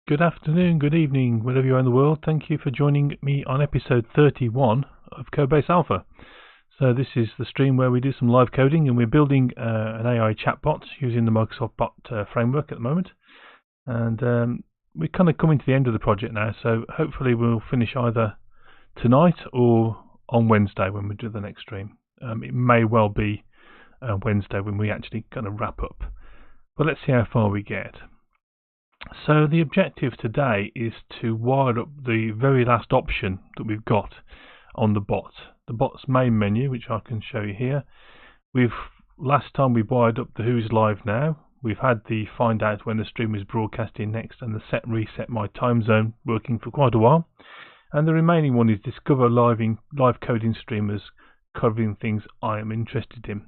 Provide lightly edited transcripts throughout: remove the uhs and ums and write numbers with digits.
Good afternoon, good evening, wherever you are in the world. Thank you for joining me on episode 31 of Codebase Alpha. So this is the stream where we do some live coding, and we're building an AI chatbot using the Microsoft Bot framework at the moment. And we're kind of coming to the end of the project now, so hopefully we'll finish either tonight or on Wednesday when we do the next stream. It may well be Wednesday when we actually kind of wrap up. But let's see how far we get. So the objective today is to wire up the very last option that we've got on the bot's main menu, which I can show you here. Last time we wired up the Who's Live Now. We've had the find out when the stream is broadcasting next and the set reset my time zone working for quite a while. And the remaining one is discover live coding streamers covering things I am interested in.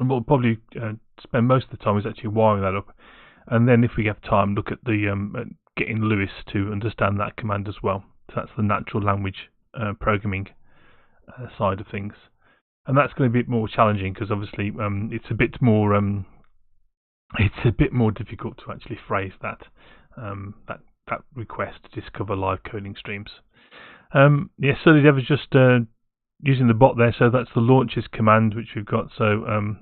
And we'll probably spend most of the time is actually wiring that up. And then if we have time, look at the getting Lewis to understand that command as well. So that's the natural language programming side of things. And that's going to be a bit more challenging because obviously it's a bit more difficult to actually phrase that request to discover live coding streams. Yes, so Dev is just using the bot there. So that's the launches command which we've got. So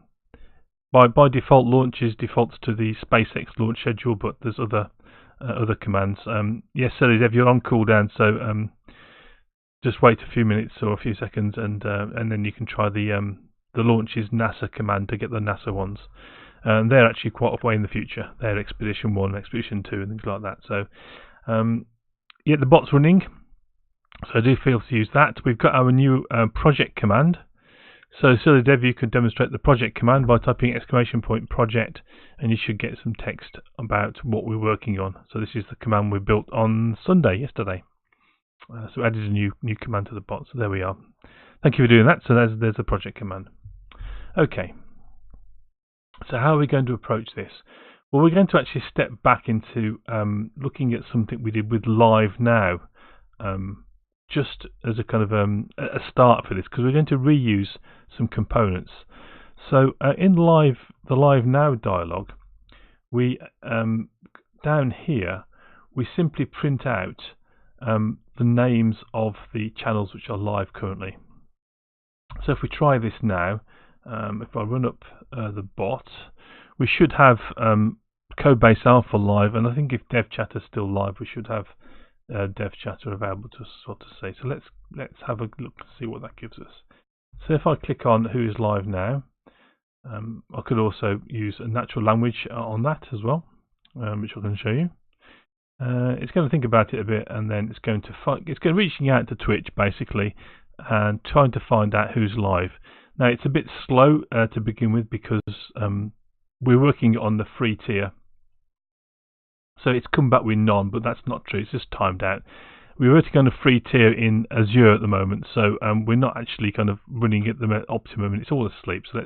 by default, launches defaults to the SpaceX launch schedule, but there's other commands. Yes, so Dev, you're on cooldown, so just wait a few minutes or a few seconds, and then you can try the launches NASA command to get the NASA ones. They're actually quite a way in the future. They're Expedition 1, Expedition 2, and things like that. So yeah, the bot's running, so do feel to use that. We've got our new project command. So Dev, you could demonstrate the project command by typing !project, and you should get some text about what we're working on. So this is the command we built on Sunday, yesterday. So we added a new command to the bot. So there we are. Thank you for doing that. So there's the project command. Okay. So how are we going to approach this? Well, we're going to actually step back into looking at something we did with Live Now. Just as a kind of a start for this, because we're going to reuse some components. So in the Live Now dialog, we down here we simply print out the names of the channels which are live currently. So if we try this now, if I run up the bot, we should have Codebase Alpha live, and I think if DevChat is still live, we should have DevChat available to sort of see. So let's have a look and see what that gives us. So if I click on Who is Live Now, I could also use a natural language on that as well, which I can show you. It's going to think about it a bit, and then it's going reaching out to Twitch basically and trying to find out who's live. Now it's a bit slow to begin with because we're working on the free tier. So it's come back with none, but that's not true. It's just timed out. We're working on a free tier in Azure at the moment, so we're not actually kind of running at the optimum, and it's all asleep. So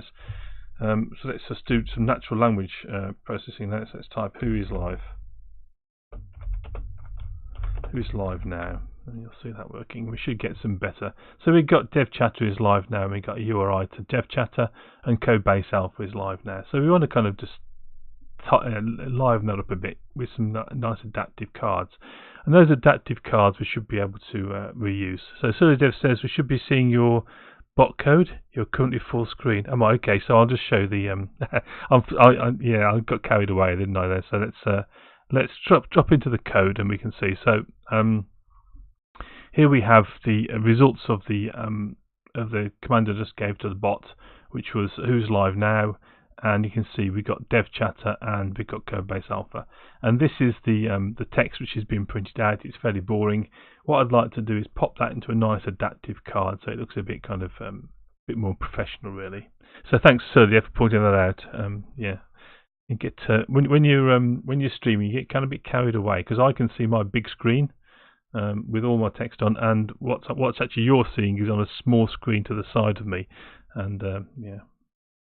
let's just do some natural language processing now. So let's type who is live. Who is live now? And you'll see that working. We should get some better. So we've got DevChatter is live now. We've got a URI to DevChatter, and Codebase Alpha is live now. So we want to kind of just liven that up a bit with some nice adaptive cards, and those adaptive cards we should be able to reuse. So Dev says we should be seeing your bot code. You're currently full screen. Am I okay? So I'll just show the I got carried away, didn't I there? So let's drop into the code and we can see. So here we have the results of the command I just gave to the bot, which was who's live now. And you can see we got DevChatter and we got Codebase Alpha, and this is the text which has been printed out. It's fairly boring. What I'd like to do is pop that into a nice adaptive card so it looks a bit kind of bit more professional, really. So thanks, Sergey, for pointing that out. Yeah, you get when you're streaming, you get kind of a bit carried away because I can see my big screen with all my text on, and what's actually you're seeing is on a small screen to the side of me, and yeah.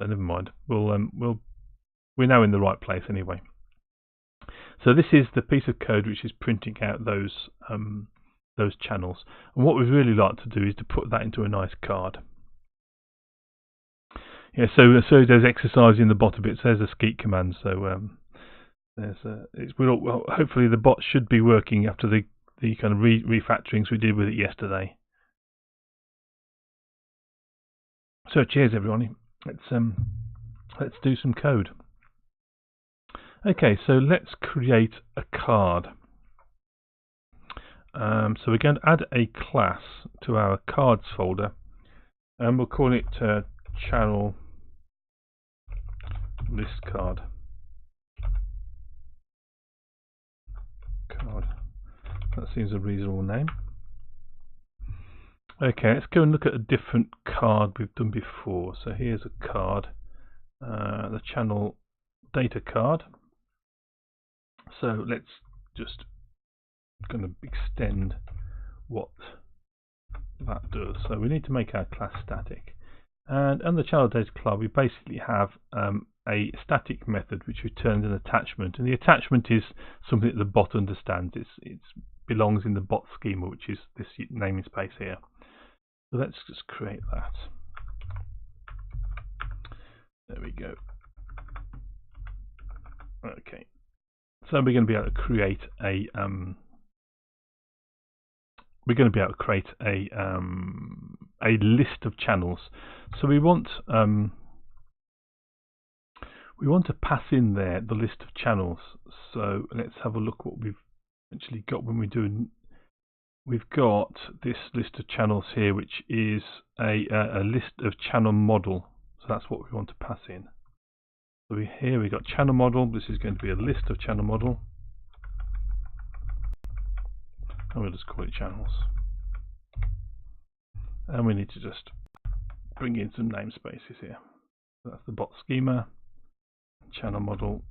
So never mind. We're now in the right place anyway. So this is the piece of code which is printing out those channels. And what we'd really like to do is to put that into a nice card. Yeah. So there's exercise in the bot a bit. So there's a skeet command. So Well, hopefully the bot should be working after the kind of refactorings we did with it yesterday. So cheers everyone. Let's do some code. Okay, so let's create a card. So we're going to add a class to our cards folder, and we'll call it channel list card. That seems a reasonable name. Okay, let's go and look at a different card we've done before. So here's a card, the channel data card. So let's just going to extend what that does. So we need to make our class static, and on the channel data card we basically have a static method which returns an attachment, and the attachment is something that the bot understands. It belongs in the bot schema, which is this namespace here. So let's just create that. There we go. Okay, so we're going to be able to create a list of channels. So we want to pass in there the list of channels. So let's have a look what we've actually got when we do. We've got this list of channels here, which is a list of channel model. So that's what we want to pass in. So here we got channel model. This is going to be a list of channel model, and we'll just call it channels. And we need to just bring in some namespaces here. So that's the bot schema, channel model,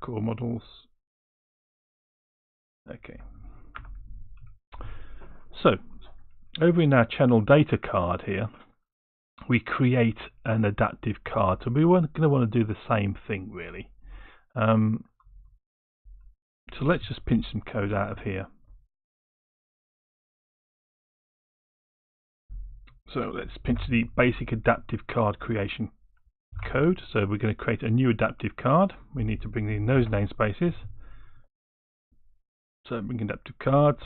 core models. Okay. So over in our channel data card here, we create an adaptive card. So we're going to want to do the same thing really. So let's just pinch some code out of here. So let's pinch the basic adaptive card creation code. So we're going to create a new adaptive card. We need to bring in those namespaces. So bring adaptive cards.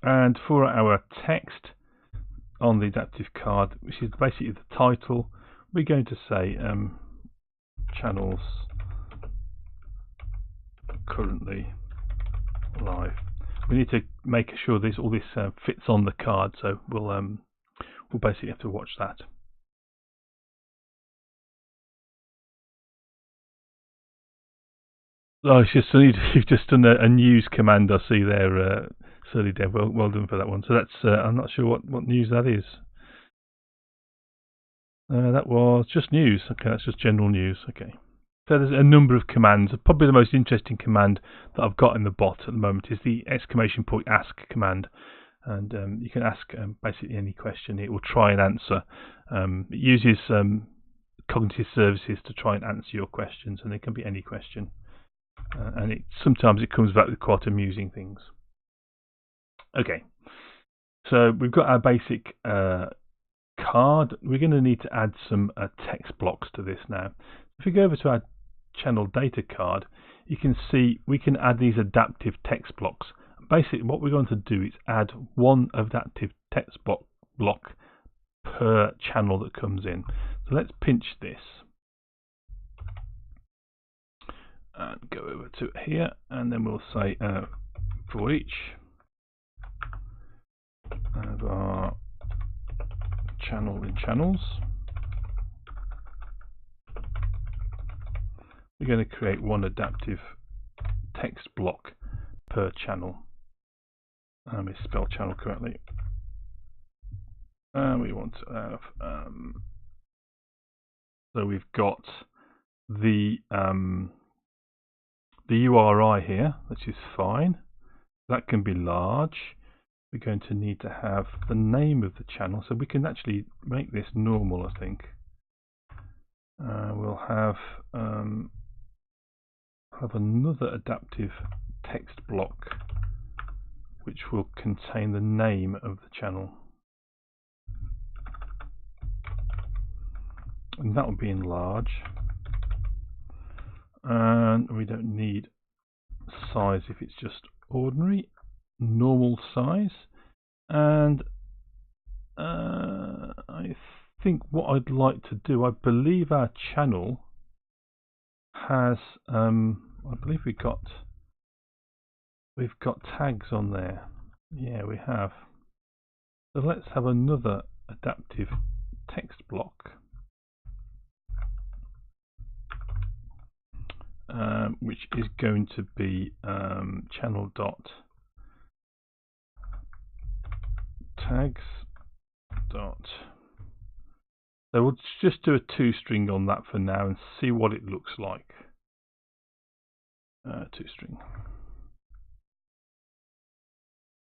And for our text on the adaptive card, which is basically the title, we're going to say channels currently live. We need to make sure all this fits on the card, so we'll basically have to watch that. Oh, it's just you've just done a news command. I see there, Surly Dev. Well done for that one. So that's I'm not sure what news that is. That was just news. Okay, that's just general news. Okay. So there's a number of commands. Probably the most interesting command that I've got in the bot at the moment is the !ask command, and you can ask basically any question. It will try and answer. It uses cognitive services to try and answer your questions, and it can be any question. And sometimes it comes back with quite amusing things. Okay, so we've got our basic card. We're going to need to add some text blocks to this now. If we go over to our channel data card, you can see we can add these adaptive text blocks. Basically what we're going to do is add one adaptive text block per channel that comes in. So let's pinch this and go over to here, and then we'll say for each of our channel in channels, we're going to create one adaptive text block per channel. Let me spell channel correctly. And we want to have so we've got the URI here, which is fine. That can be large. We're going to need to have the name of the channel, so we can actually make this normal, I think. We'll have another adaptive text block which will contain the name of the channel. and that will be in large, and we don't need size if it's just ordinary, normal size. And I think what I'd like to do, I believe our channel has I believe we've got tags on there. Yeah, we have. So let's have another adaptive text block, which is going to be channel dot tags dot. So we'll just do a toString on that for now and see what it looks like. toString.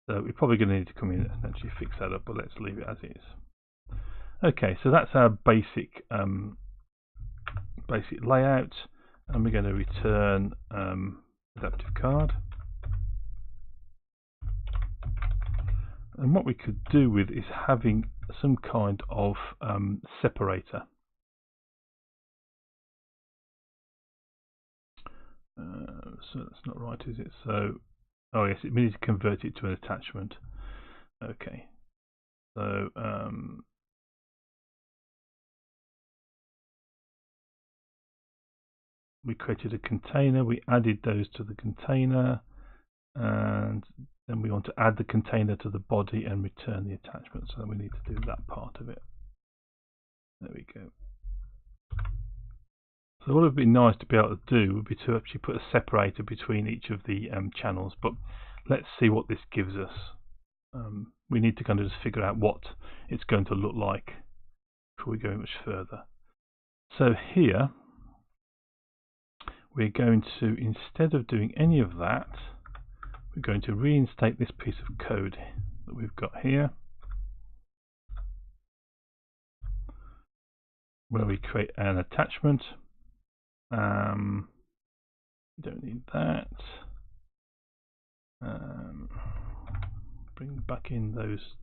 So we're probably going to need to come in and actually fix that up, but let's leave it as is. Okay, so that's our basic layout, and we're going to return adaptive card. And what we could do with is having some kind of separator. So that's not right, is it? So, oh yes, it needs to convert it to an attachment. Okay, so we created a container, we added those to the container, and then we want to add the container to the body and return the attachment. So we need to do that part of it. There we go. So what would be nice to be able to do would be to actually put a separator between each of the channels, but let's see what this gives us. We need to kind of just figure out what it's going to look like before we go much further. So here we're going to, instead of doing any of that, we're going to reinstate this piece of code that we've got here, where we create an attachment. We don't need that. Bring back in those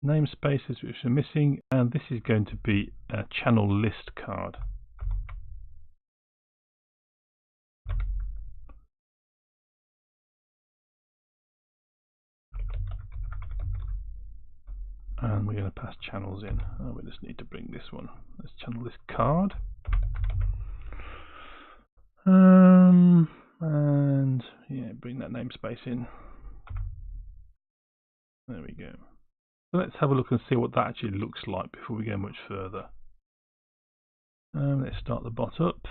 namespaces which are missing, and this is going to be a channel list card. And we're going to pass channels in. We just need to bring this one, this channel list card. And yeah, bring that namespace in. There we go. So let's have a look and see what that actually looks like before we go much further. Let's start the bot up.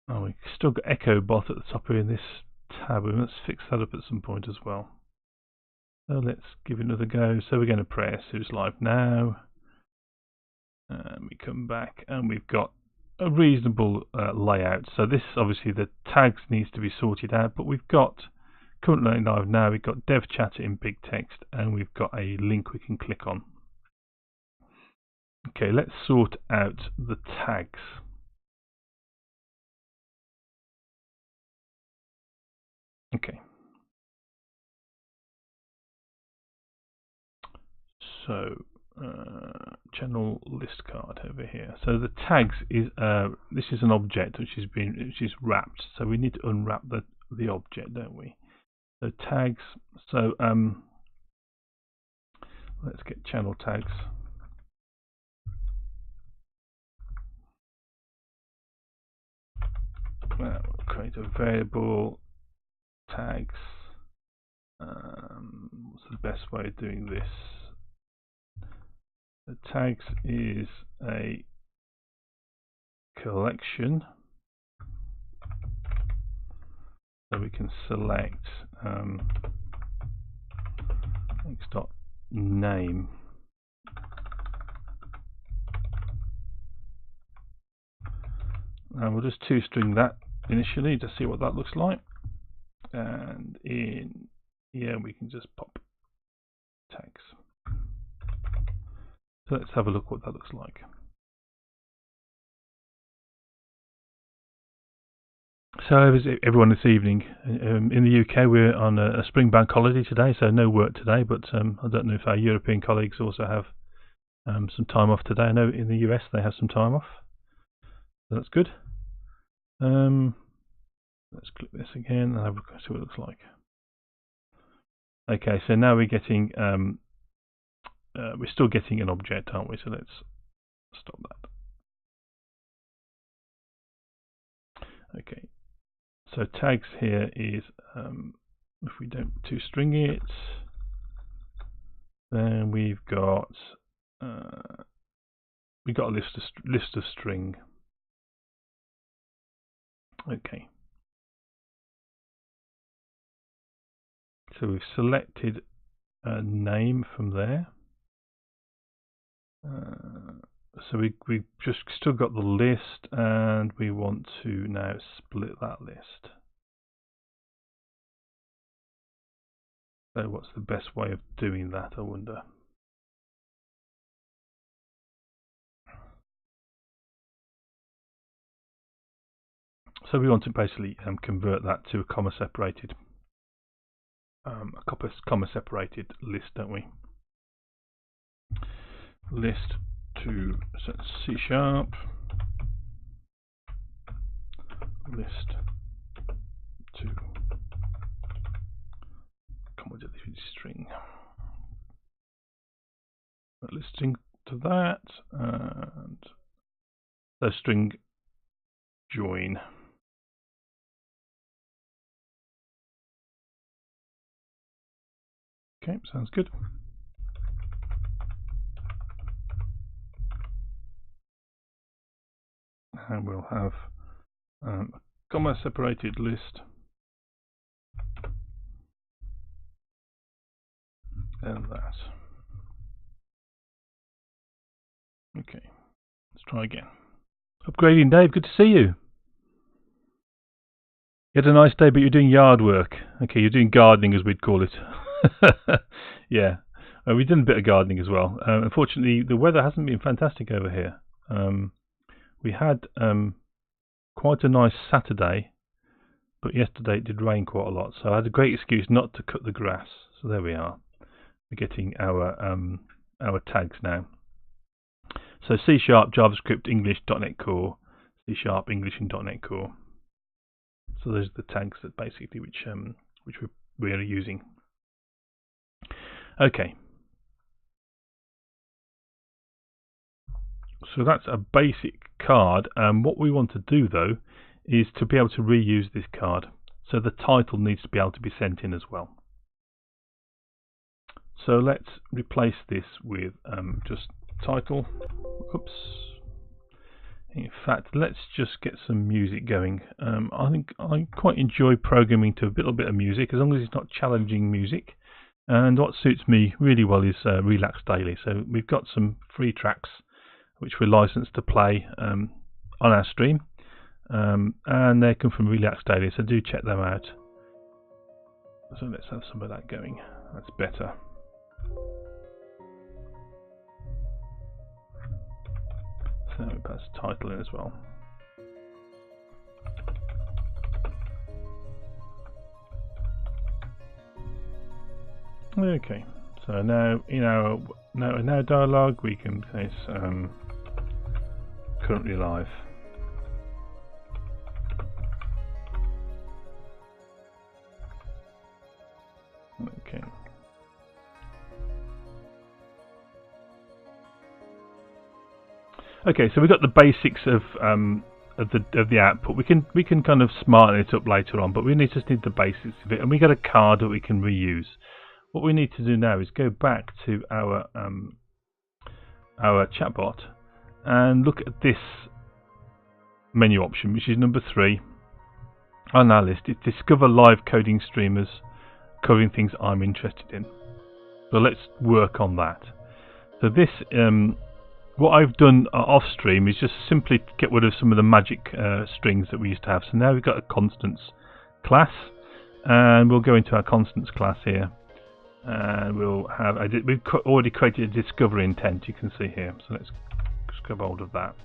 Oh, we've still got echo bot at the top here in this tab. Let's fix that up at some point as well. So let's give it another go. So we're going to press who's live now. And we come back and we've got a reasonable layout. So this, obviously the tags needs to be sorted out, but we've got currently live now, we've got dev chatter in big text, and we've got a link we can click on. Okay, let's sort out the tags. Okay. So channel list card over here. So the tags is this is an object which is wrapped. So we need to unwrap the object, don't we? So tags. So let's get channel tags. We'll create a variable tags. What's the best way of doing this? The tags is a collection, so we can select x.name. And we'll just toString that initially to see what that looks like. And in here we can just pop tags. So let's have a look what that looks like. So as everyone this evening, in the UK we're on a spring bank holiday today, so no work today, but I don't know if our European colleagues also have some time off today. I know in the US they have some time off, so that's good. Let's click this again and have a look, see what it looks like. Okay, so now we're getting, we're still getting an object, aren't we? So let's stop that. Okay, so tags here is, if we don't toString it, then we've got a list of string. Okay. So we've selected a name from there. So we've just still got the list, and we want to now split that list. So what's the best way of doing that, I wonder? So we want to basically convert that to a comma-separated list, don't we? List to C# list to string. Listing to that, and the string join. Okay, sounds good. And we'll have a comma-separated list and that. Okay, let's try again. Upgrading Dave, good to see you. You had a nice day, but you're doing yard work. Okay, you're doing gardening, as we'd call it. Yeah, we've done a bit of gardening as well. Unfortunately, the weather hasn't been fantastic over here. We had quite a nice Saturday, but yesterday it did rain quite a lot, so I had a great excuse not to cut the grass. So there we are. We're getting our tags now. So C#, JavaScript, English, .NET Core, C#, English, and .NET Core. So those are the tags that basically which we are using. Okay. So that's a basic card. What we want to do though is to be able to reuse this card. So the title needs to be able to be sent in as well. So let's replace this with just title. Oops. In fact, let's just get some music going. I think I quite enjoy programming to a little bit of music, as long as it's not challenging music. And what suits me really well is Relax Daily. So we've got some free tracks which we're licensed to play on our stream, and they come from Relax Daily, so do check them out. So let's have some of that going. That's better. So we pass the title in as well. Okay, so now in our dialog we can say currently live. Okay. Okay, so we've got the basics of the output. We can kind of smarten it up later on, but we just need the basics of it, and we got a card that we can reuse. What we need to do now is go back to our chatbot and look at this menu option, which is number 3 on our list. It's Discover Live Coding Streamers covering things I'm interested in. So let's work on that. So this, what I've done off stream is just simply get rid of some of the magic strings that we used to have. So now we've got a constants class, and we'll go into our constants class here. And we'll have, we've already created a discovery intent, you can see here. So let's grab hold of that.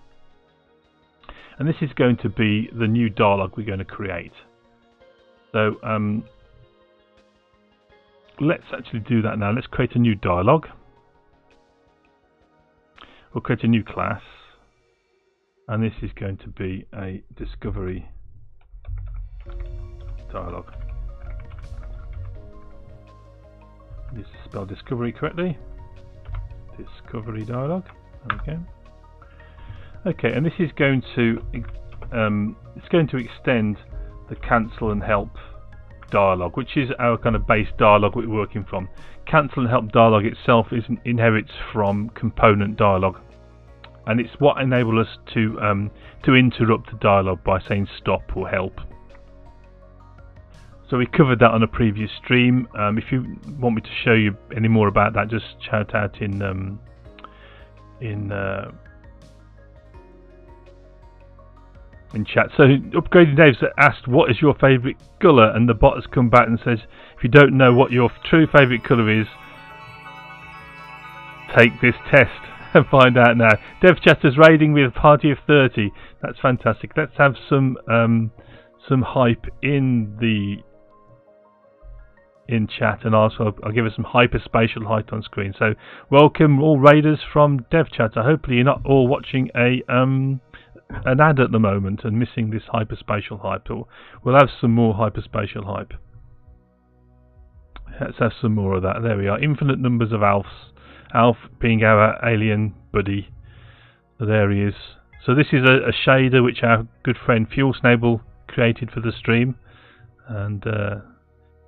and this is going to be the new dialog we're going to create. So let's actually do that now. Let's create a new dialog. We'll create a new class, and this is going to be a discovery dialog. Just spell discovery correctly. Discovery dialog. Okay. Okay, and this is going to extend the cancel and help dialog, which is our kind of base dialog we're working from. Cancel and help dialog itself inherits from component dialog, and it's what enables us to interrupt the dialog by saying stop or help. So we covered that on a previous stream. If you want me to show you any more about that, just shout out in chat. So Upgrading Dave's asked, what is your favourite colour? And the bot has come back and says, if you don't know what your true favourite colour is, take this test and find out now. Dev Chatter's raiding with a party of 30. That's fantastic. Let's have some hype in chat, and also I'll give us some hyperspatial height on screen. So welcome all raiders from Dev Chatter. Hopefully you're not all watching an ad at the moment and missing this hyperspatial hype. We'll have some more hyperspatial hype. Let's have some more of that. There we are. Infinite numbers of Alfs. Alf being our alien buddy. So there he is. So this is a shader which our good friend Fuel Snable created for the stream, and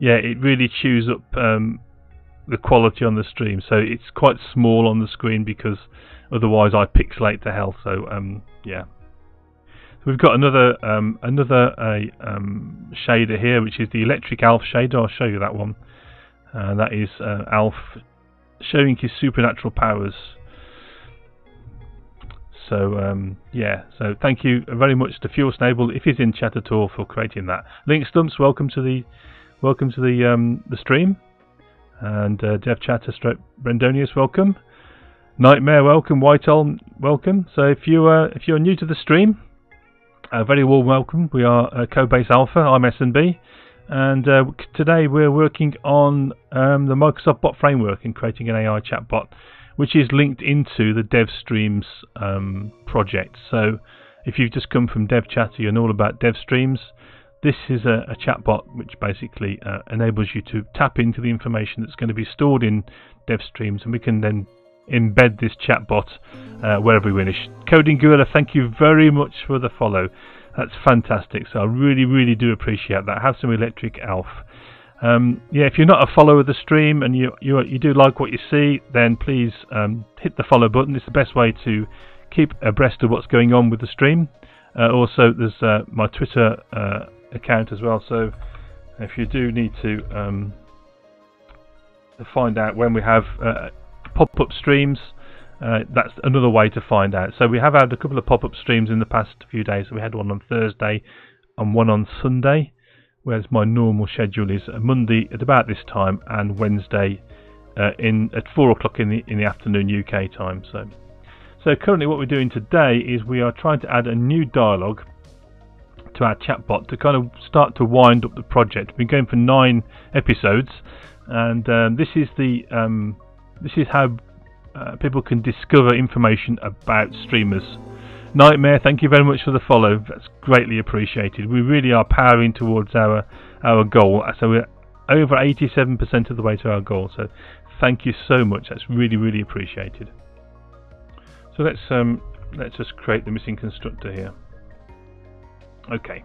yeah, it really chews up the quality on the stream. So it's quite small on the screen because otherwise I pixelate to hell. So yeah. We've got another shader here, which is the electric Alf shader. I'll show you that one. That is Alf showing his supernatural powers. So yeah, so thank you very much to Fuel Snable, if he's in chat at all, for creating that. Link Stumps, welcome to the stream, and Dev Chatter stroke Brendonius, welcome. Nightmare, welcome. Whitehall, welcome. So if you're new to the stream, very warm welcome. We are Codebase Alpha. I'm S&B, and today we're working on the Microsoft Bot Framework and creating an AI chatbot, which is linked into the DevStreams project. So if you've just come from Dev Chatter, you know all about DevStreams. This is a chatbot which basically enables you to tap into the information that's going to be stored in DevStreams, and we can then embed this chatbot wherever we wish. Coding Gorilla, thank you very much for the follow. That's fantastic. So I really do appreciate that. Have some electric Alf. Yeah, if you're not a follower of the stream and you do like what you see, then please hit the follow button. It's the best way to keep abreast of what's going on with the stream. Also, there's my Twitter account as well. So if you do need to find out when we have pop-up streams, that's another way to find out. So we have had a couple of pop-up streams in the past few days. We had one on Thursday and one on Sunday, whereas my normal schedule is Monday at about this time and Wednesday at 4 o'clock in the afternoon UK time. So currently what we're doing today is we are trying to add a new dialogue to our chatbot to kind of start to wind up the project. We've been going for 9 episodes, and this is how people can discover information about streamers. Nightmare, thank you very much for the follow. That's greatly appreciated. We really are powering towards our goal. So we're over 87% of the way to our goal. So thank you so much. That's really appreciated. So let's just create the missing constructor here. Okay.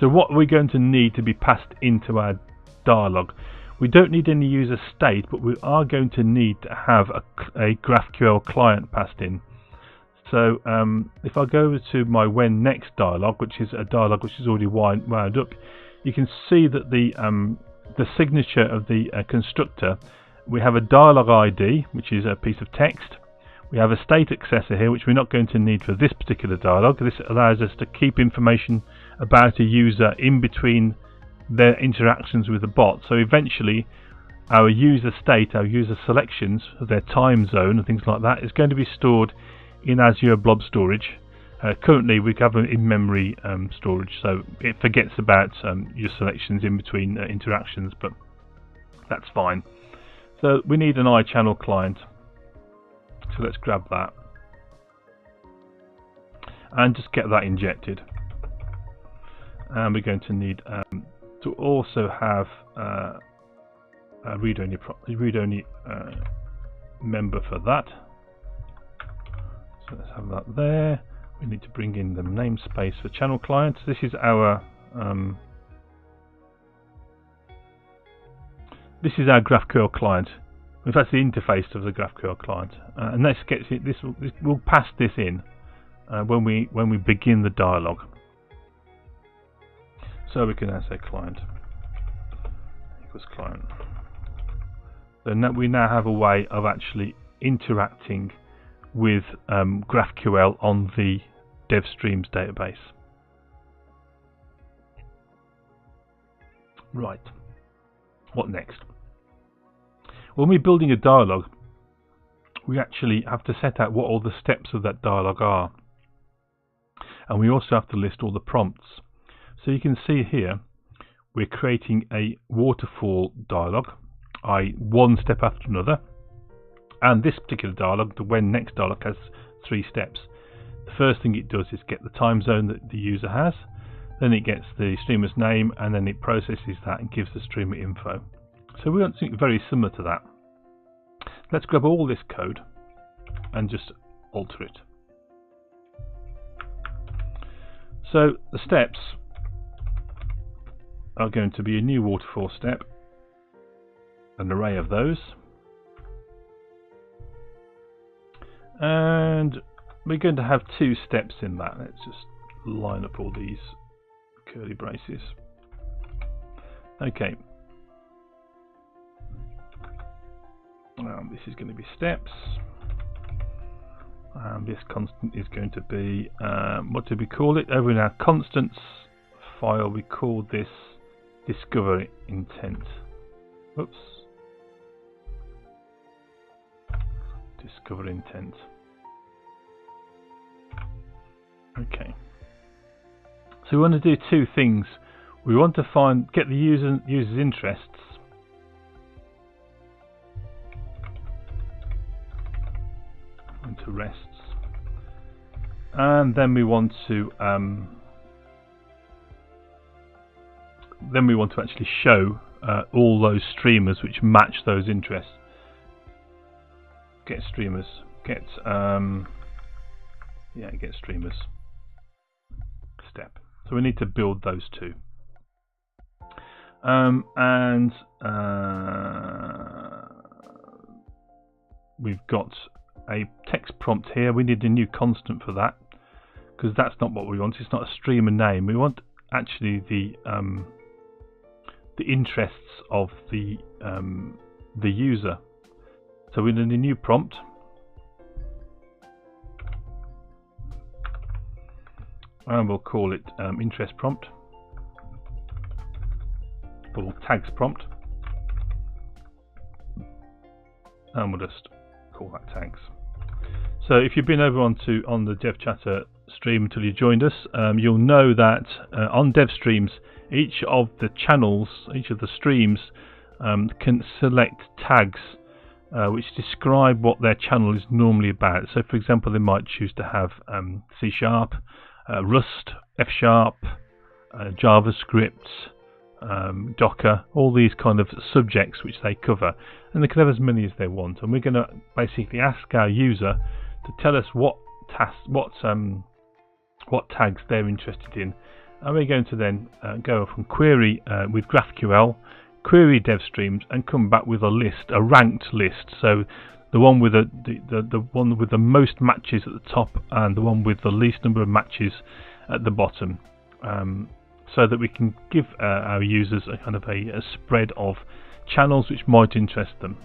So what we're going to need to be passed into our dialog. We don't need any user state, but we are going to need to have a GraphQL client passed in. So if I go to my when next dialog, which is a dialog which is already wound up, you can see that the signature of the constructor, we have a dialog ID, which is a piece of text. We have a state accessor here, which we're not going to need for this particular dialog. This allows us to keep information about a user in between their interactions with the bot. So eventually our user state, our user selections of their time zone and things like that is going to be stored in Azure Blob Storage, Currently we have an in-memory storage, so it forgets about your selections in between interactions, but that's fine. So we need an iChannel client, so let's grab that and just get that injected. And we're going to need to also have a read-only member for that. So let's have that there. We need to bring in the namespace for channel client. This is our GraphQL client. In fact, the interface of the GraphQL client, and this gets it. We'll pass this in when we begin the dialog. So we can now say client equals client. So now we have a way of actually interacting with GraphQL on the DevStreams database. Right. What next? When we're building a dialog, we actually have to set out what all the steps of that dialog are, and we also have to list all the prompts. So you can see here we're creating a waterfall dialog, i.e. one step after another, and this particular dialog, the when next dialog, has 3 steps. The first thing it does is get the time zone that the user has, then it gets the streamer's name, and then it processes that and gives the streamer info. So we want something very similar to that. Let's grab all this code and just alter it. So the steps are going to be a new waterfall step, an array of those, and we're going to have 2 steps in that. Let's just line up all these curly braces. Okay. This is going to be steps. This constant is going to be, what did we call it? Over in our constants file, we called this discover intent. Oops. Discover intent. Okay. So we want to do 2 things. We want to get the user's interests, into rests, and then we want to actually show all those streamers which match those interests. Get streamers. Get streamers step. So we need to build those 2. And we've got a text prompt here. We need a new constant for that, because that's not what we want. It's not a streamer name. We want actually the interests of the user. So we need a new prompt, and we'll call it interest prompt, or tags prompt, and we'll just call that tags. So if you've been over on the DevChatter stream until you joined us, you'll know that on DevStreams, each of the channels, each of the streams, can select tags which describe what their channel is normally about. So for example, they might choose to have C#, Rust, F#, JavaScript, Docker, all these kind of subjects which they cover, and they can have as many as they want. And we're going to basically ask our user to tell us what tags they're interested in, and we're going to then go from query with GraphQL, query DevStreams, and come back with a list, a ranked list. So the one with the one with the most matches at the top, and the one with the least number of matches at the bottom, so that we can give our users a kind of a spread of channels which might interest them.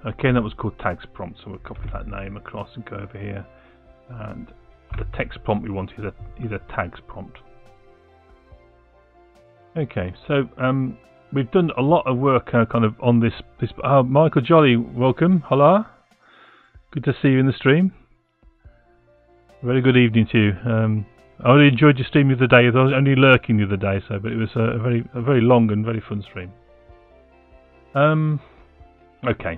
Okay, and that was called tags prompt, so we'll copy that name across and go over here, and the text prompt we want is a tags prompt. Okay, so we've done a lot of work kind of on this. Michael Jolly, welcome. Hello. Good to see you in the stream. Very good evening to you. I really enjoyed your stream the other day. I was only lurking the other day, but it was a very long and very fun stream. Okay.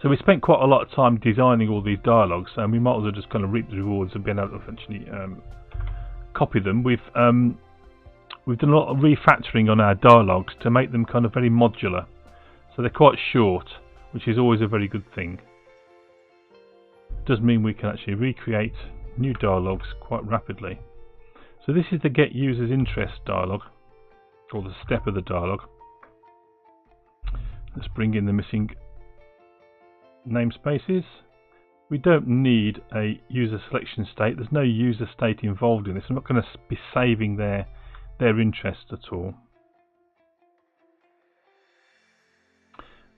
So we spent quite a lot of time designing all these dialogues, and we might as well just kind of reap the rewards of being able to actually copy them. We've done a lot of refactoring on our dialogues to make them kind of very modular. So they're quite short, which is always a very good thing. It does mean we can actually recreate new dialogues quite rapidly. So this is the get users interest dialogue, or the step of the dialogue. Let's bring in the missing namespaces. We don't need a user selection state. There's no user state involved in this. I'm not going to be saving their interest at all.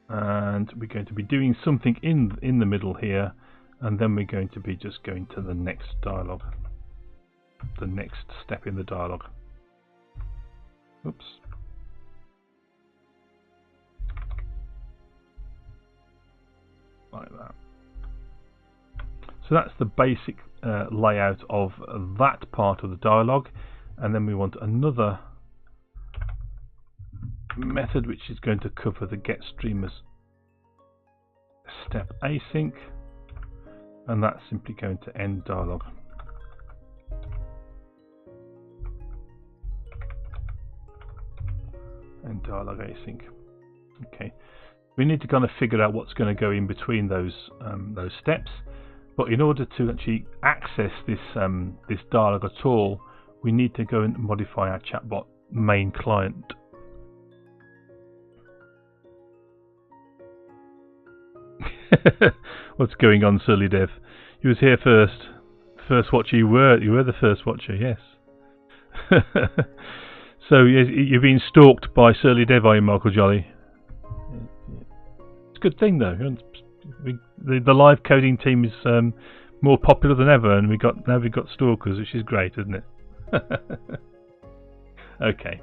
And we're going to be doing something in the middle here, and then we're going to be just going to the next dialogue, the next step in the dialogue. Oops. Like that. So that's the basic layout of that part of the dialogue, and then we want another method which is going to cover the get streamers step async, and that's simply going to end dialogue. And dialogue async. Okay. We need to kind of figure out what's going to go in between those steps, but in order to actually access this this dialogue at all, we need to go and modify our chatbot main client. What's going on, Surly Dev? You was here first. First watcher, you were the first watcher, yes. So you're being stalked by Surly Dev, are you, Michael Jolly? Good thing though. The live coding team is more popular than ever, and now we've got stalkers, which is great, isn't it? Okay.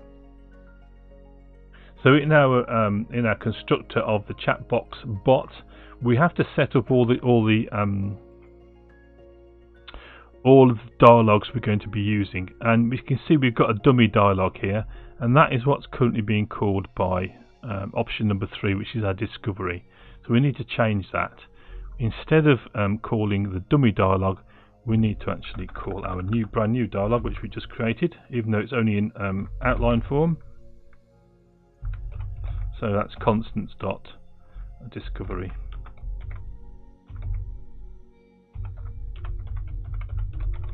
So in our constructor of the chatbox bot, we have to set up all of the dialogues we're going to be using, and we can see we've got a dummy dialogue here, and that is what's currently being called by option number 3, which is our discovery. So we need to change that. Instead of calling the dummy dialogue, we need to actually call our brand new dialogue, which we just created, even though it's only in outline form. So that's constants dot discovery.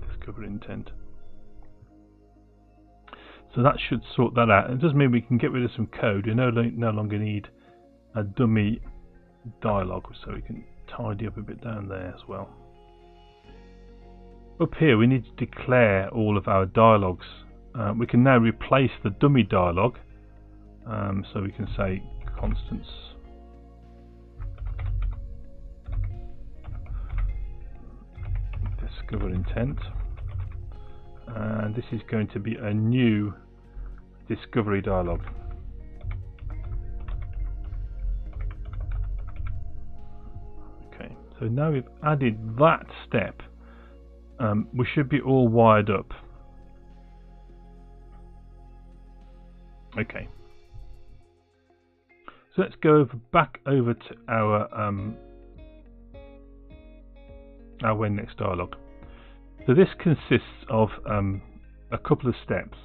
Discovery intent. So that should sort that out. It does mean we can get rid of some code. We no longer need a dummy dialogue, so we can tidy up a bit down there as well. Up here we need to declare all of our dialogues. We can now replace the dummy dialogue, so we can say constants discover intent, and this is going to be a new discovery dialogue. Okay, so now we've added that step, we should be all wired up. Okay, so let's go back over to our when next dialogue. So this consists of a couple of steps.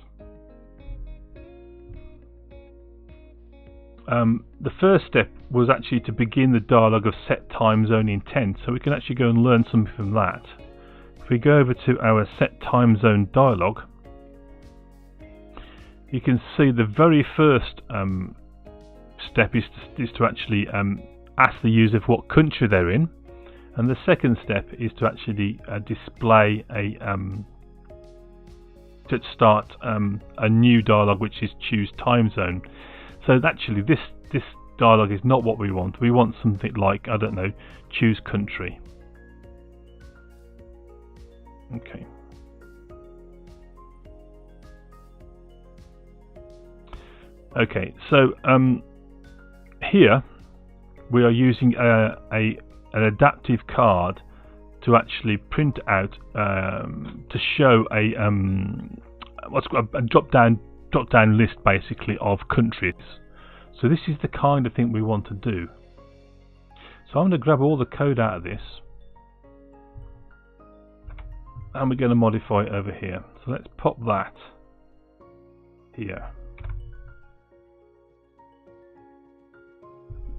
The first step was actually to begin the dialogue of set time zone intent, so we can actually go and learn something from that. If we go over to our set time zone dialogue, you can see the very first step is to actually ask the user what country they're in, and the second step is to actually display to start a new dialogue, which is choose time zone. So actually this dialogue is not what we want. We want something like, I don't know, choose country. Okay. Okay, so here we are using an adaptive card to actually print out to show a what's called a drop down list basically of countries. So this is the kind of thing we want to do. So I'm going to grab all the code out of this and we're going to modify it over here. So let's pop that here.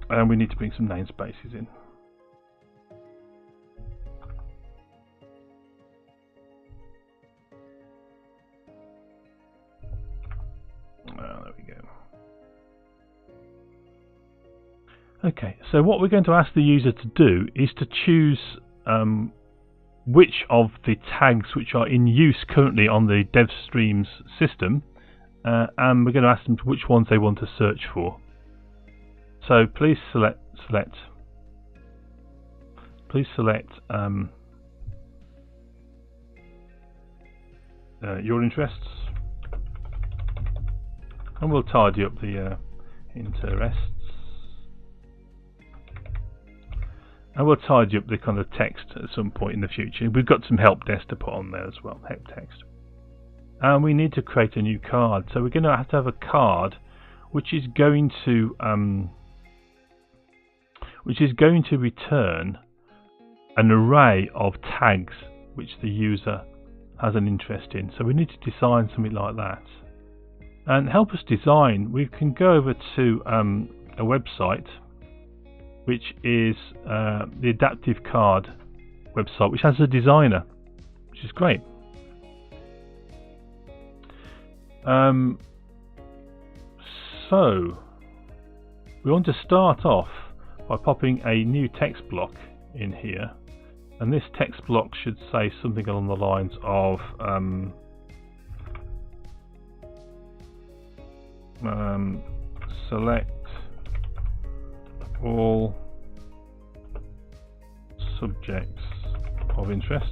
And we need to bring some namespaces in. There we go. Okay, so what we're going to ask the user to do is to choose which of the tags which are in use currently on the DevStreams system, and we're going to ask them which ones they want to search for. So please select your interests, and we'll tidy up the interests, and we'll tidy up the kind of text at some point in the future. We've got some help desk to put on there as well, help text, and we need to create a new card. So we're going to have a card which is going to return an array of tags which the user has an interest in. So we need to design something like that. And help us design, we can go over to a website which is the Adaptive Card website, which has a designer, which is great. So we want to start off by popping a new text block in here, and this text block should say something along the lines of select all subjects of interest.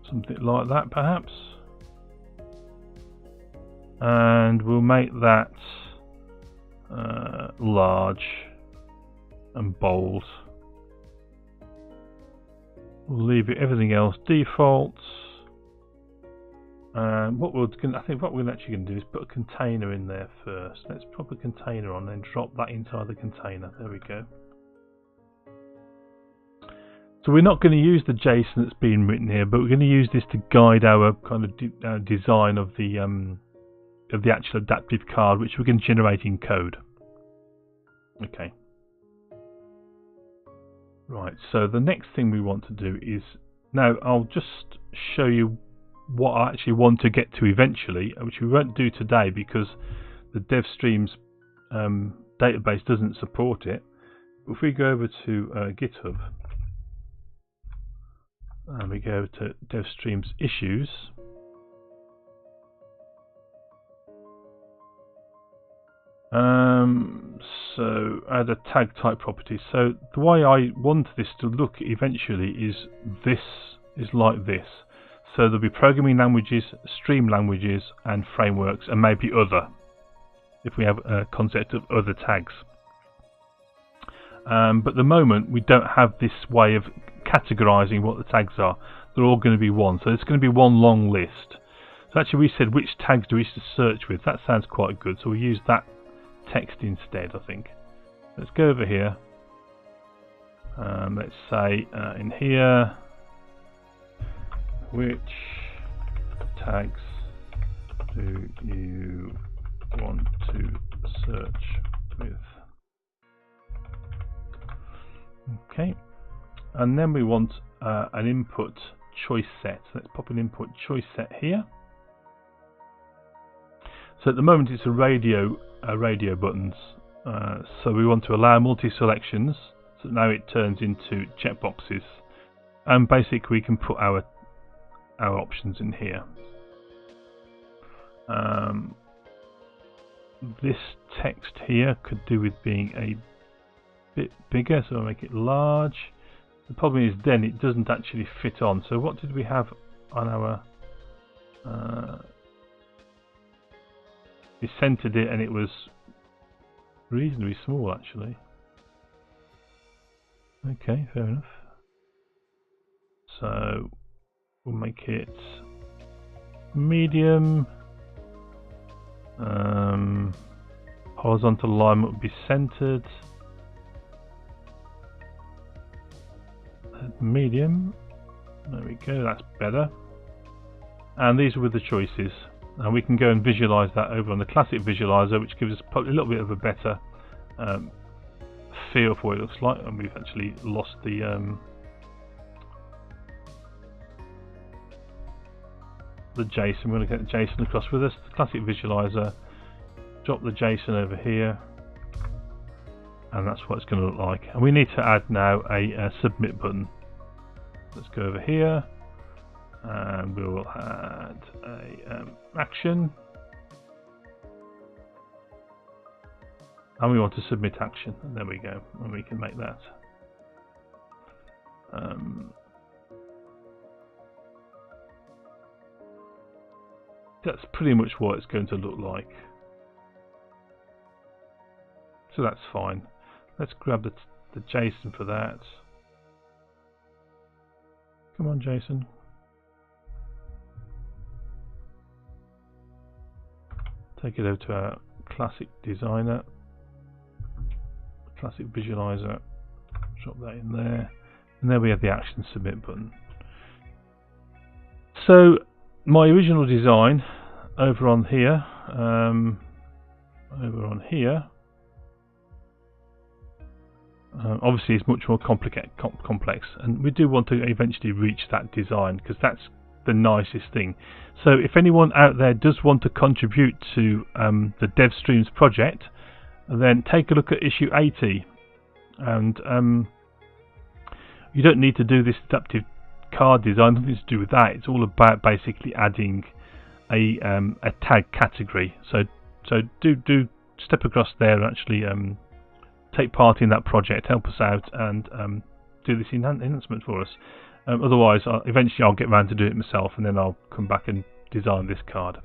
Something like that perhaps. And we'll make that large and bold. We'll leave it everything else default. And what we'll actually going to do is put a container in there first. Let's pop a container on, then drop that inside the container. There we go. So we're not going to use the JSON that's been written here, but we're going to use this to guide our kind of design of the actual adaptive card, which we can generate in code. Okay. Right. So the next thing we want to do is, now I'll just show you what I actually want to get to eventually, which we won't do today because the DevStreams database doesn't support it. If we go over to GitHub and we go to DevStreams issues, so add a tag type property. So the way I want this to look eventually is like this. So there'll be programming languages, stream languages, and frameworks, and maybe other, if we have a concept of other tags. But at the moment we don't have this way of categorizing what the tags are. They're all going to be one, so it's going to be one long list. So actually we said which tags do we wish to search with. That sounds quite good, so we'll use that text instead, I think. Let's go over here. Let's say in here, which tags do you want to search with? Okay, and then we want an input choice set. Let's pop an input choice set here. So at the moment it's a radio buttons, so we want to allow multi-selections, so now it turns into checkboxes, and basically we can put our options in here. This text here could do with being a bit bigger, so I'll make it large. The problem is then it doesn't actually fit on. So what did we have on our we centered it and it was reasonably small actually. Okay, fair enough. So we'll make it medium. Horizontal alignment will be centered. Medium. There we go, that's better. And these are with the choices. And we can go and visualize that over on the classic visualizer, which gives us probably a little bit of a better feel for what it looks like. And we've actually lost the JSON. We're going to get the JSON across with us. The classic visualizer, drop the JSON over here, and that's what it's going to look like. And we need to add now a submit button. Let's go over here, and we will add a action, and we want to submit action, and there we go, and we can make that that's pretty much what it's going to look like. So that's fine. Let's grab the JSON for that. Come on, JSON. Take it over to our classic designer, classic visualizer. Drop that in there, and there we have the action submit button. So my original design over on here, obviously it's much more complex, and we do want to eventually reach that design because that's the nicest thing. So if anyone out there does want to contribute to the DevStreams project, then take a look at issue 80, and you don't need to do this adaptive card design, nothing to do with that. It's all about basically adding a tag category. So do step across there and actually take part in that project, help us out, and do this enhancement for us. Otherwise, eventually I'll get around to do it myself, and then I'll come back and design this card.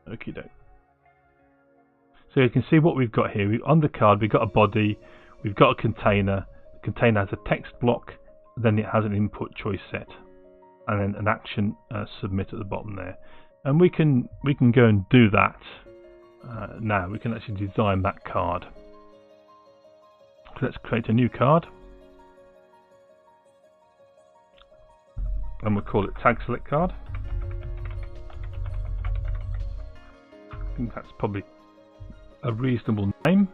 Okie doke. So you can see what we've got here. On the card, we've got a body, we've got a container. The container has a text block, then it has an input choice set, and then an action submit at the bottom there. And we can go and do that now. We can actually design that card. So let's create a new card, and we'll call it tag select card. I think that's probably a reasonable name.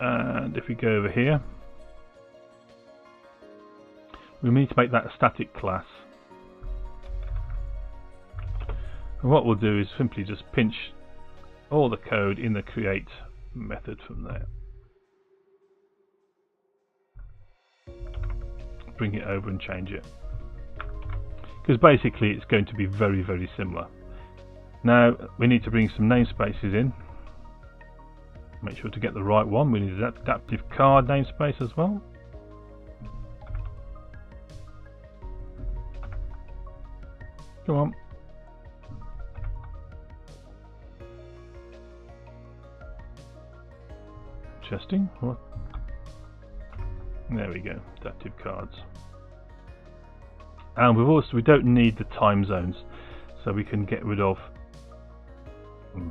And if we go over here, we need to make that a static class. And what we'll do is simply just pinch all the code in the create method from there. Bring it over and change it, because basically it's going to be very, very similar. Now we need to bring some namespaces in. Make sure to get the right one. We need an adaptive card namespace as well. Come on. Interesting. What? There we go. Adaptive cards. And we don't need the time zones, so we can get rid of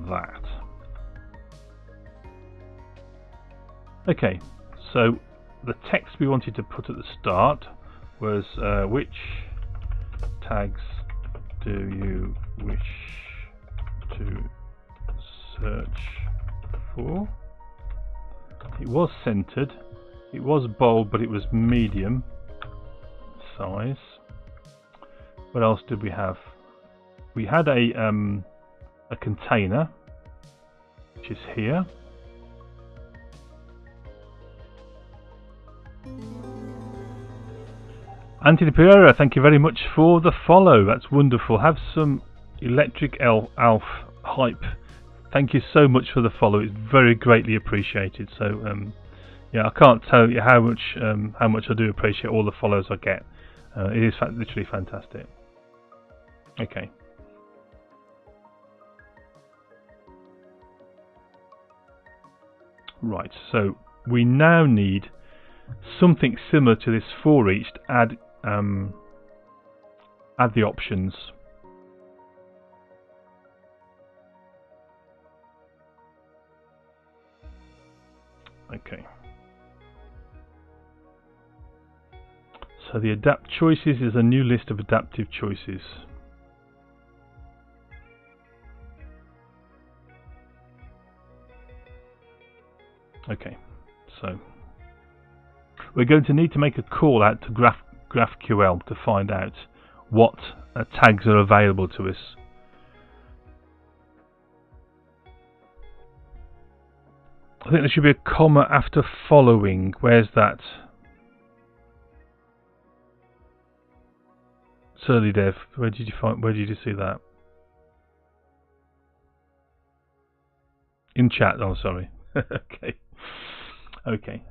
that. Okay, so the text we wanted to put at the start was which tags do you wish to search for? It was centered, it was bold, but it was medium size. What else did we have? We had a container, which is here. Anthony Pereira, thank you very much for the follow. That's wonderful. Have some Electric Elf hype. Thank you so much for the follow. It's very greatly appreciated. So yeah, I can't tell you how much I do appreciate all the follows I get. It is literally fantastic. Okay. Right, so we now need something similar to this for each to add the options. Okay. So the adapt choices is a new list of adaptive choices. Okay, so we're going to need to make a call out to GraphQL to find out what tags are available to us. I think there should be a comma after following. Where's that? Surly Dev, where did you see that? In chat. Oh, sorry. Okay. Okay.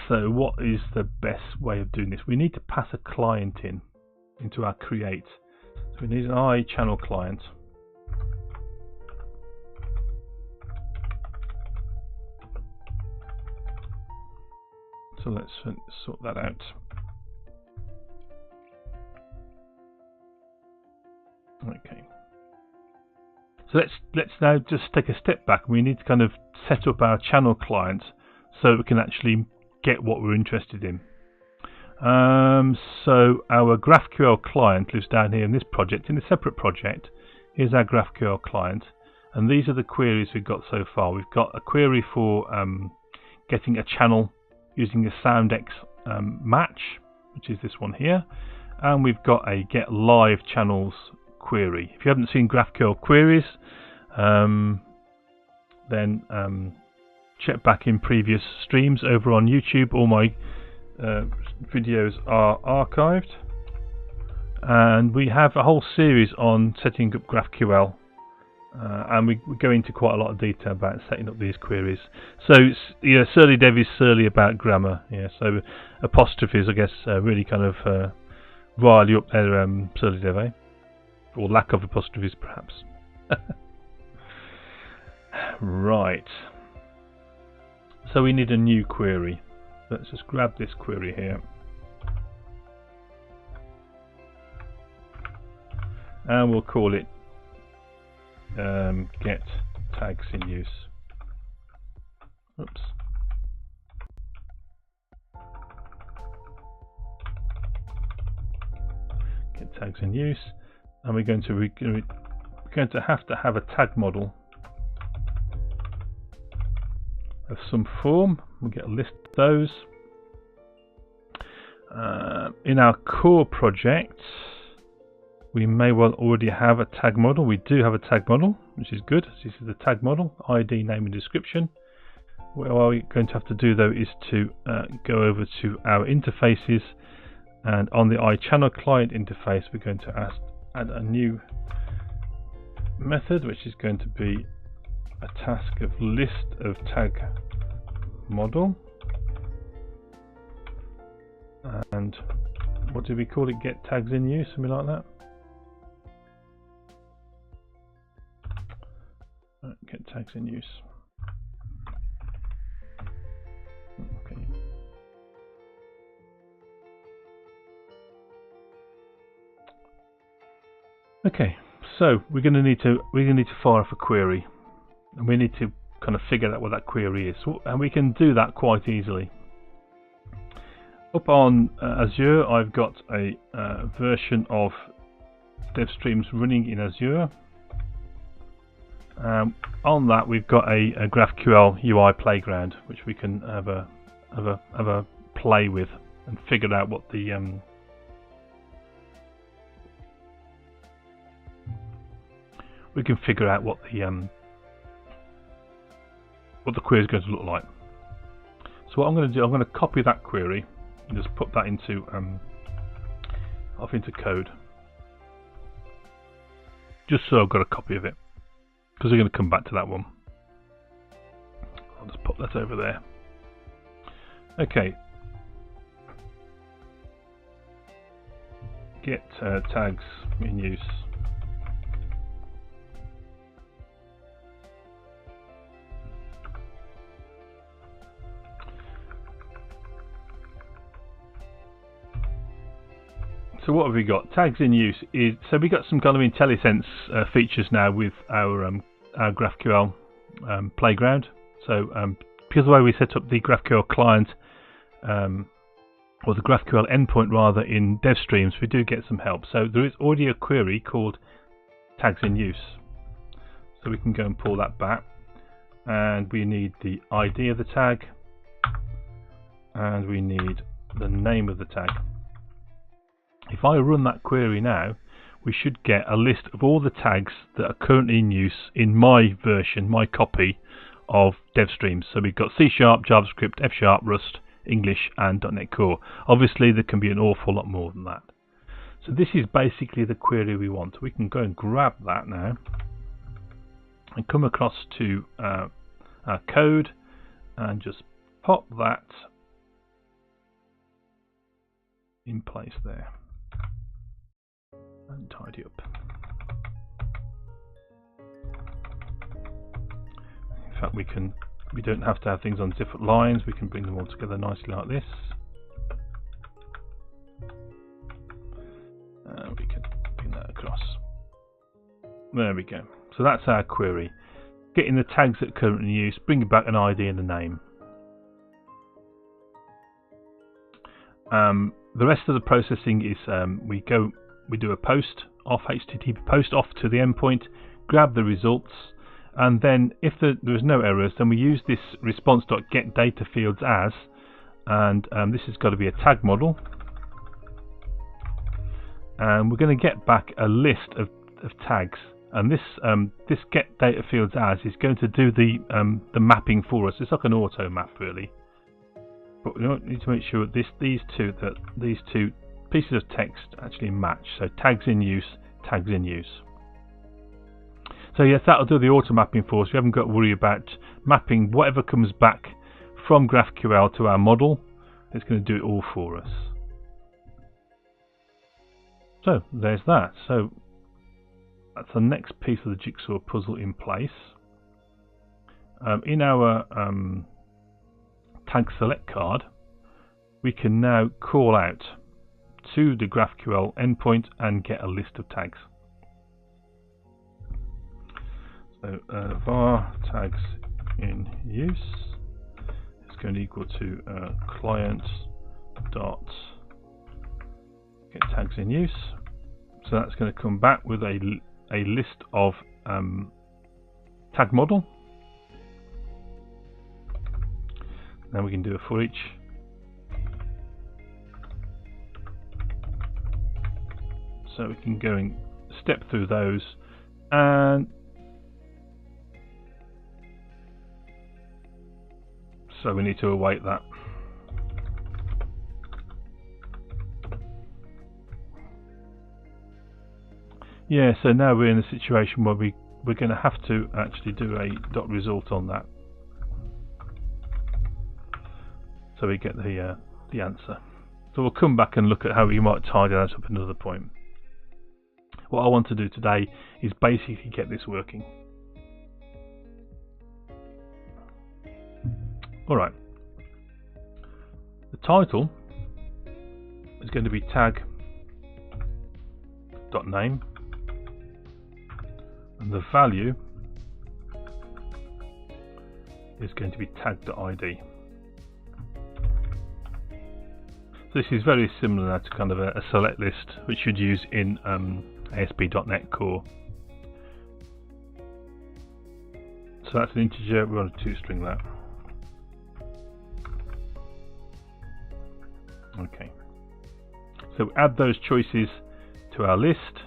So what is the best way of doing this? We need to pass a client into our create. So we need an iChannel client. So let's sort that out. Okay. So let's now just take a step back. We need to kind of set up our channel client so we can actually get what we're interested in. So our GraphQL client lives down here in this project, in a separate project. Here's our GraphQL client, and these are the queries we've got so far. We've got a query for getting a channel using a SoundX match, which is this one here, and we've got a get live channels query. If you haven't seen GraphQL queries, then check back in previous streams over on YouTube. All my videos are archived, and we have a whole series on setting up GraphQL, and we go into quite a lot of detail about setting up these queries. So yeah, Surly Dev is surly about grammar. Yeah, so apostrophes, I guess, really kind of rile you up there, Surly Dev, eh? Or lack of apostrophes, perhaps. Right. So we need a new query. Let's just grab this query here. And we'll call it get tags in use. Oops. Get tags in use. And we're going to have a tag model of some form. We'll get a list of those. In our core project, we may well already have a tag model. We do have a tag model, which is good. This is the tag model, ID, name and description. What we're going to have to do though is to go over to our interfaces, and on the iChannel client interface we're going to add a new method, which is going to be a task of list of tag model. And what do we call it? Get tags in use, something like that. Get tags in use. Okay. Okay, so we're going to need to fire off a query, and we need to kind of figure out what that query is, and we can do that quite easily. Up on Azure, I've got a version of DevStreams running in Azure. On that, we've got a GraphQL UI playground, which we can have a play with and figure out what the query is going to look like. So what I'm going to do, I'm going to copy that query and just put that into code, just so I've got a copy of it, because we're going to come back to that one. I'll just put that over there. Okay. get tags in use. So what have we got? Tags in use is, so we got some kind of IntelliSense features now with our GraphQL playground. So because of the way we set up the GraphQL client, or the GraphQL endpoint rather, in DevStreams, we do get some help. So there is already a query called tags in use. So we can go and pull that back, and we need the ID of the tag, and we need the name of the tag. If I run that query now, we should get a list of all the tags that are currently in use in my version, my copy of DevStreams. So we've got C#, JavaScript, F#, Rust, English and .NET Core. Obviously there can be an awful lot more than that. So this is basically the query we want. We can go and grab that now and come across to our code and just pop that in place there and tidy up. In fact, we don't have to have things on different lines. We can bring them all together nicely like this. We can bring that across. There we go. So that's our query. Getting the tags that are currently in use, bringing back an ID and a name. The rest of the processing is we do a post off, HTTP post off to the endpoint, grab the results, and then if there's no errors, then we use this response.getDataFields as, and this has got to be a tag model, and we're going to get back a list of tags, and this getDataFields as is going to do the mapping for us. It's like an auto map really, but we need to make sure these two pieces of text actually match. So tags in use, tags in use. So yes, that'll do the auto mapping for us. We haven't got to worry about mapping whatever comes back from GraphQL to our model. It's going to do it all for us. So there's that. So that's the next piece of the jigsaw puzzle in place. In our tag select card, we can now call out to the GraphQL endpoint and get a list of tags. So var tags in use is going to equal to client dot get tags in use. So that's going to come back with a list of tag model. Now we can do a for each. So we can go and step through those, and so we need to await that. Yeah, so now we're in a situation where we're going to have to actually do a dot result on that, so we get the answer. So we'll come back and look at how we might tidy that up another point. What I want to do today is basically get this working. Alright. The title is going to be tag.name, and the value is going to be tag.id. This is very similar to kind of a select list which you'd use in ASP.NET Core. So that's an integer, we want to two-string that. Okay. So add those choices to our list,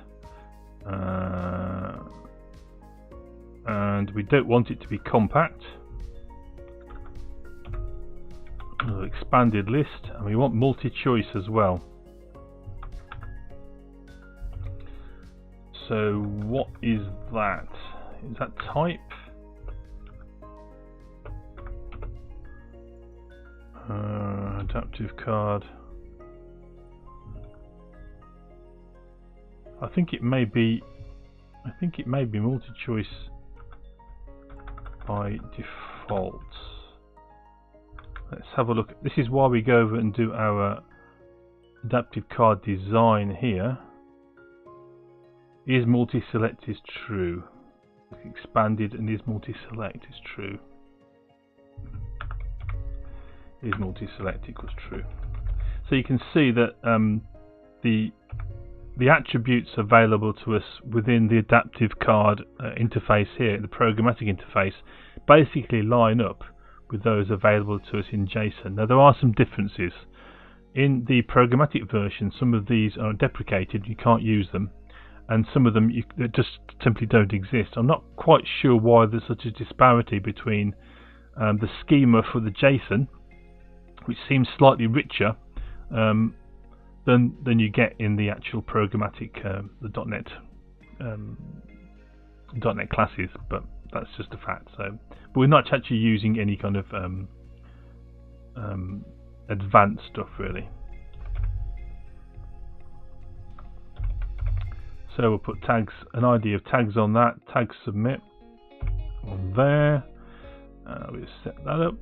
and we don't want it to be compact. Expanded list, and we want multi-choice as well. So what is that? Is that type? Adaptive card. I think it may be multi-choice by default. Let's have a look. This is why we go over and do our adaptive card design here. Is multi-select is true. Expanded and is multi-select is true. Is multi-select equals true. So you can see that the attributes available to us within the adaptive card interface here, the programmatic interface, basically line up with those available to us in JSON. Now there are some differences. In the programmatic version, some of these are deprecated, you can't use them, and some of them they just simply don't exist. I'm not quite sure why there's such a disparity between the schema for the JSON, which seems slightly richer than you get in the actual programmatic the .NET classes, but that's just a fact. So, but we're not actually using any kind of advanced stuff really. So we'll put tags, an ID of tags on that, tag submit on there. We'll set that up.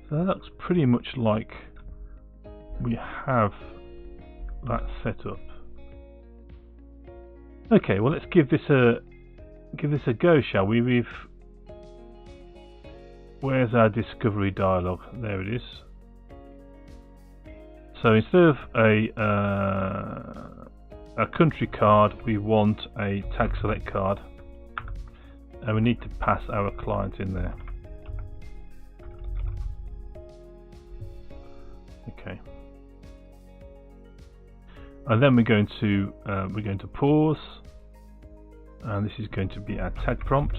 So that looks pretty much like we have that set up. Okay, well let's give this a go, shall we? Where's our discovery dialog? There it is. So instead of a country card, we want a tag select card, and we need to pass our client in there. Okay. And then we're going to pause, and this is going to be our tag prompt,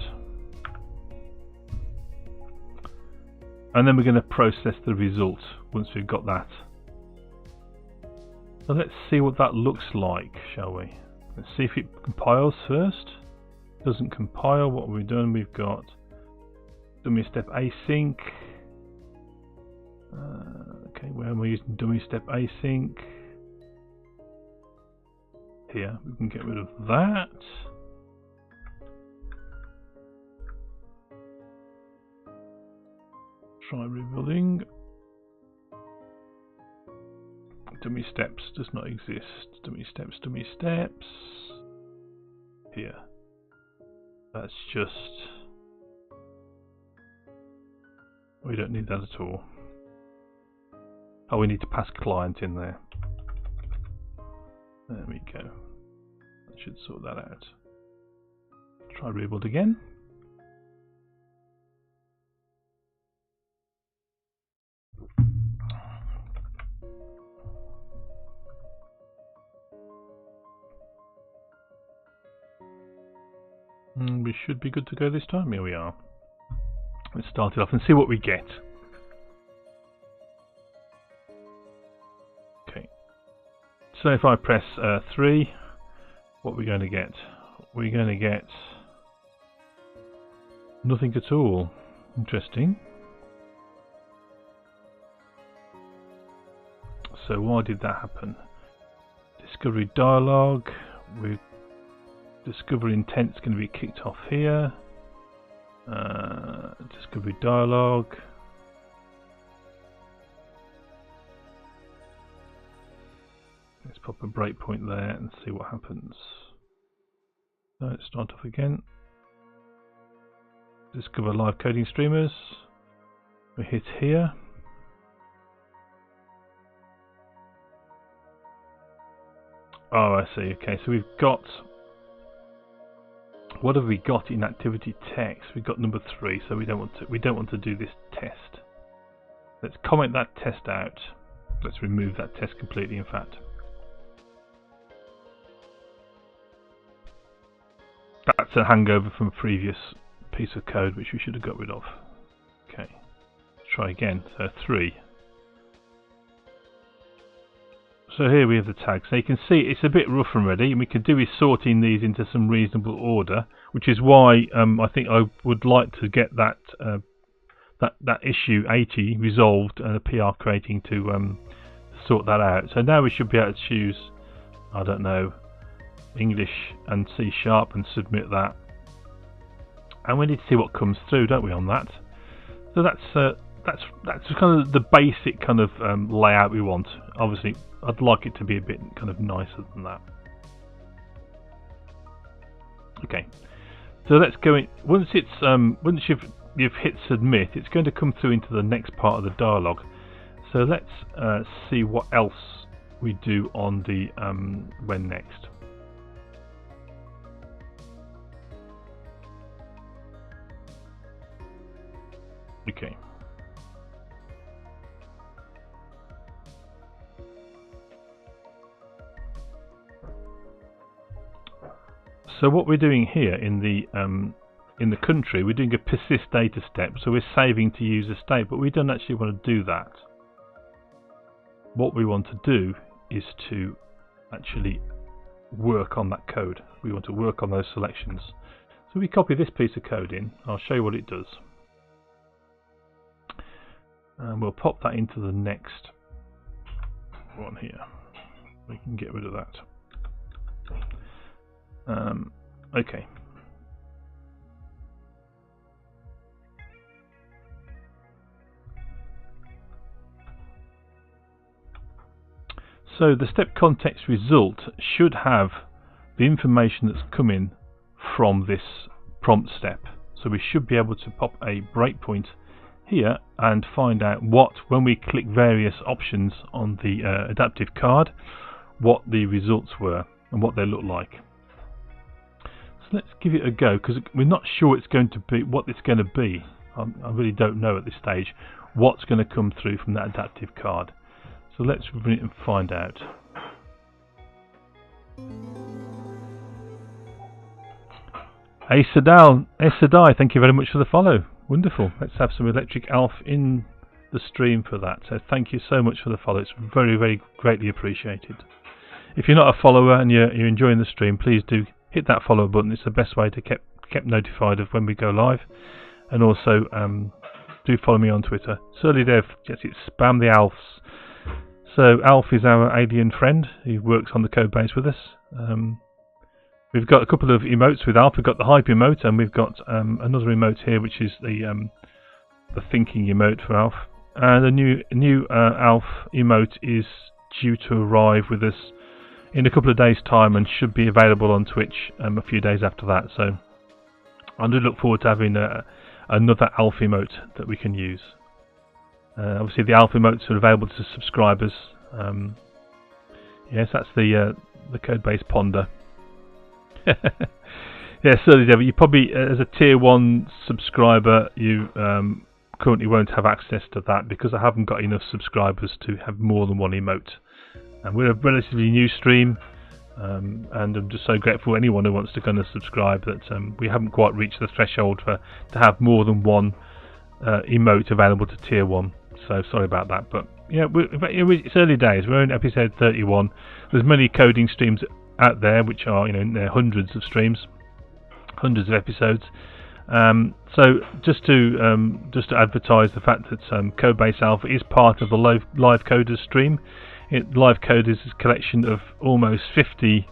and then we're going to process the result once we've got that. So let's see what that looks like, shall we? Let's see if it compiles first. Doesn't compile. What have we done? We've got dummy step async. Okay, where am I using dummy step async? Here, we can get rid of that. Try rebuilding. Dummy steps does not exist. Dummy steps, dummy steps. Here. That's just... we don't need that at all. Oh, we need to pass client in there. There we go. That should sort that out. Try rebuild again. We should be good to go this time. Here we are. Let's start it off and see what we get. Okay. So if I press 3, what are we going to get? We're going to get nothing at all. Interesting. So why did that happen? Discovery dialog. With discovery intent is going to be kicked off here. Discovery dialog. Let's pop a breakpoint there and see what happens. So let's start off again. Discover live coding streamers. We hit here. Oh, I see. Okay, so we've got... what have we got in activity text? We've got number 3, so we don't want to do this test. Let's comment that test out. Let's remove that test completely, in fact. That's a hangover from a previous piece of code which we should have got rid of. Okay. Let's try again. So 3. So here we have the tags. So you can see it's a bit rough and ready, and we can do is sorting these into some reasonable order, which is why I think I would like to get that that issue 80 resolved and a PR creating to sort that out. So now we should be able to choose I don't know, English and C# and submit that. And we need to see what comes through, don't we, on that? So that's kind of the basic kind of layout we want. Obviously, I'd like it to be a bit kind of nicer than that. Okay, so let's go in. Once you've hit submit, it's going to come through into the next part of the dialog. So let's see what else we do on the when next. Okay. So what we're doing here in the country, we're doing a persist data step. So we're saving to user state, but we don't actually want to do that. What we want to do is to actually work on that code. We want to work on those selections. So we copy this piece of code in. I'll show you what it does. And we'll pop that into the next one here. We can get rid of that. Okay. So the step context result should have the information that's coming from this prompt step. So we should be able to pop a breakpoint here and find out what, when we click various options on the adaptive card, what the results were and what they look like. So let's give it a go, because we're not sure it's going to be what it's going to be. I really don't know at this stage what's going to come through from that adaptive card. So let's run it and find out. Hey Sadai, thank you very much for the follow. Wonderful. Let's have some Electric Alf in the stream for that. So thank you so much for the follow. It's very, very greatly appreciated. If you're not a follower and you're enjoying the stream, please do hit that follow button. It's the best way to kept notified of when we go live. And also do follow me on Twitter. Surly Dev, yes, it's Spam the Alfs. So Alf is our alien friend. He works on the code base with us. We've got a couple of emotes with Alf. We've got the hype emote, and we've got another emote here, which is the thinking emote for Alf. And the new Alf emote is due to arrive with us in a couple of days' time, and should be available on Twitch a few days after that. So I do look forward to having another Alf emote that we can use. Obviously, the Alf emotes are available to subscribers. Yes, that's the Codebase Ponder. Yeah, certainly, David. You probably, as a tier 1 subscriber, you currently won't have access to that, because I haven't got enough subscribers to have more than one emote. And we're a relatively new stream, and I'm just so grateful anyone who wants to kind of subscribe, that we haven't quite reached the threshold to have more than one emote available to tier 1. So sorry about that, but yeah, it's early days. We're in episode 31. There's many coding streams out there, which are, in their hundreds of streams, hundreds of episodes. So just to advertise the fact that Codebase Alpha is part of the Live Coders stream. Live Coders is a collection of almost 50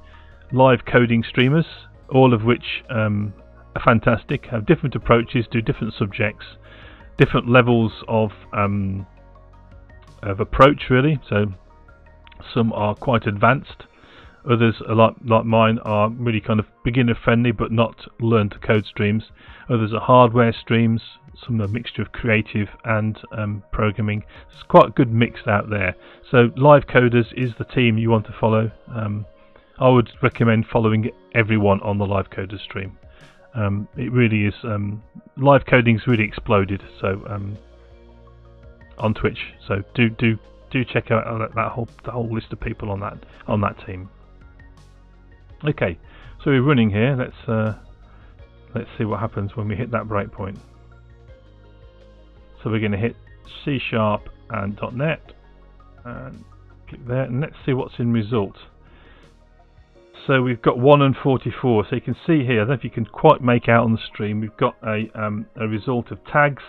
live coding streamers, all of which are fantastic, have different approaches, do different subjects, different levels of approach, really. So some are quite advanced, others are like mine are really kind of beginner friendly but not learn to code streams. Others are hardware streams, some are a mixture of creative and programming. It's quite a good mix out there. So Live Coders is the team you want to follow. I would recommend following everyone on the Live Coders stream. It really is, live coding's really exploded, so on Twitch. So do check out the whole list of people on that team. Okay, so we're running here. Let's see what happens when we hit that breakpoint. So we're going to hit C# and .NET and click there, and let's see what's in result. So we've got 1 and 44. So you can see here, I don't know if you can quite make out on the stream, we've got a result of tags.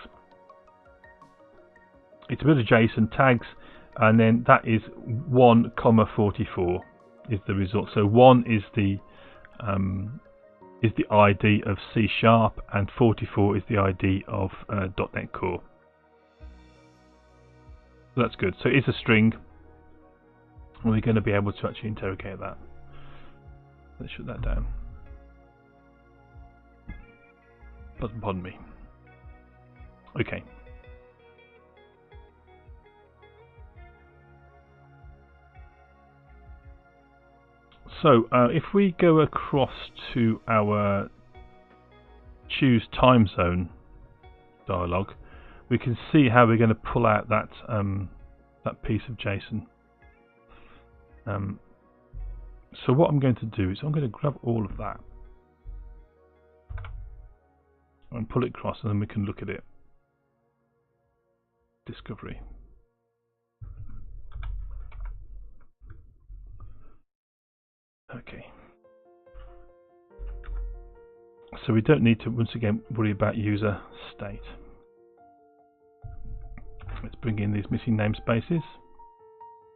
It's a bit of JSON tags, and then that is 1, 44. is the result. So 1 is the ID of C#, and 44 is the ID of .NET Core. So that's good. So it's a string, and we're going to be able to actually interrogate that. Let's shut that down. Pardon me. Okay. So if we go across to our choose time zone dialog, we can see how we're going to pull out that that piece of JSON. So what I'm going to do is I'm going to grab all of that and pull it across, and then we can look at it. Discovery. Okay. So we don't need to once again worry about user state. Let's bring in these missing namespaces.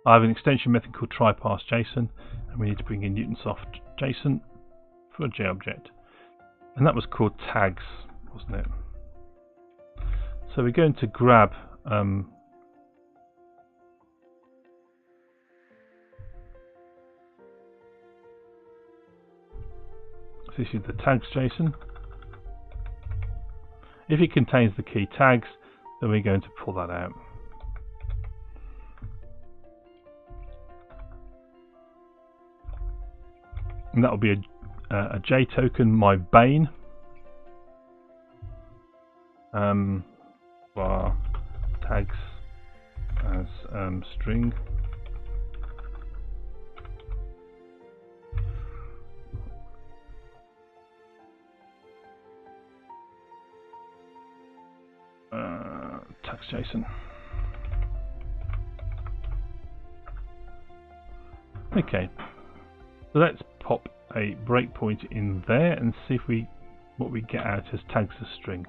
I have an extension method called try_parse_JSON, and we need to bring in Newtonsoft JSON for a JObject, and that was called tags, wasn't it? So we're going to grab this is the tags JSON. If it contains the key tags, then we're going to pull that out. And that will be a J token, my bane, var tags as string. Tags JSON. Okay, so let's pop a breakpoint in there and see if what we get out as tags as string.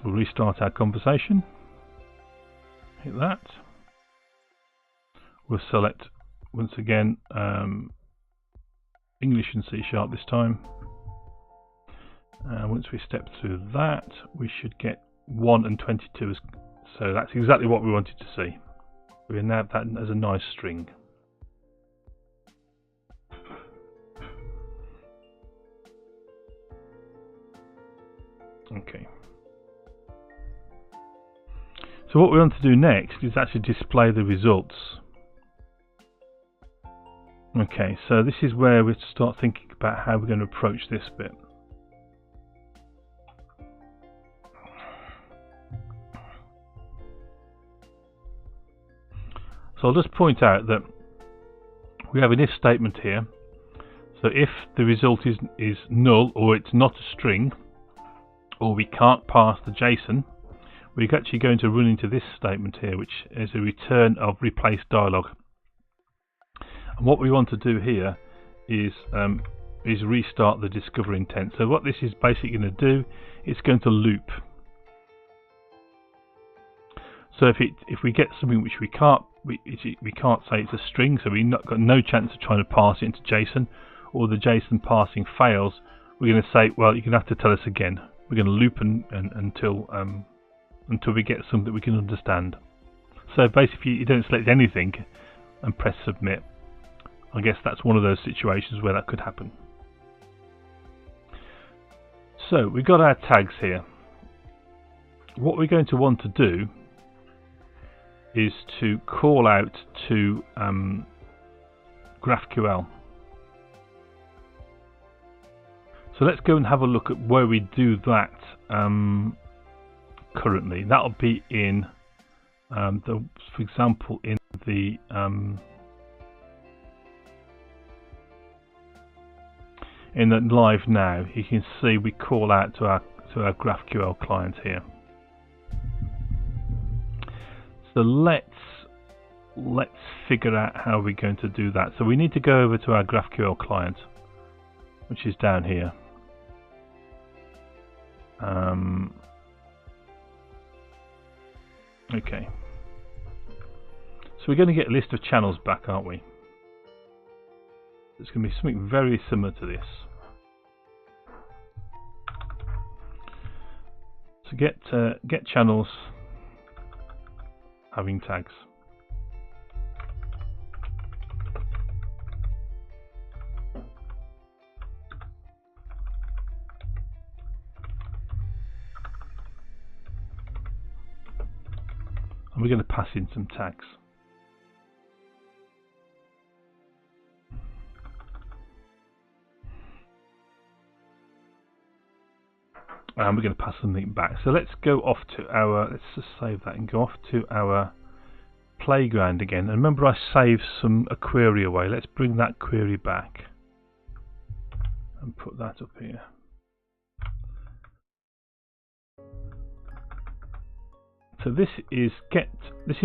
We'll restart our conversation. Hit that. We'll select once again English and C# this time. Once we step through that, we should get 1 and 22. So that's exactly what we wanted to see. We now have that as a nice string. Okay. So what we want to do next is actually display the results. Okay, so this is where we start thinking about how we're going to approach this bit. So I'll just point out that we have an if statement here. So if the result is null, or it's not a string, or we can't parse the JSON, we're actually going to run into this statement here, which is a return of replace dialog. And what we want to do here is restart the discover intent. So what this is basically going to do, it's going to loop. So if we get something which we can't say it's a string, so we've got no chance of trying to parse it into JSON, or the JSON parsing fails, we're going to say, well, you're going to have to tell us again. We're going to loop until we get something we can understand. So basically, you don't select anything and press submit. I guess that's one of those situations where that could happen. So we've got our tags here. What we're going to want to do is to call out to GraphQL. So let's go and have a look at where we do that currently. That'll be in, for example, in the live now. You can see we call out to our GraphQL client here. So let's figure out how we're going to do that. So we need to go over to our GraphQL client, which is down here. Okay. So we're going to get a list of channels back, aren't we? It's going to be something very similar to this. So get channels having tags. And we're going to pass in some tags. And we're going to pass something back. So let's go off to our, let's just save that and go off to our playground again. And remember I saved a query away. Let's bring that query back and put that up here. So this is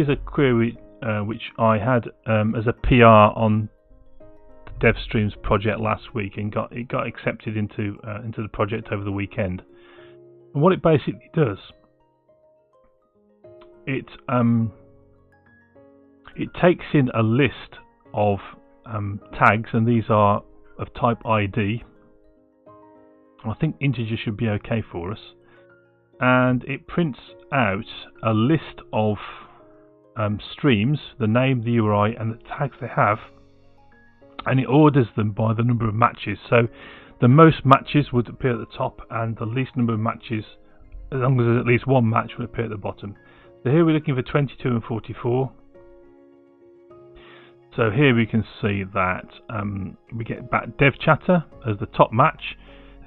a query which I had as a PR on the DevStreams project last week, and it got accepted into the project over the weekend. And what it basically does, it takes in a list of tags, and these are of type ID. I think integer should be okay for us. And it prints out a list of streams, the name, the URI, and the tags they have, and it orders them by the number of matches. So the most matches would appear at the top, and the least number of matches, as long as there's at least one match, would appear at the bottom. So here we're looking for 22 and 44. So here we can see that we get back dev chatter as the top match.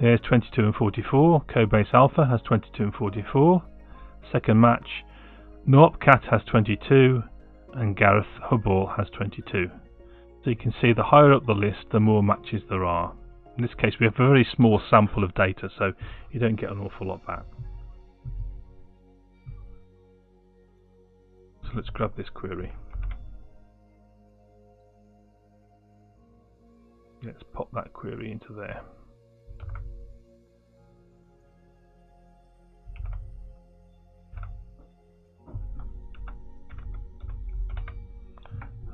There's 22 and 44. Codebase Alpha has 22 and 44. Second match, NoopCat has 22, and Gareth Hubball has 22. So you can see the higher up the list, the more matches there are. In this case, we have a very small sample of data, so you don't get an awful lot back. So let's grab this query. Let's pop that query into there.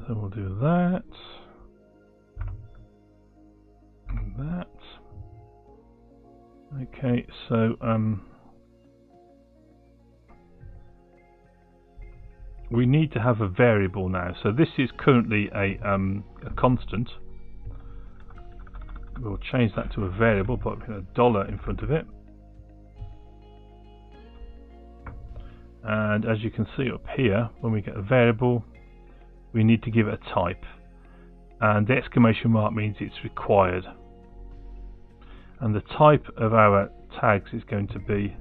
So we'll do that, and that. Okay, so we need to have a variable now. So this is currently a constant. We'll change that to a variable, but with a dollar in front of it. And as you can see up here, when we get a variable, we need to give it a type, and the exclamation mark means it's required, and the type of our tags is going to be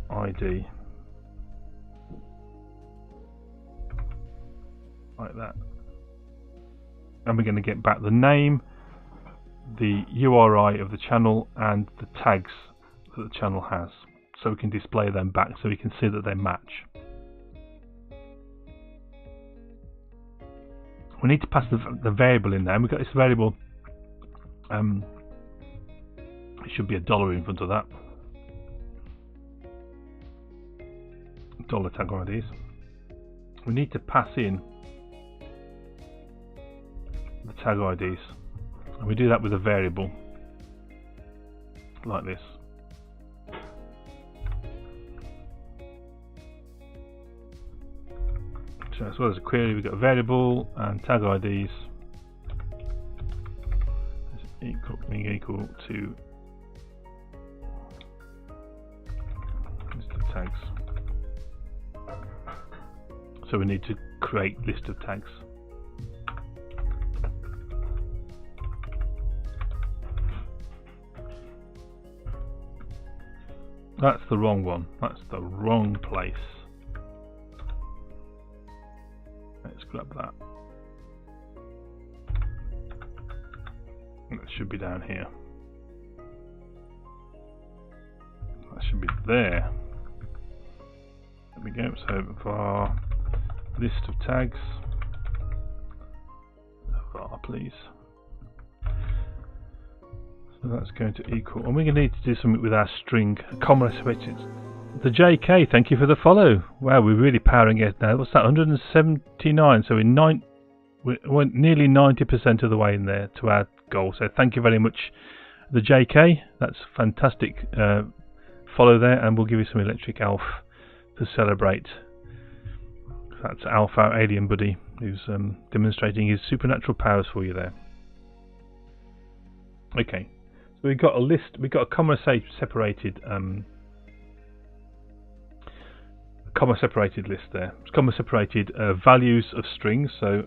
ID, like that. And we're going to get back the name, the URI of the channel, and the tags that the channel has, so we can display them back so we can see that they match. We need to pass the variable in there, and we've got this variable, it should be a dollar in front of that, dollar tag IDs. We need to pass in the tag IDs, and we do that with a variable like this. So as well as a query, we've got a variable and tag IDs is equal to list of tags. So we need to create list of tags. That's the wrong one. That's the wrong place. Let's grab that. That should be down here. That should be there. There we go. So var list of tags. Var, please. So that's going to equal, and we're going to need to do something with our string, comma separated. The JK, thank you for the follow. Wow, we're really powering it now. What's that, 179? So we're nearly 90% of the way in there to our goal. So thank you very much, the JK. That's fantastic follow there, and we'll give you some electric elf to celebrate. That's Alf, our alien buddy, who's demonstrating his supernatural powers for you there. Okay, so we've got a list. We've got a comma separated list there. It's comma separated values of strings. So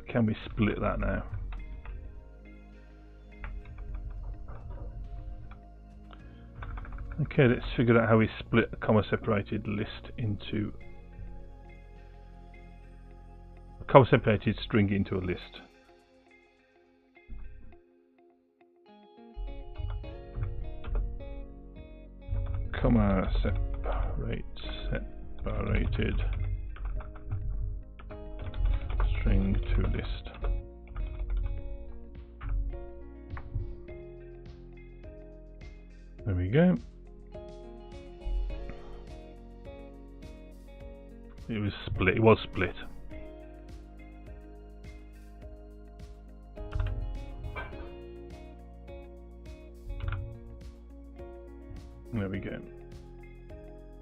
can we split that now? Okay, let's figure out how we split a comma separated list into a comma separated string into a list. Comma separated string to list. There we go. It was split. It was split. There we go.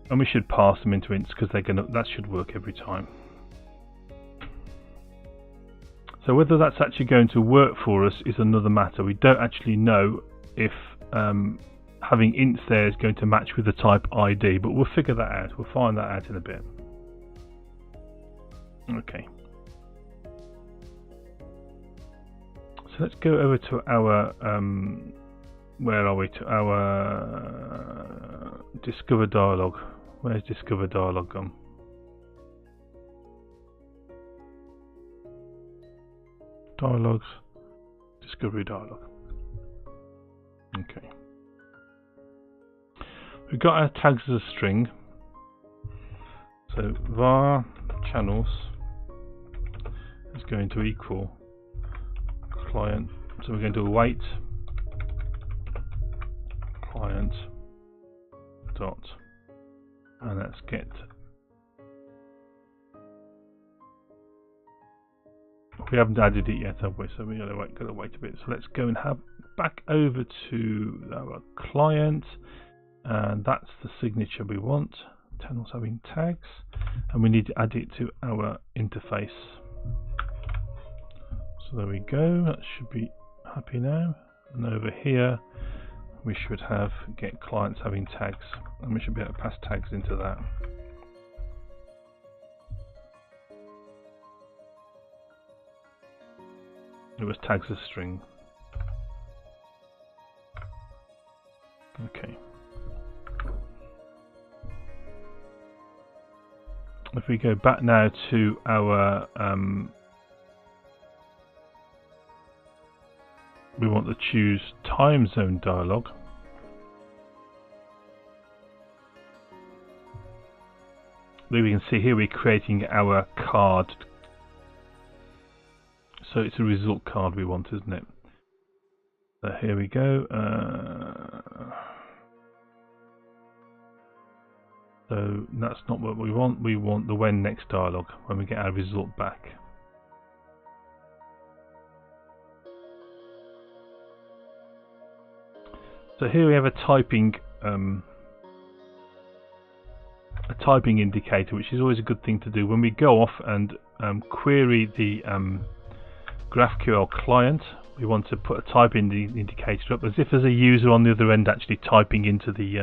And we should pass them into ints because they're gonna. That should work every time. So whether that's actually going to work for us is another matter. We don't actually know if having ints there is going to match with the type ID, but we'll figure that out. We'll find that out in a bit. Okay. So let's go over to our where are we? To our discover dialog. Where's discover dialog gone? Dialogues, discovery dialog. Okay. We've got our tags as a string. So var channels is going to equal client. So we're going to await client dot, and let's get. We haven't added it yet, have we? So we gotta wait a bit. So let's go and have back over to our client, and that's the signature we want. Channels having tags, and we need to add it to our interface. So there we go. That should be happy now. And over here, we should have get clients having tags, and we should be able to pass tags into that. It was tags as string. Okay. If we go back now to our we want to choose time zone dialog. We can see here we're creating our card. So it's a result card we want, isn't it? So here we go. So that's not what we want. We want the when next dialog when we get our result back. So here we have a typing indicator, which is always a good thing to do when we go off and query the GraphQL client. We want to put a typing indicator up as if there's a user on the other end actually typing into the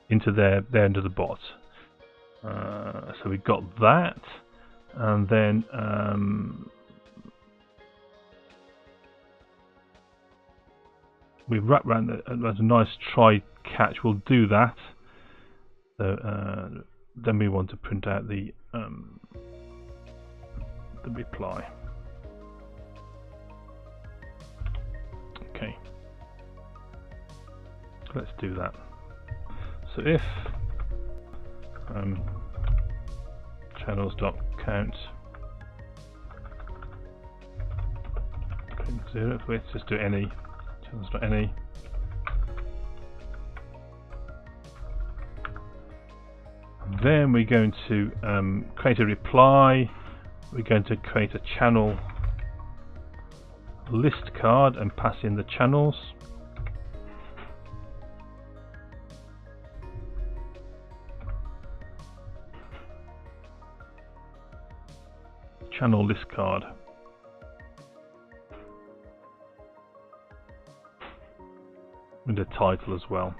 into their end of the bot. So we've got that, and then we've wrapped around as a nice try catch. We'll do that. So then we want to print out the reply. Okay, let's do that. So if channels.count 0. Let's just do any channels.any. Then we're going to create a reply. We're going to create a channel list card and pass in the channels. Channel list card. With a title as well.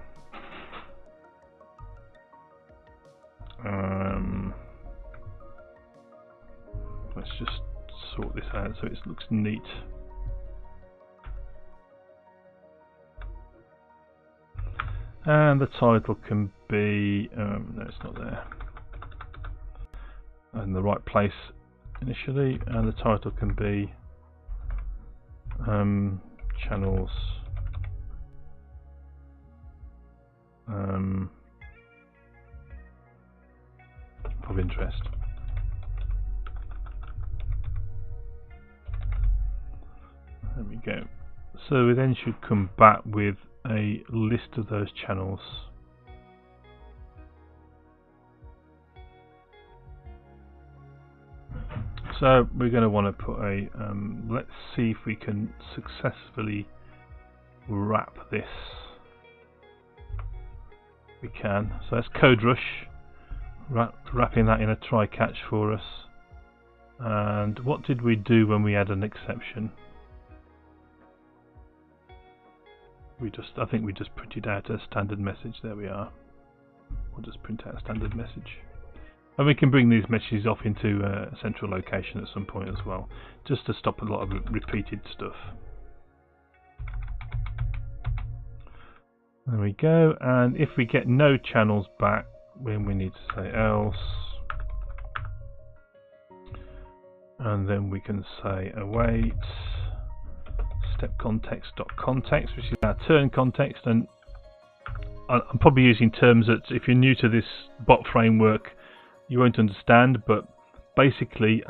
Let's just sort this out so it looks neat. And the title can be no, it's not there. In the right place initially, and the title can be channels of interest. There we go. So we then should come back with a list of those channels. So we're going to want to put a let's see if we can successfully wrap this. We can. So that's code rush, wrapping that in a try catch for us. And what did we do when we had an exception? I think we just printed out a standard message. There we are. We'll just print out a standard message. And we can bring these messages off into a central location at some point as well, just to stop a lot of repeated stuff. There we go. And if we get no channels back, then we need to say else. And then we can say await step context.context, which is our turn context. And I'm probably using terms that if you're new to this bot framework you won't understand, but basically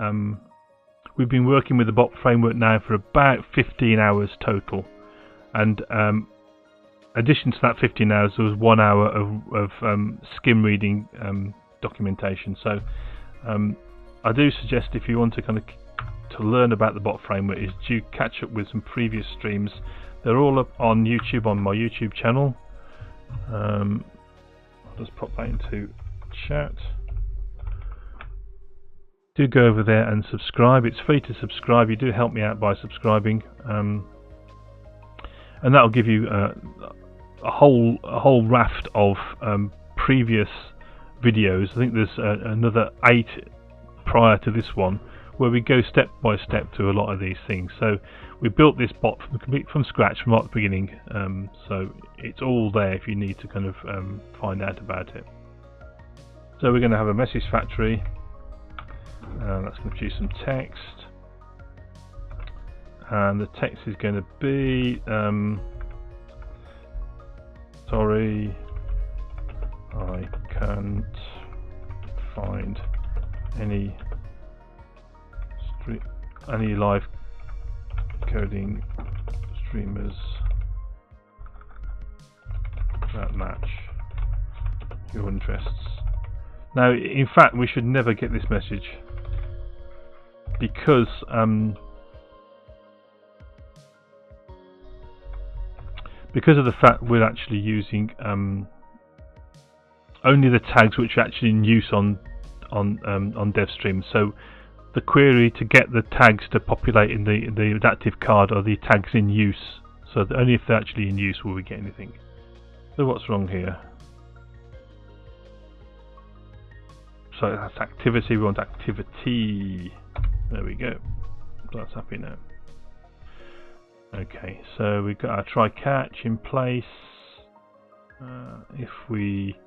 we've been working with the bot framework now for about 15 hours total, and addition to that 15 hours there was 1 hour of skim reading documentation. So I do suggest, if you want to kind of to learn about the bot framework, is do catch up with some previous streams. They're all up on YouTube, on my YouTube channel. I'll just pop that into chat. Do go over there and subscribe. It's free to subscribe. You do help me out by subscribing, and that'll give you a whole raft of previous videos. I think there's another 8 prior to this one, where we go step by step through a lot of these things. So we built this bot from scratch, from right at the beginning, so it's all there if you need to kind of find out about it. So we're going to have a message factory. That's going to produce some text, and the text is going to be sorry, I can't find any live coding streamers that match your interests. Now, in fact, we should never get this message, because of the fact we're actually using only the tags which are actually in use on DevStream. So the query to get the tags to populate in the adaptive card are the tags in use. So only if they're actually in use will we get anything. So what's wrong here? So that's activity. We want activity. There we go. That's happy now. Okay, so we've got our try catch in place. If we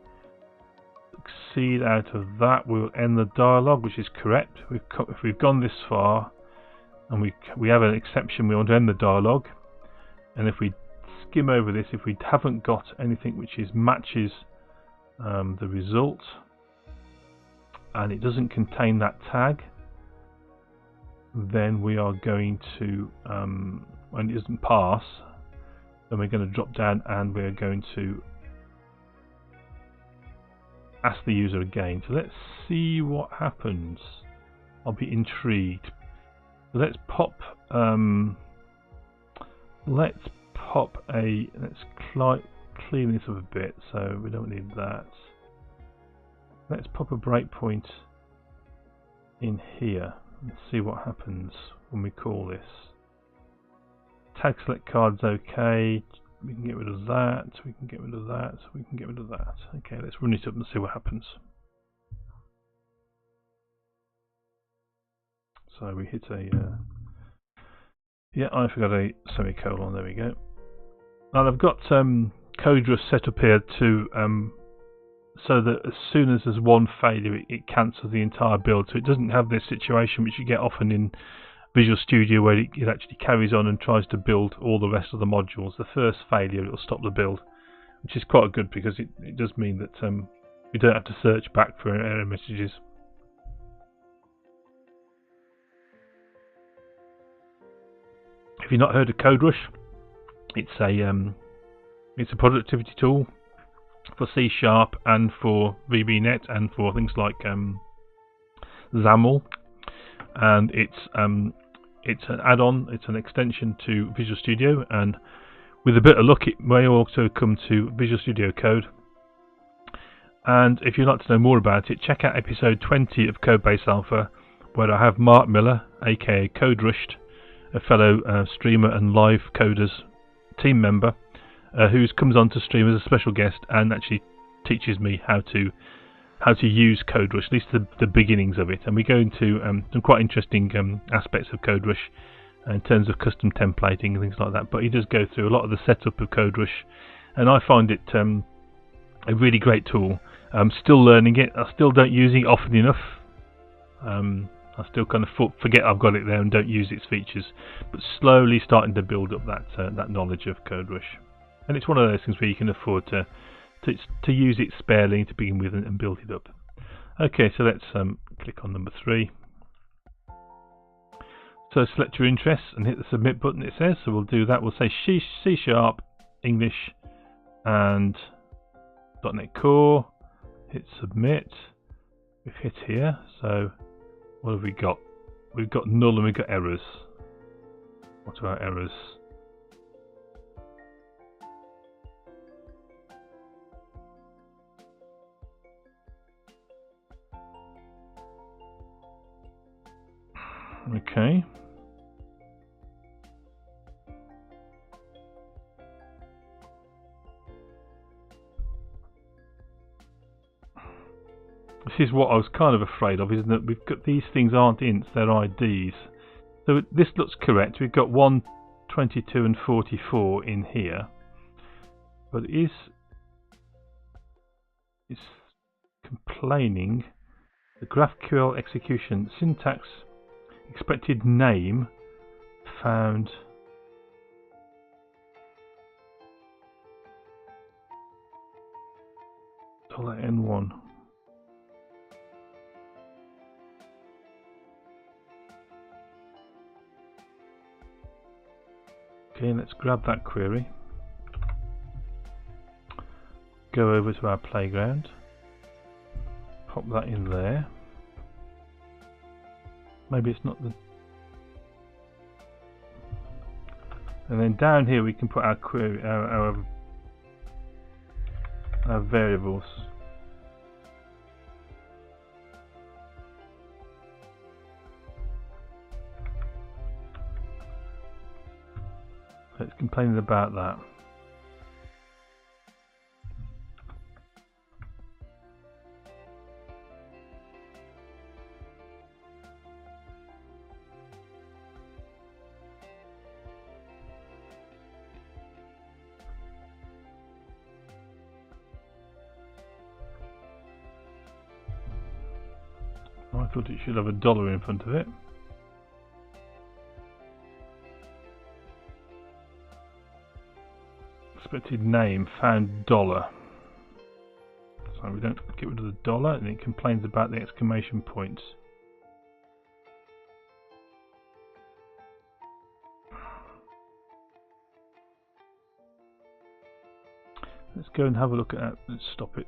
succeed out of that, we'll end the dialog, which is correct. If we've gone this far and we have an exception, we want to end the dialog. And if we skim over this, if we haven't got anything which matches the result, and it doesn't contain that tag, then we are going to, when it doesn't pass, then we're going to drop down and we're going to ask the user again. So let's see what happens. I'll be intrigued. So let's pop let's clean this up a bit, so we don't need that. Let's pop a breakpoint in here and see what happens when we call this. Tag select card's okay. We can get rid of that. We can get rid of that. We can get rid of that. Okay, let's run it up and see what happens. So we hit a yeah, I forgot a semicolon. There we go. And I've got CodeRush set up here to so that as soon as there's one failure, it cancels the entire build. So it doesn't have this situation which you get often in Visual Studio, where it actually carries on and tries to build all the rest of the modules. The first failure, it'll stop the build, which is quite good because it does mean that we don't have to search back for error messages. If you've not heard of CodeRush, it's a productivity tool for C# and for VBNet and for things like XAML, and it's an add-on. It's an extension to Visual Studio, and with a bit of luck, it may also come to Visual Studio Code. And if you'd like to know more about it, check out episode 20 of Codebase Alpha, where I have Mark Miller, aka CodeRushed, a fellow streamer and live coders team member, who comes on to stream as a special guest and actually teaches me how to use CodeRush, at least the beginnings of it. And we go into some quite interesting aspects of CodeRush in terms of custom templating and things like that. But he does go through a lot of the setup of CodeRush, and I find it a really great tool. I'm still learning it. I still don't use it often enough. I still kind of forget I've got it there and don't use its features, but slowly starting to build up that knowledge of CodeRush. And it's one of those things where you can afford to use it sparely to begin with and build it up. Okay, so let's click on number 3. So select your interests and hit the submit button, it says. So we'll do that. We'll say C#, English and .NET Core. Hit submit. We've hit here. So what have we got? We've got null and we've got errors. What are our errors? Okay. This is what I was kind of afraid of, isn't it? We've got these things aren't ints, they're IDs. So this looks correct. We've got 1, 22 and 44 in here. But it's complaining the GraphQL execution syntax expected name found $N1. Okay, let's grab that query, go over to our playground, pop that in there. Maybe it's not the... And then down here we can put our query, our variables. So it's complaining about that. I thought it should have $1 in front of it. Expected name found $. So we don't get rid of the dollar, and it complains about the exclamation points. Let's go and have a look at that. Let's stop it.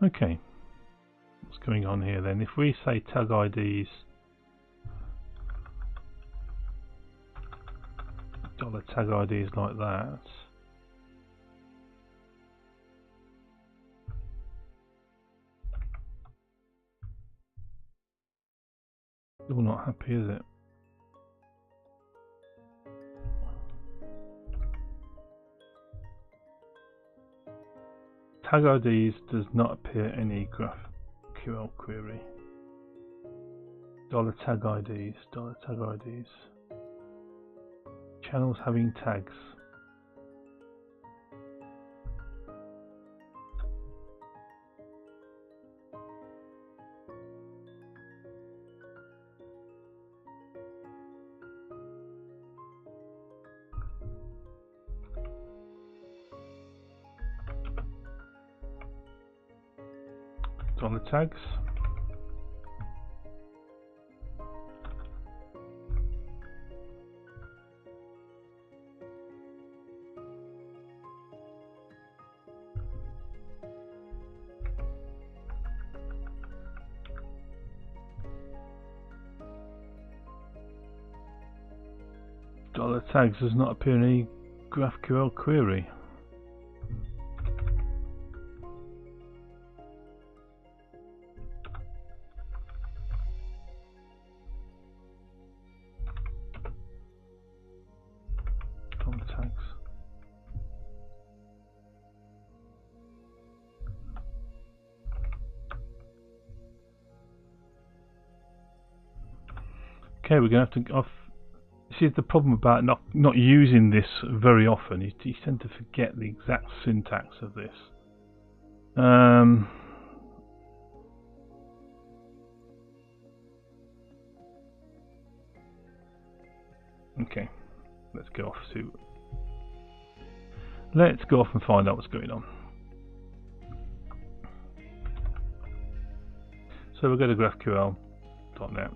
Okay, what's going on here then? If we say tag IDs dollar tag IDs like that, still not happy, is it? Tag IDs does not appear in any GraphQL query. Dollar tag IDs, dollar tag IDs. Channels having tags. Dollar tags. Dollar tags does not appear in any GraphQL query. Dollar tags. Okay, we're going to have to this is the problem about not using this very often. You tend to forget the exact syntax of this. Okay, let's go off and find out what's going on. So we'll go to GraphQL.net.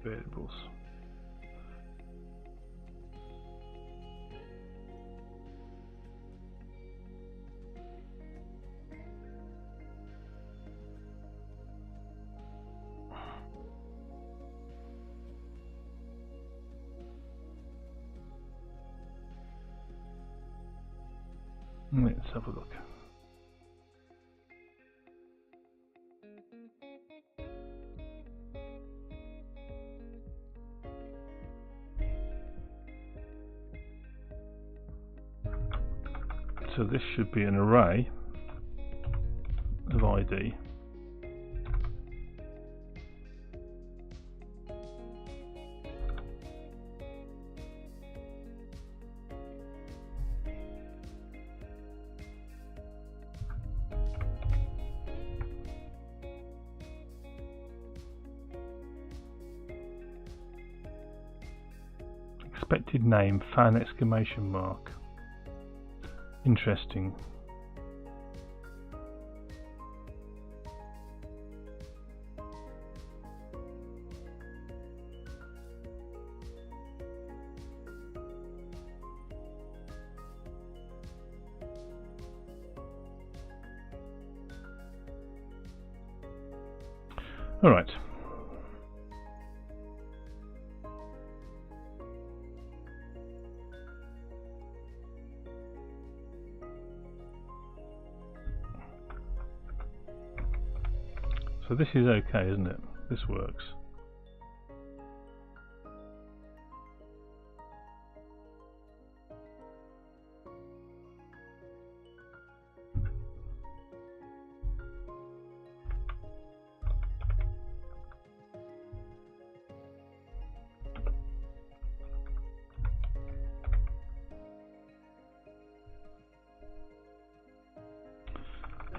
Variables. Let's have a look. So this should be an array of ID. Expected name, fan exclamation mark. Interesting. All right. So this is okay, isn't it? This works.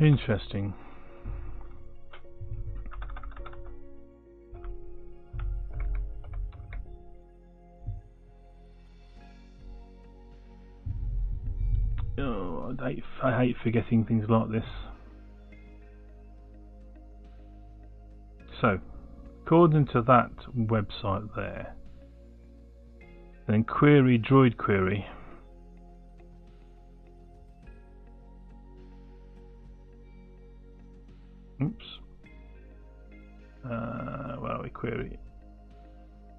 Interesting. Oh, I hate forgetting things like this. So, according to that website there, then query droid query. Oops. Where are we? Query.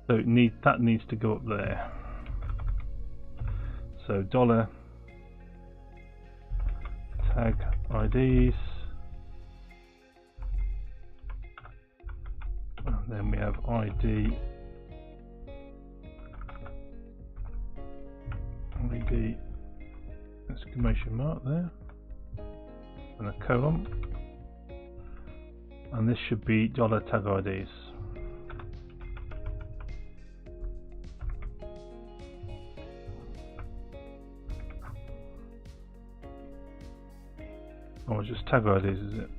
So that needs to go up there. So $tag IDs, and then we have ID exclamation mark there, and a colon, and this should be $tag IDs. Or just tag IDs, is it?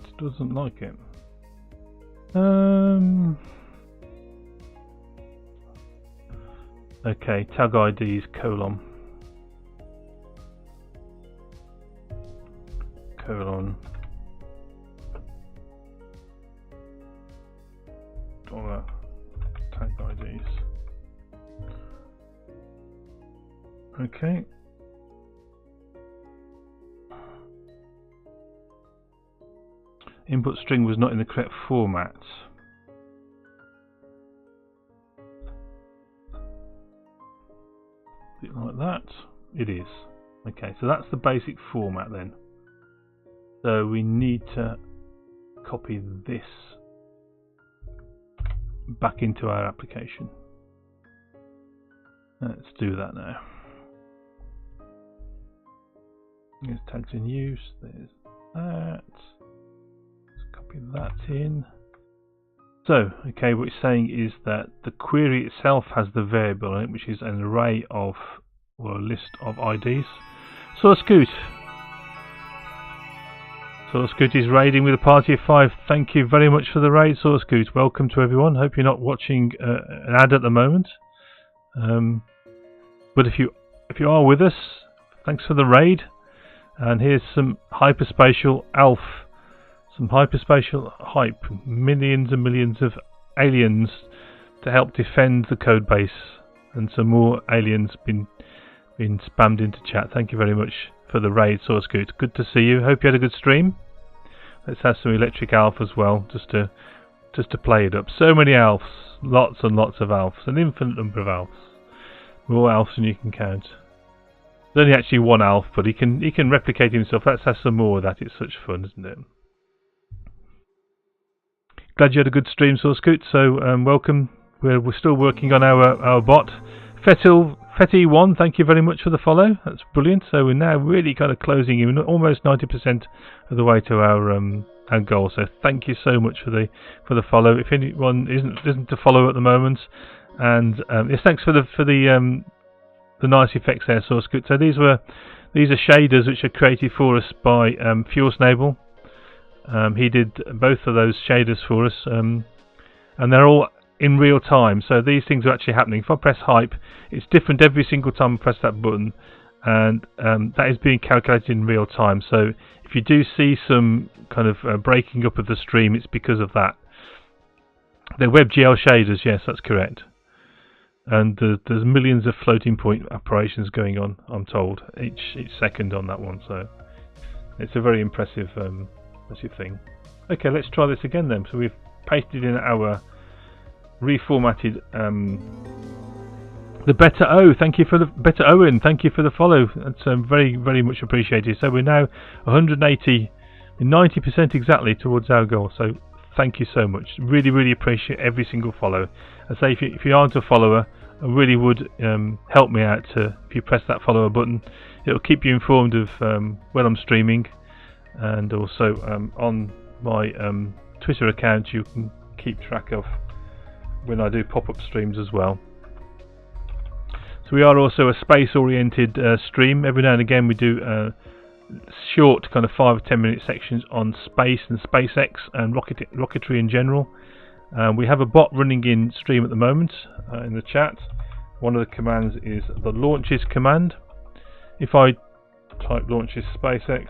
It doesn't like it. Okay, tag IDs colon. $tag IDs. Okay. Input string was not in the correct format. Like that. It is. Okay, so that's the basic format then. So we need to copy this back into our application. Let's do that now. There's tags in use, there's that. Let's copy that in. So, okay, what it's saying is that the query itself has the variable in it, which is an array of, well, a list of IDs. Source Scoot. Source Scoot is raiding with a party of 5. Thank you very much for the raid, Source Scoot. Welcome to everyone. Hope you're not watching an ad at the moment. But if you are with us, thanks for the raid. And here's some hyperspatial ALF. Some hyperspatial hype. Millions and millions of aliens to help defend the code base. And some more aliens been spammed into chat. Thank you very much for the raid, Source Scoot. Good to see you. Hope you had a good stream. Let's have some electric ALF as well, just to play it up. So many ALFs, lots and lots of ALFs, an infinite number of ALFs. More ALFs than you can count. There's only actually one ALF, but he can replicate himself. Let's have some more of that. It's such fun, isn't it? Glad you had a good stream, Source Scoot. So welcome. We're still working on our bot. Fetty1, thank you very much for the follow. That's brilliant. So we're now really kind of closing in, almost 90% of the way to our goal. So thank you so much for the follow. If anyone isn't to follow at the moment, and yes, thanks for the nice effects there, Source Scoot. So these are shaders which are created for us by FuelSnable. He did both of those shaders for us, and they're all in real time, so these things are actually happening. If I press hype, it's different every single time I press that button, and that is being calculated in real time. So if you do see some kind of breaking up of the stream, it's because of that. They're WebGL shaders, yes, that's correct. And there's millions of floating point operations going on, I'm told, each second on that one. So it's a very impressive thing. Okay, let's try this again then. So we've pasted in our reformatted the Better O. Thank you for the Better Owen. Thank you for the follow. That's very, very much appreciated. So we're now 180, 90% exactly towards our goal. So thank you so much. Really, really appreciate every single follow. I say if you aren't a follower, I really would help me out if you press that follower button. It'll keep you informed of when I'm streaming, and also on my Twitter account you can keep track of when I do pop-up streams as well. So we are also a space-oriented stream. Every now and again we do short kind of 5 or 10 minute sections on space and SpaceX and rocketry in general. We have a bot running in stream at the moment in the chat. One of the commands is the launches command. If I type launches SpaceX,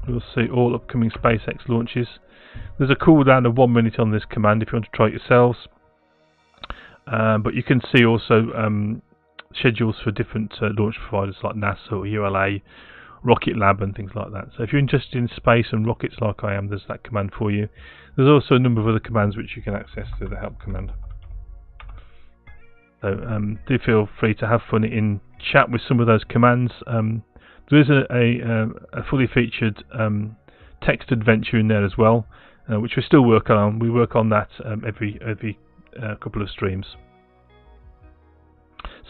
you'll see all upcoming SpaceX launches. There's a cooldown of 1 minute on this command if you want to try it yourselves. But you can see also schedules for different launch providers like NASA or ULA, Rocket Lab and things like that. So if you're interested in space and rockets like I am, there's that command for you. There's also a number of other commands which you can access through the help command. So do feel free to have fun in chat with some of those commands. There is a fully featured text adventure in there as well, which we're still working on. We work on that every couple of streams.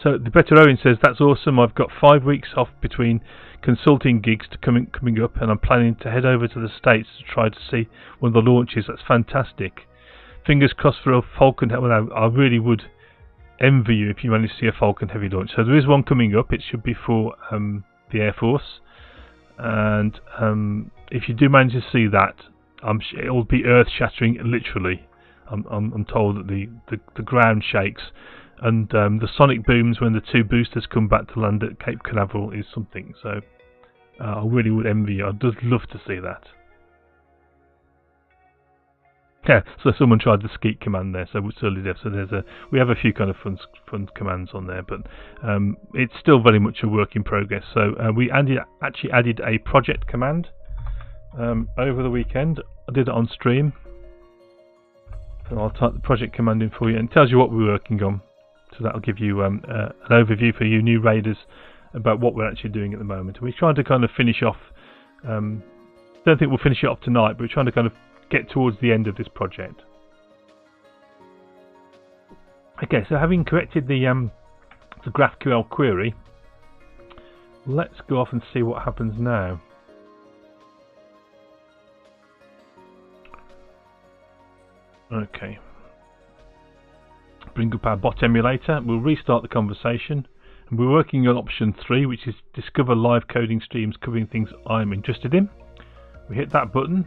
So the Better Owen says, that's awesome. I've got 5 weeks off between consulting gigs coming up, and I'm planning to head over to the States to try to see one of the launches. That's fantastic. Fingers crossed for a Falcon. Well, I really would envy you if you manage to see a Falcon Heavy launch. So there is one coming up. It should be for the Air Force, and if you do manage to see that, it will be earth-shattering. Literally, I'm told that the ground shakes. And the sonic booms when the 2 boosters come back to land at Cape Canaveral is something. So I really would envy you. I'd just love to see that. Yeah, so someone tried the skeet command there, so certainly did. So we have a few kind of fun commands on there, but it's still very much a work in progress. So we actually added a project command over the weekend. I did it on stream. So I'll type the project command in for you, and it tells you what we're working on. So that'll give you an overview for you new raiders about what we're actually doing at the moment. We're trying to kind of finish off, don't think we'll finish it off tonight, but we're trying to kind of get towards the end of this project. Okay, so having corrected the GraphQL query, let's go off and see what happens now. Okay. Bring up our bot emulator. We'll restart the conversation, and we're working on option 3, which is discover live coding streams covering things I'm interested in. We hit that button.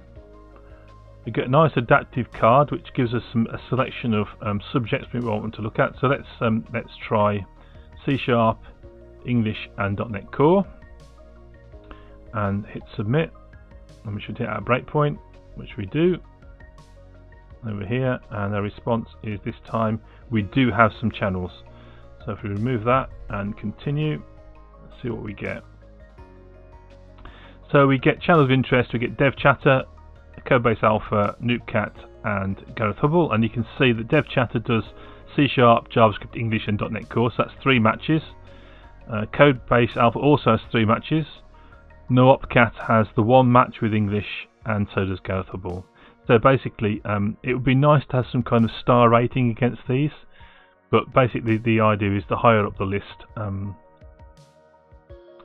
We get a nice adaptive card which gives us a selection of subjects we want to look at. So let's try C#, English and .NET Core, and hit submit, and we should hit our breakpoint, which we do over here, and our response is this time we do have some channels. So if we remove that and continue, let's see what we get. So we get channels of interest. We get Dev Chatter, Codebase Alpha, Noopcat and Gareth Hubble, and you can see that Dev Chatter does C#, JavaScript, English and .NET Core, so that's 3 matches. Codebase Alpha also has 3 matches. Noopcat has the 1 match with English, and so does Gareth Hubble. So basically, it would be nice to have some kind of star rating against these, but basically the idea is the higher up the list,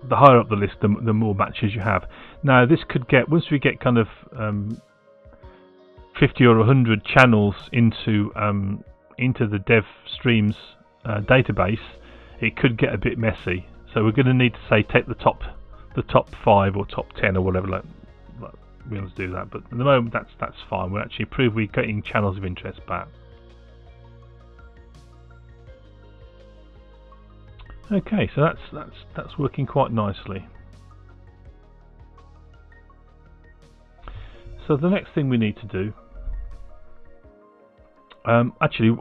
the more matches you have. Now this could get, once we get kind of 50 or 100 channels into the dev streams database, it could get a bit messy. So we're going to need to say take the top 5 or top 10 or whatever. Like we want to do that, but at the moment that's fine. We're actually prove we're getting channels of interest back. Okay, so that's working quite nicely. So the next thing we need to do, actually,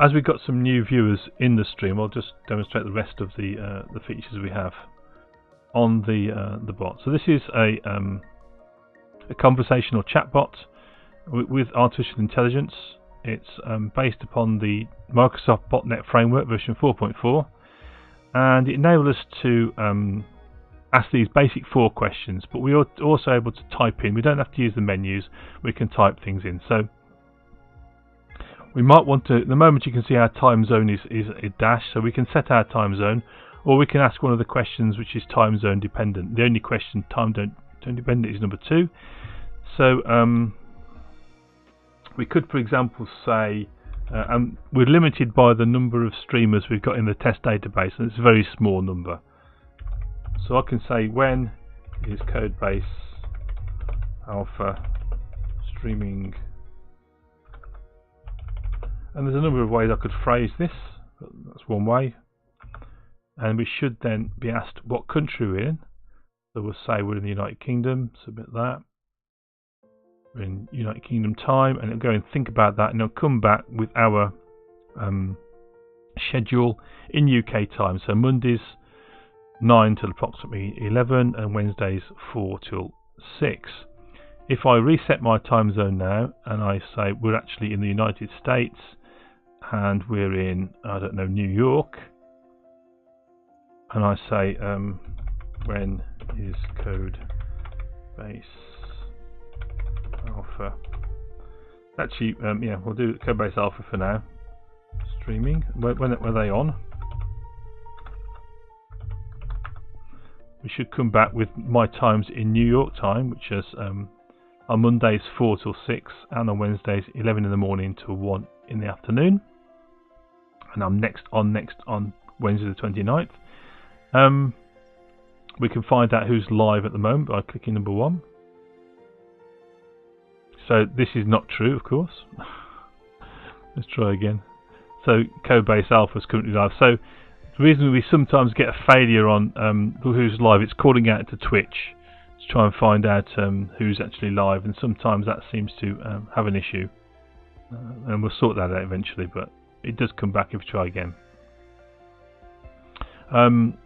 as we've got some new viewers in the stream, I'll just demonstrate the rest of the features we have on the bot. So this is a conversational chatbot with artificial intelligence. It's based upon the Microsoft Botnet Framework version 4.4, and it enables us to ask these basic 4 questions, but we are also able to type in. We don't have to use the menus, we can type things in. So we might want to, at the moment you can see our time zone is a dash, so we can set our time zone. or we can ask one of the questions which is time zone dependent. The only question time zone dependent is number 2. So we could, for example, say we're limited by the number of streamers we've got in the test database, and it's a very small number. So I can say, when is Codebase Alpha streaming? And there's a number of ways I could phrase this. That's one way. And we should then be asked what country we're in. So we'll say we're in the United Kingdom, submit that. We're in United Kingdom time, and it'll go and think about that, and it'll come back with our schedule in UK time. So Mondays 9 till approximately 11, and Wednesdays 4 till 6. If I reset my time zone now, and I say we're actually in the United States, and we're in, I don't know, New York, and I say when is Codebase Alpha? Actually, yeah, we'll do Codebase Alpha for now. Streaming. When are they on? We should come back with my times in New York time, which is on Mondays 4 till 6, and on Wednesdays 11 in the morning till 1 in the afternoon. And I'm next on Wednesday the 29th. We can find out who's live at the moment by clicking number 1. So this is not true, of course. Let's try again. So Codebase Alpha is currently live. So the reason we sometimes get a failure on who's live, it's calling out to Twitch to try and find out who's actually live, and sometimes that seems to have an issue. And we'll sort that out eventually, but it does come back if we try again. And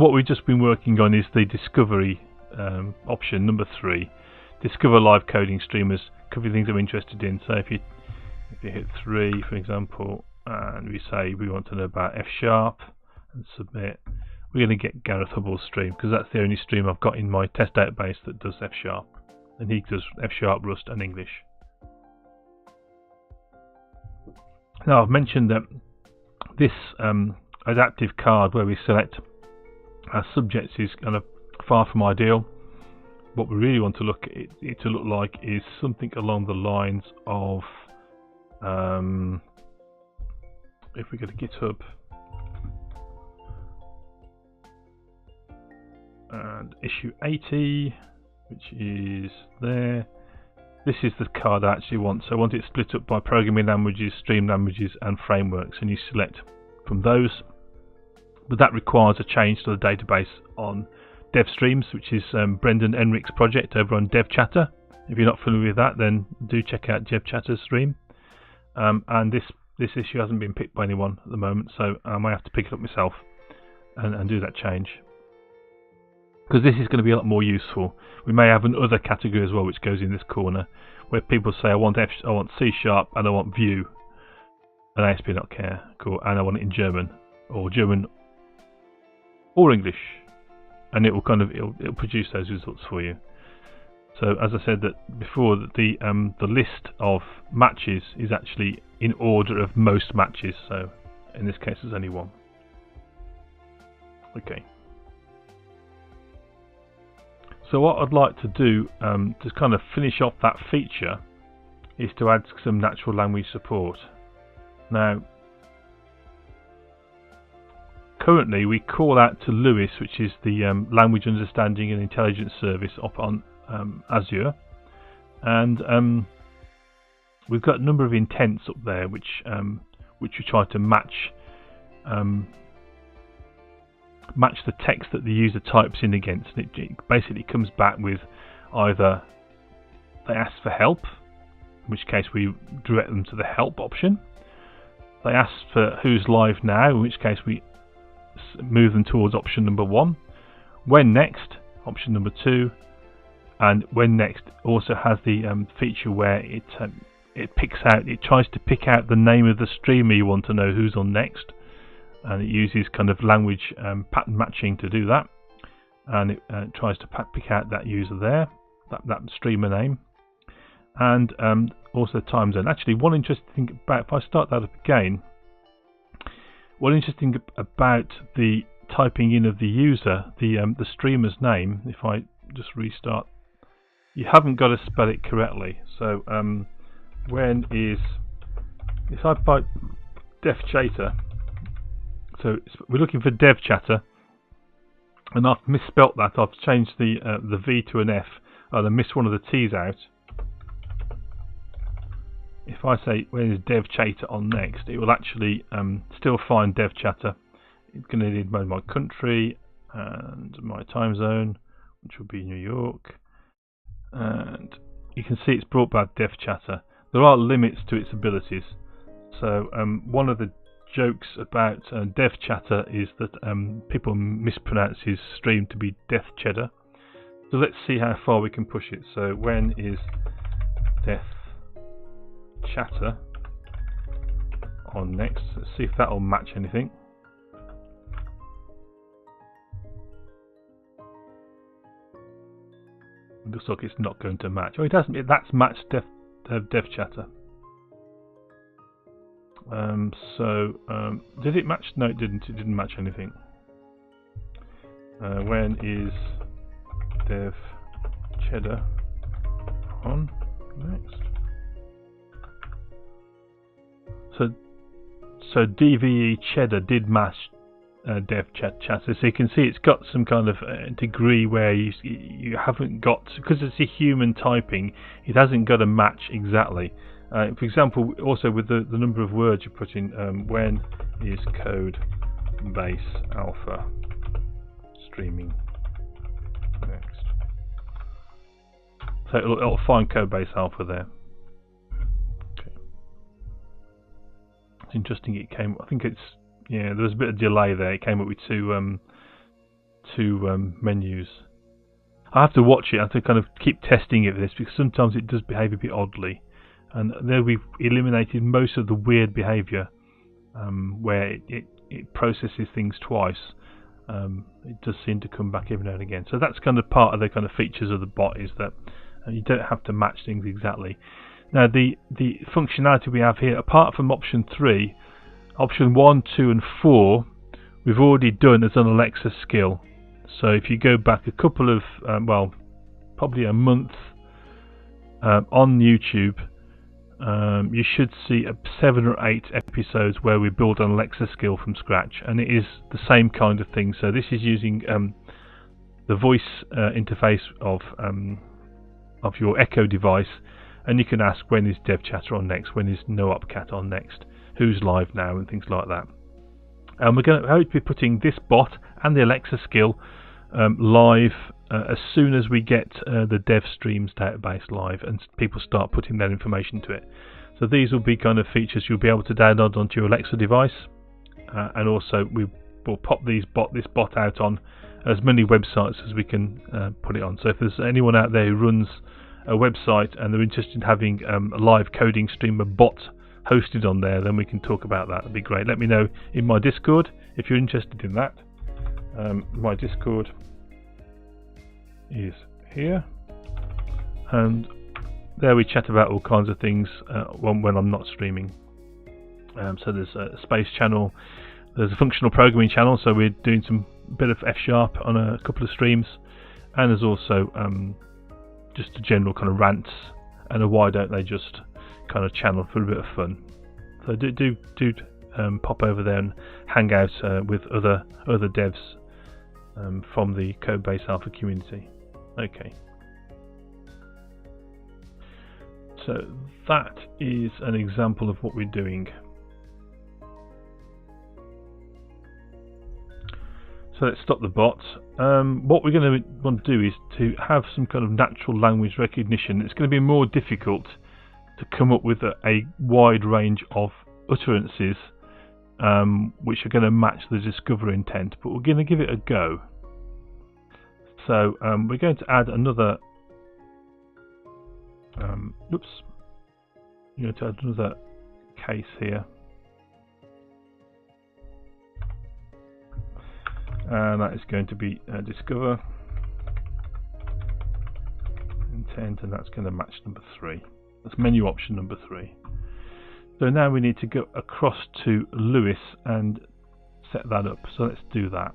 what we've just been working on is the discovery option, number 3. Discover live coding streamers. Could be things I'm interested in. So if you hit 3, for example, and we say we want to know about F# and submit, we're going to get Gareth Hubble's stream, because that's the only stream I've got in my test database that does F#, and he does F#, Rust, and English. Now I've mentioned that this adaptive card where we select our subjects is kind of far from ideal. What we really want to look at it to look like is something along the lines of, if we go to GitHub and issue 80, which is there. This is the card I actually want. So I want it split up by programming languages, stream languages, and frameworks, and you select from those. But that requires a change to the database on DevStreams, which is Brendan Enrich's project over on DevChatter. If you're not familiar with that, then do check out DevChatter's stream. And this issue hasn't been picked by anyone at the moment, so I might have to pick it up myself and do that change, because this is going to be a lot more useful. We may have another category as well, which goes in this corner, where people say I want C# and I want Vue, and ASP not care, cool, and I want it in German or English, and it will it'll produce those results for you. So as I said that before, that the list of matches is actually in order of most matches. So in this case, there's only one. Okay. So what I'd like to do to kind of finish off that feature is to add some natural language support. Now, currently we call out to Lewis, which is the Language Understanding and Intelligence Service up on Azure, and we've got a number of intents up there which we try to match the text that the user types in against. It basically comes back with either they ask for help, in which case we direct them to the help option. They ask for who's live now, in which case we move them towards option number 1. When next, option number 2. And when next also has the feature where it tries to pick out the name of the streamer you want to know who's on next, and it uses kind of language pattern matching to do that, and it tries to pick out that user there, that streamer name, and also time zone. Actually, one interesting thing about, if I start that up again, What's interesting about the typing in of the user, the streamer's name, if I just restart, you haven't got to spell it correctly. So when is, if I type dev chatter, so we're looking for dev chatter, and I've misspelt that. I've changed the V to an F. I missed one of the T's out. If I say when is dev chatter on next, it will actually still find dev chatter. It's going to need my country and my time zone, which will be New York, and you can see it's brought back dev chatter. There are limits to its abilities. So one of the jokes about dev chatter is that people mispronounce his stream to be death cheddar. So let's see how far we can push it. So when is death chatter on next? Let's see if that'll match anything. It looks like it's not going to match. Oh, it hasn't. That's matched dev chatter. Did it match? No, it didn't. It didn't match anything. When is dev cheddar on next? So DVE cheddar did match dev chatter. So you can see it's got some kind of degree where you haven't got, because it's a human typing, it hasn't got a match exactly. For example, also with the number of words you put in, when is code base alpha streaming next? So it'll find code base alpha there. Okay. It's interesting. It came. I think it's, yeah. There was a bit of delay there. It came up with two menus. I have to watch it. I have to kind of keep testing it with this, because sometimes it does behave a bit oddly. And there we've eliminated most of the weird behaviour where it processes things twice. It does seem to come back every now and again. So that's kind of part of the kind of features of the bot, is that you don't have to match things exactly. Now the functionality we have here, apart from option 3, option 1, 2 and 4 we've already done as an Alexa skill. So if you go back a couple of, probably a month on YouTube, you should see 7 or 8 episodes where we build an Alexa skill from scratch, and it is the same kind of thing. So this is using the voice interface of your Echo device, and you can ask when is dev chatter on next, when is no upcat on next, who's live now, and things like that. And we're going to be putting this bot and the Alexa skill live as soon as we get the dev streams database live and people start putting their information to it. So these will be kind of features you'll be able to download onto your Alexa device, and also we will pop this bot out on as many websites as we can put it on. So if there's anyone out there who runs a website and they're interested in having a live coding streamer bot hosted on there, then we can talk about that. That'd be great. Let me know in my Discord if you're interested in that. My Discord is here, and there we chat about all kinds of things when I'm not streaming. So there's a space channel, there's a functional programming channel, so we're doing some bit of F# on a couple of streams, and there's also just a general kind of rants and a why don't they just kind of channel for a bit of fun. So do pop over there and hang out with other devs from the Codebase Alpha community. Okay, so that is an example of what we're doing. So let's stop the bot. What we're going to want to do is to have some kind of natural language recognition. It's going to be more difficult to come up with a wide range of utterances which are going to match the discover intent, but we're going to give it a go. So we're going to add another case here, and that is going to be discover intent, and that's going to match number 3. That's menu option number 3. So now we need to go across to Lewis and set that up. So let's do that.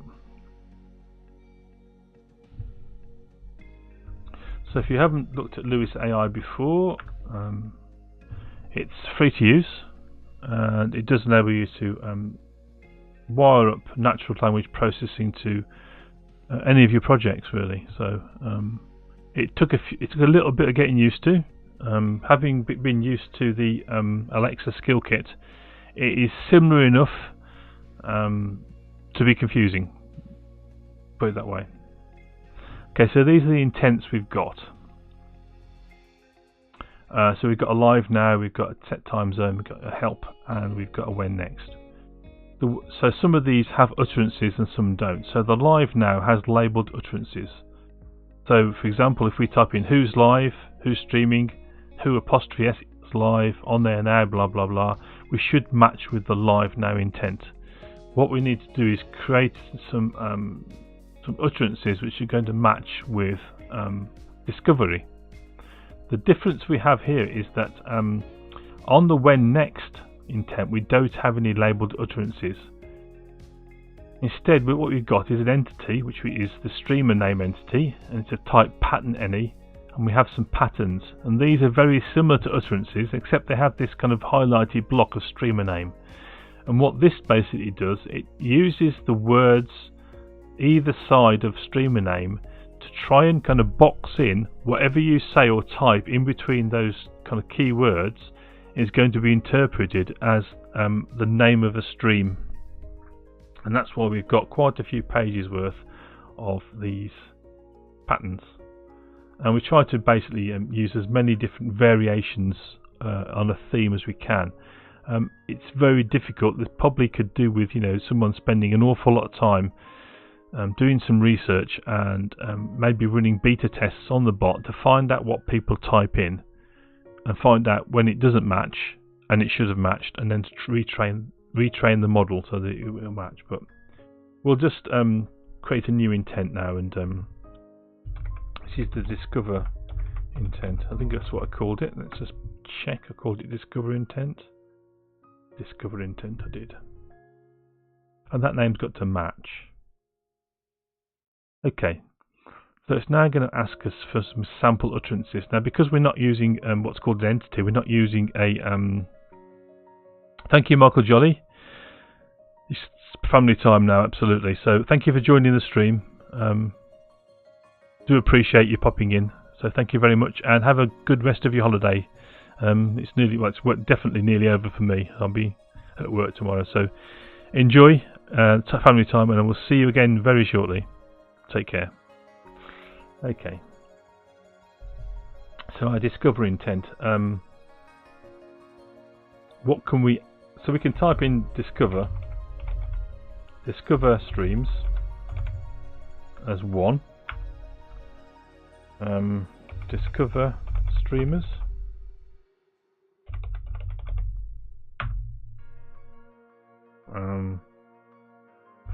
So if you haven't looked at Lewis AI before, it's free to use, and it does enable you to wire up natural language processing to any of your projects, really. So it took a little bit of getting used to. Having been used to the Alexa skill kit, it is similar enough to be confusing. Put it that way. Okay, so these are the intents we've got. So we've got a live now, we've got a set time zone, we've got a help, and we've got a when next. So some of these have utterances and some don't. So the live now has labelled utterances. So for example, if we type in who's live, who's streaming, who apostrophe s is live, on there now, blah blah blah, we should match with the live now intent. What we need to do is create some utterances which are going to match with discovery. The difference we have here is that on the when next intent we don't have any labelled utterances. Instead, what we've got is an entity, which is the streamer name entity, and it's a type pattern any, and we have some patterns, and these are very similar to utterances, except they have this kind of highlighted block of streamer name. And what this basically does, it uses the words either side of streamer name to try and kind of box in whatever you say or type in between those kind of key words is going to be interpreted as the name of a stream. And that's why we've got quite a few pages worth of these patterns. And we try to basically use as many different variations on a theme as we can. It's very difficult. This probably could do with someone spending an awful lot of time doing some research and maybe running beta tests on the bot to find out what people type in and find out when it doesn't match and it should have matched, and then to retrain the model so that it will match. But we'll just create a new intent now, and this is the discover intent. I think that's what I called it. Let's just check. I called it discover intent. Discover intent I did, and that name's got to match. Okay, so it's now going to ask us for some sample utterances. Now, because we're not using what's called an entity, we're not using a thank you, Michael Jolly. It's family time now, absolutely. So thank you for joining the stream. Do appreciate you popping in. So thank you very much, and have a good rest of your holiday. It's definitely nearly over for me. I'll be at work tomorrow. So enjoy family time, and I will see you again very shortly. Take care. Okay. So I discover intent. What can we? So we can type in discover streams as one. Discover streamers.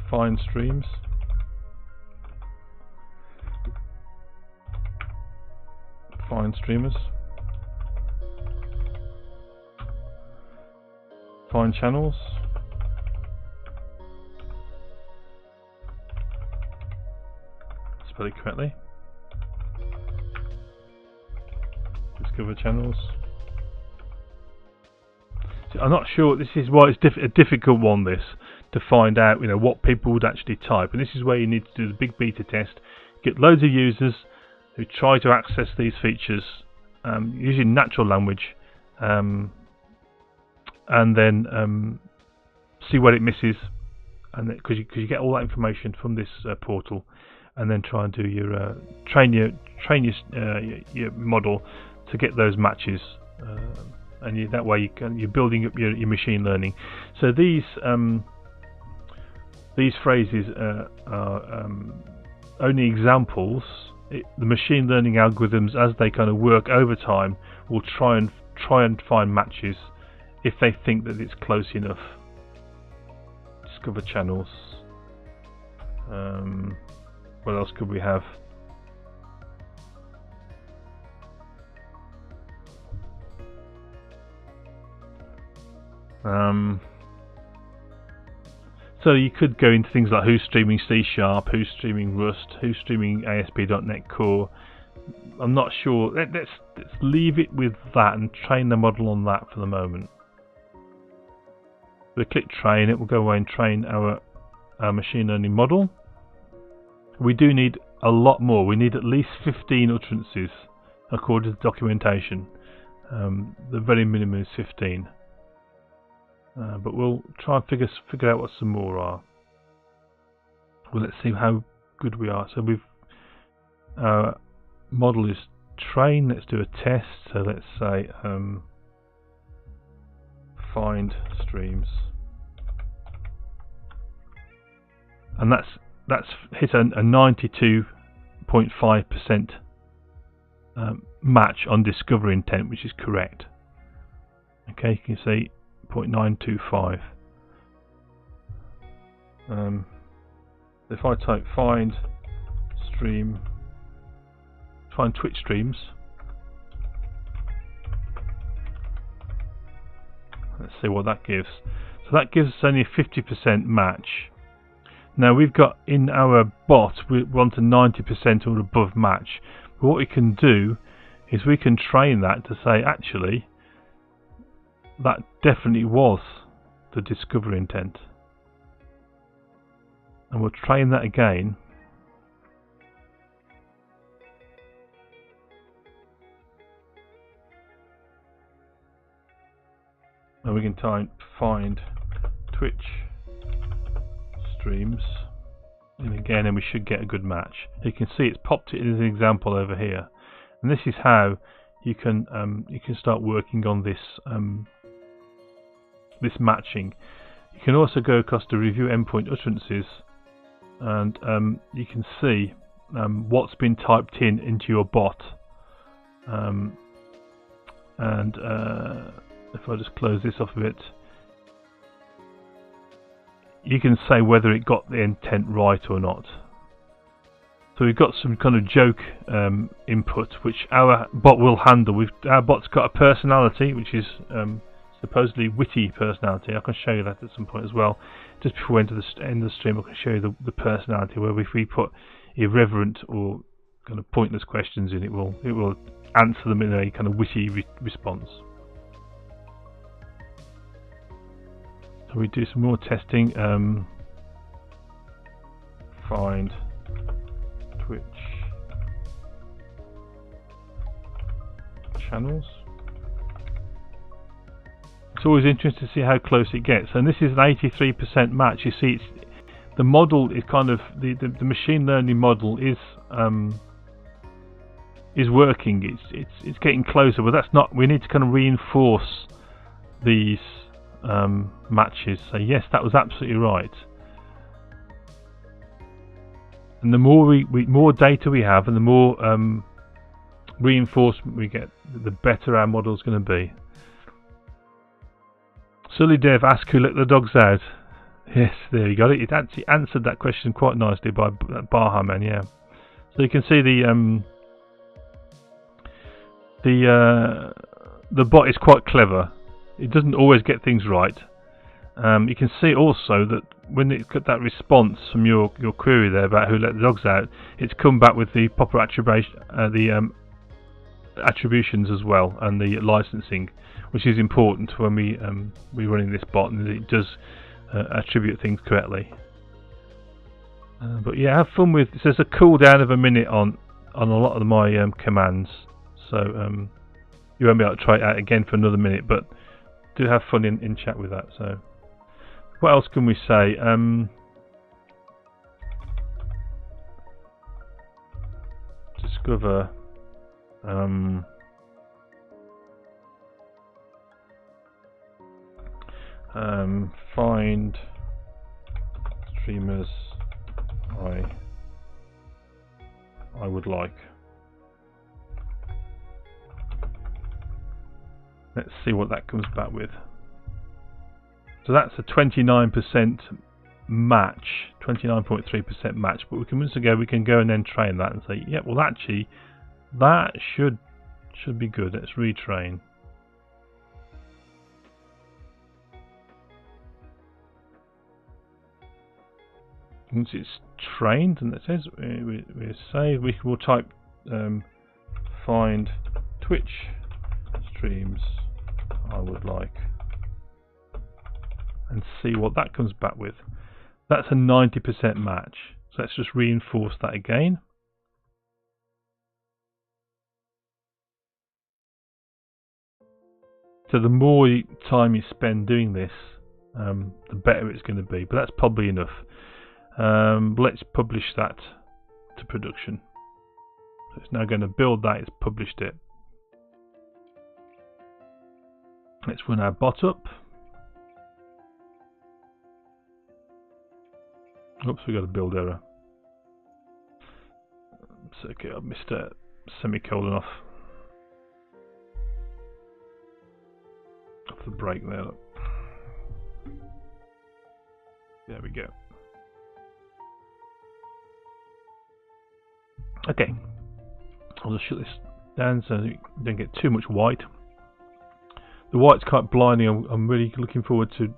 Find streams. Find streamers. Find channels. Spell it correctly. Discover channels. See, I'm not sure. This is why it's a difficult one. This to find out, what people would actually type, and this is where you need to do the big beta test. Get loads of users who try to access these features using natural language, and then see what it misses, and because you get all that information from this portal, and then try and do your train your model to get those matches, and that way you're building up your machine learning. So these phrases are only examples. The machine learning algorithms, as they kind of work over time, will try and find matches if they think that it's close enough. Discover channels. What else could we have? So you could go into things like who's streaming C#, who's streaming Rust, who's streaming ASP.NET Core. I'm not sure. Let's leave it with that and train the model on that for the moment. We'll click train. It will go away and train our machine learning model. We do need a lot more. We need at least 15 utterances according to the documentation. The very minimum is 15. But we'll try and figure out what some more are. Well, let's see how good we are. So our model is trained. Let's do a test. So let's say find streams, and that's hit a 92.5% match on discovery intent, which is correct. Okay, you can see 0.925. If I type find Twitch streams, let's see what that gives. So that gives us only a 50% match. Now we've got in our bot, we want a 90% or above match. But what we can do is we can train that to say, actually, that definitely was the discovery intent. And we'll train that again. And we can type find Twitch streams, and again, and we should get a good match. You can see it's popped it as an example over here, and this is how you can start working on this this matching. You can also go across to review endpoint utterances, and you can see what's been typed into your bot. If I just close this off a bit, you can say whether it got the intent right or not. So we've got some kind of joke input, which our bot will handle. Our bot's got a personality, which is supposedly witty personality. I can show you that at some point as well. Just before we enter the end of the stream, I can show you the personality, where if we put irreverent or kind of pointless questions in, it will answer them in a kind of witty response. So we do some more testing. Find Twitch channels. It's always interesting to see how close it gets, and this is an 83% match. You see, the model is kind of the machine learning model is working. It's getting closer, but that's not. We need to kind of reinforce these matches. So yes, that was absolutely right. And the more more data we have, and the more reinforcement we get, the better our model is going to be. Sully Dev asked who let the dogs out. Yes, there you got it. It actually answered that question quite nicely by Bahaman. Yeah. So you can see the bot is quite clever. It doesn't always get things right. You can see also that when it got that response from your query there about who let the dogs out, it's come back with the proper attributions as well, and the licensing, which is important when we're running this bot, and it does attribute things correctly. But yeah, have fun with. It says a cooldown of a minute on a lot of my commands, so you won't be able to try it out again for another minute, but do have fun in chat with that. So what else can we say? Discover find streamers I would like. Let's see what that comes back with. So that's a 29% match, 29.3% match. But we can go and then train that and say, yeah, well actually that should be good. Let's retrain. once it's trained, and it says we save, we will type find Twitch streams I would like, and see what that comes back with. That's a 90% match. So let's just reinforce that again. So the more time you spend doing this, the better it's going to be. But that's probably enough. Let's publish that to production. So it's now going to build that. It's published it. Let's run our bot up. Oops, we got a build error. So, okay, I missed a semicolon off the break there. Look. There we go. Okay, I'll just shut this down so you don't get too much white. The white's quite blinding. I'm really looking forward to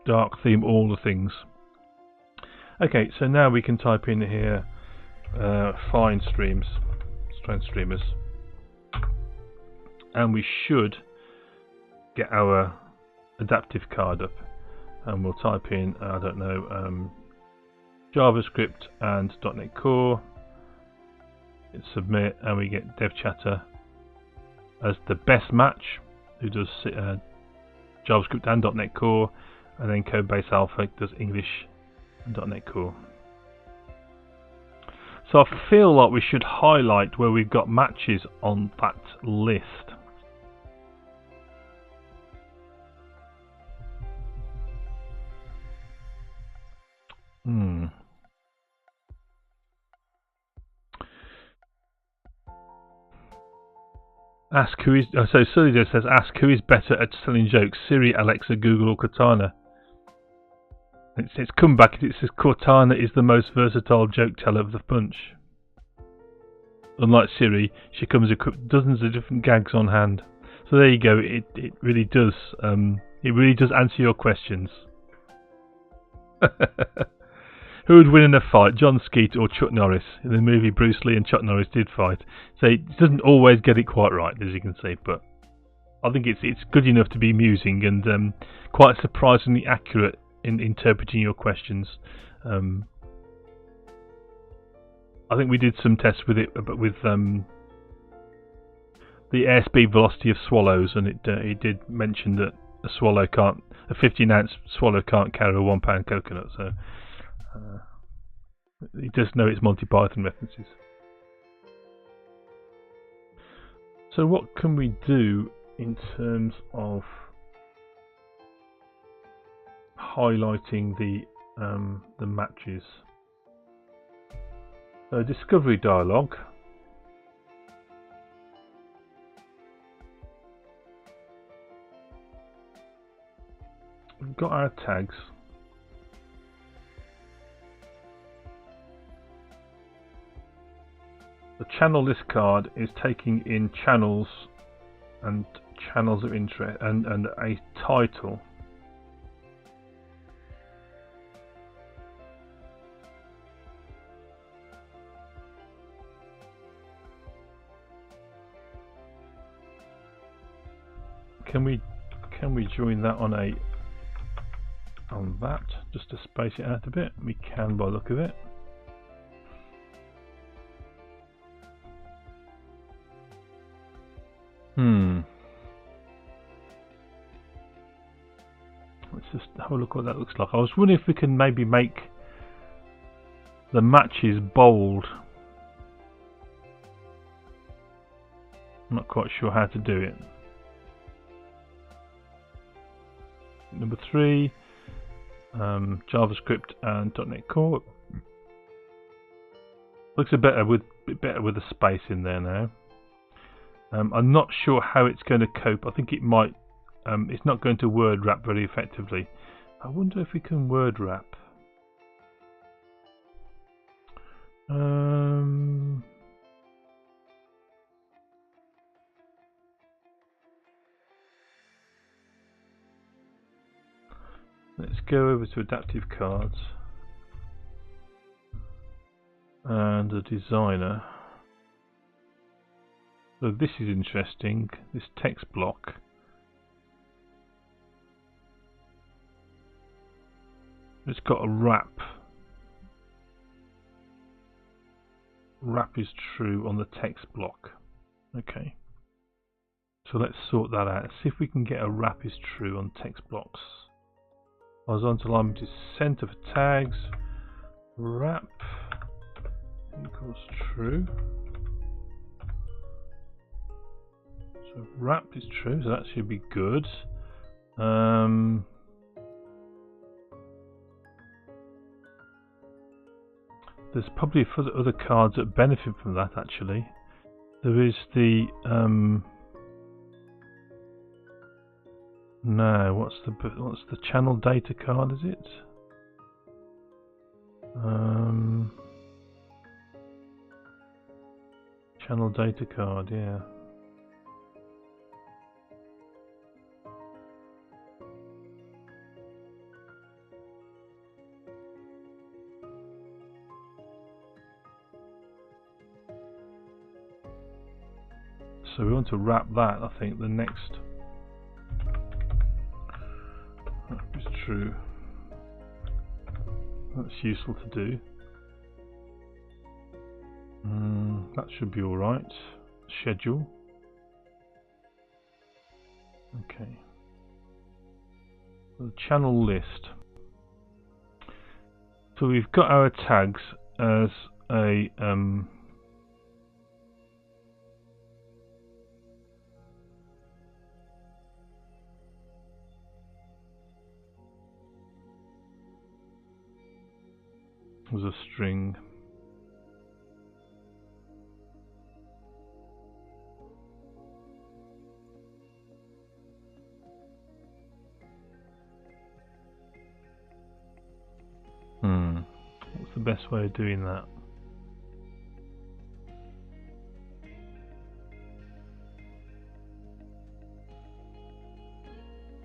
dark theme all the things. Okay, so now we can type in here find streams, streamers, and we should get our adaptive card up, and we'll type in I don't know JavaScript and .NET Core. Hit submit, and we get Dev Chatter as the best match, who does JavaScript and .NET Core, and then Codebase Alpha does English and .NET Core. So I feel like we should highlight where we've got matches on that list. Ask who is. So Sully says, ask who is better at selling jokes, Siri, Alexa, Google, or Cortana. It's come back. It says Cortana is the most versatile joke teller of the bunch. Unlike Siri, she comes equipped with dozens of different gags on hand. So there you go. It really does. It really does answer your questions. Who would win in a fight, John Skeet or Chuck Norris? In the movie, Bruce Lee and Chuck Norris did fight. So it doesn't always get it quite right, as you can see, but I think it's good enough to be amusing and quite surprisingly accurate in interpreting your questions. I think we did some tests with it, but with the airspeed velocity of swallows, and it did mention that a 15-ounce swallow can't carry a 1 pound coconut. So it does know its Monty Python references. So what can we do in terms of highlighting the matches? Discovery dialog. We've got our tags. The channel list card is taking in channels and channels of interest and a title. Can we join that on that just to space it out a bit? We can by the look of it. Let's just have a look what that looks like. I was wondering if we can maybe make the matches bold. I'm not quite sure how to do it. Number 3, JavaScript and .NET Core. Looks a bit better with the space in there now. I'm not sure how it's going to cope. I think it might. It's not going to word wrap very effectively. I wonder if we can word wrap. Let's go over to adaptive cards. and a designer. So this is interesting, this text block. It's got a wrap. Wrap is true on the text block. Okay. So let's sort that out. See if we can get a wrap is true on text blocks. Horizontal alignment is center for tags. Wrap equals true. So wrap is true, so that should be good. There's probably other cards that benefit from that actually. There is the no, what's the channel data card, is it? Channel data card, yeah. So we want to wrap that, I think, the next. That is true. That's useful to do. That should be alright. Schedule. Okay. The channel list. So we've got our tags as a as a string. What's the best way of doing that?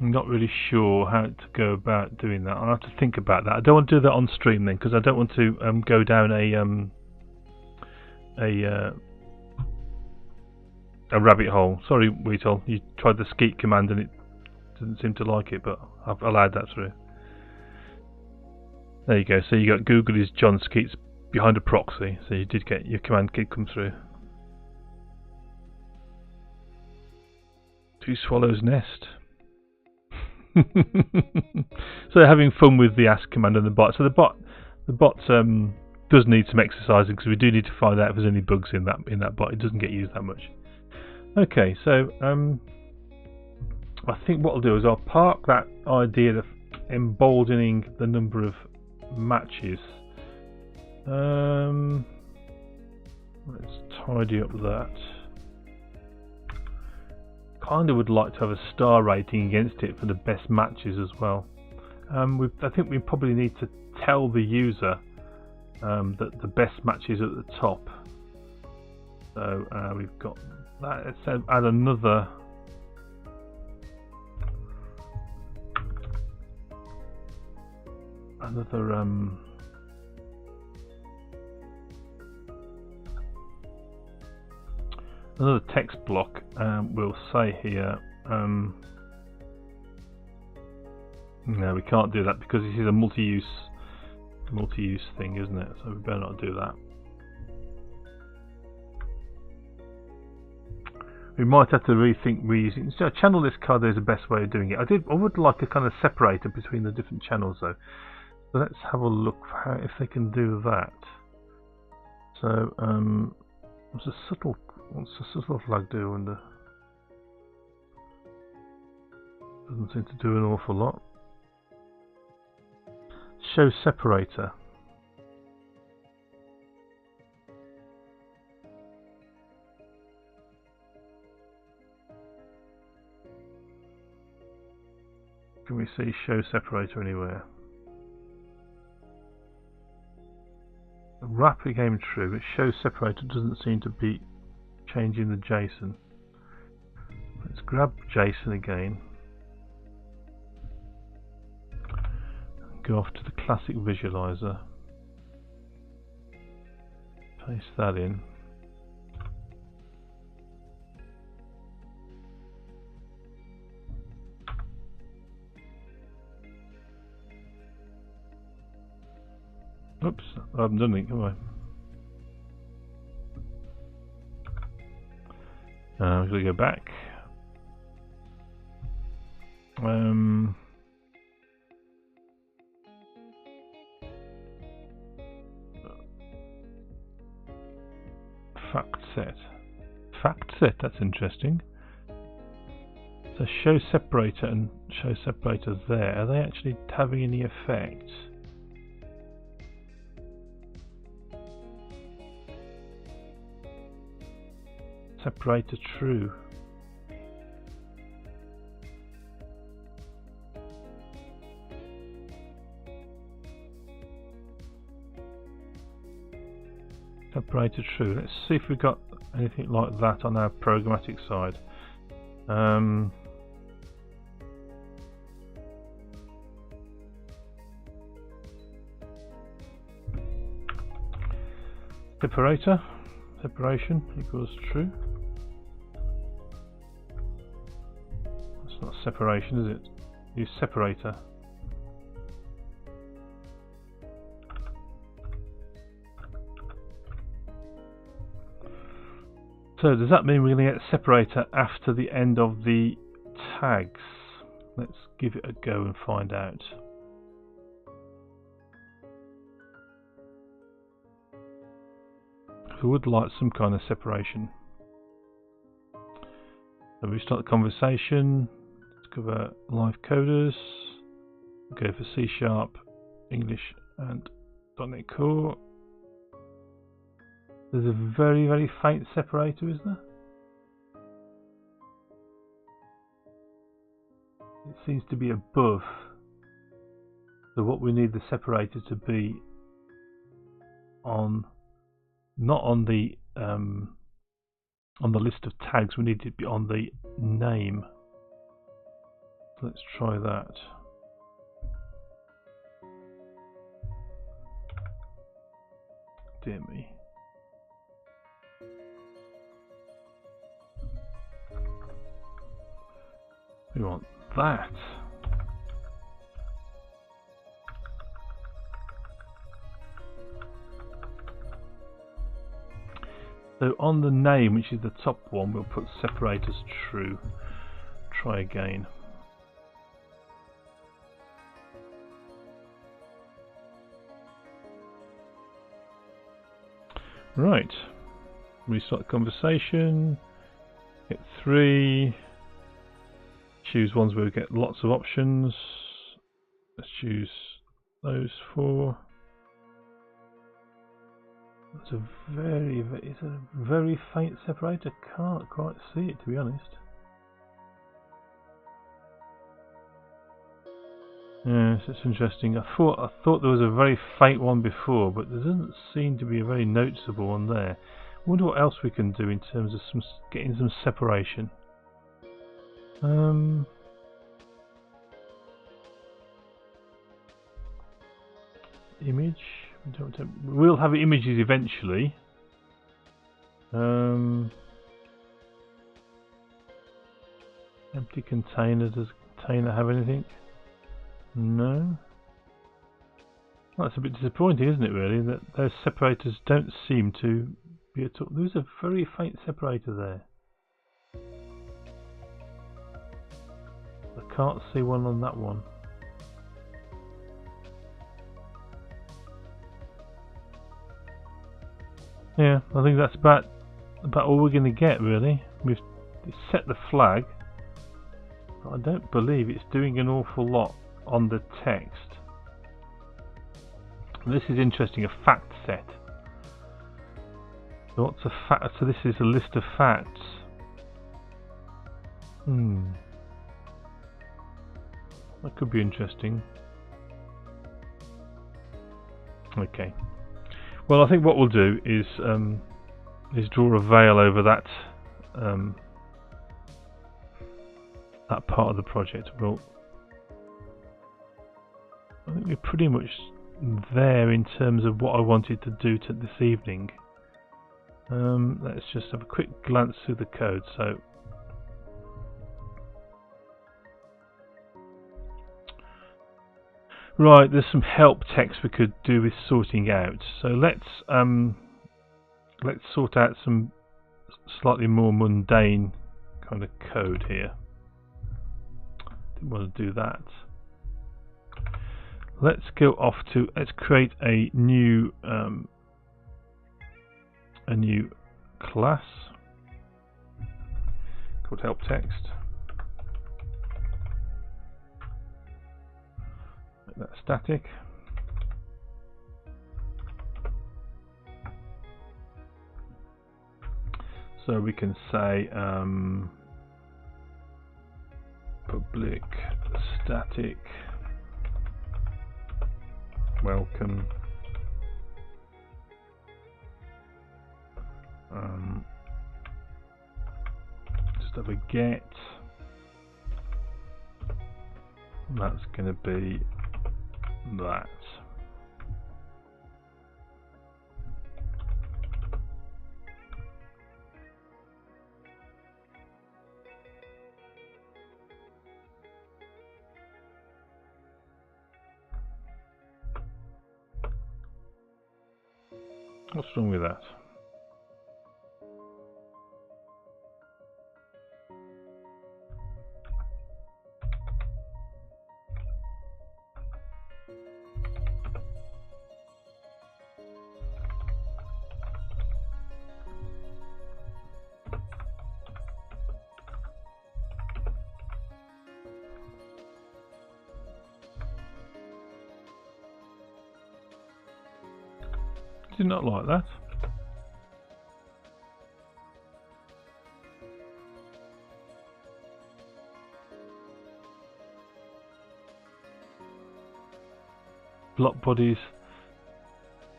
I'm not really sure how to go about doing that. I'll have to think about that. I don't want to do that on stream then, because I don't want to go down a rabbit hole. Sorry, Weetol, you tried the skeet command and it didn't seem to like it, but I've allowed that through. There you go. So you got Google is John Skeets behind a proxy, so you did get your command did come through. Two swallows nest. So they're having fun with the ask command and the bot. So the bot does need some exercising, because we do need to find out if there's any bugs in that bot. It doesn't get used that much. Okay, so I think what I'll do is I'll park that idea of emboldening the number of matches. Let's tidy up that. Kind of would like to have a star rating against it for the best matches as well. I think we probably need to tell the user that the best match is at the top. So we've got that. Let's add another. Another text block. We'll say here. No, we can't do that because this is a multi-use thing, isn't it? So we better not do that. We might have to rethink reusing. So channel list card is the best way of doing it. I would like a kind of separator between the different channels though. So let's have a look for how, if they can do that. So what's the subtle flag do under? Doesn't seem to do an awful lot. Show separator. Can we see show separator anywhere? The wrap became true, but show separator doesn't seem to be changing the JSON. Let's grab JSON again. Go off to the classic visualizer. Paste that in. Oops, I haven't done anything, have I? I'm going to go back. Fact set. Fact set, that's interesting. So show separator and show separator there. Are they actually having any effect? Separator true. Separator true. Let's see if we've got anything like that on our programmatic side. Separation equals true. That's not separation, is it? Use separator. So does that mean we're going to get separator after the end of the tags? Let's give it a go and find out. We would like some kind of separation. So we start the conversation. Let's cover live coders. Go for C#, English and .NET Core. There's a very, very faint separator, is there? It seems to be above. So what we need the separator to be on, not on the list of tags. We need it to be on the name. So let's try that. Dear me. We want that. So on the name, which is the top one, we'll put separators true. Try again. Right. Restart the conversation. Hit 3. Choose ones where we get lots of options. Let's choose those 4. It's a very faint separator. Can't quite see it, to be honest. Yes, it's interesting. I thought there was a very faint one before, but there doesn't seem to be a very noticeable one there. I wonder what else we can do in terms of getting some separation. Image. We'll have images eventually. Empty container. Does the container have anything? No. Well, that's a bit disappointing, isn't it, really? That those separators don't seem to be at all. There's a very faint separator there. I can't see one on that one. Yeah, I think that's about all we're going to get, really. We've set the flag, but I don't believe it's doing an awful lot on the text. And this is interesting, a fact set. So what's a fact? So this is a list of facts. That could be interesting. Okay. Well, I think what we'll do is draw a veil over that that part of the project. Well, I think we're pretty much there in terms of what I wanted to do this evening. Let's just have a quick glance through the code. So right, there's some help text we could do with sorting out. So let's sort out some slightly more mundane kind of code here. Didn't want to do that. Let's go off to, let's create a new class called help text. Make that static. So we can say public static welcome just have a get. That's going to be that. What's wrong with that? Did not like that. Block bodies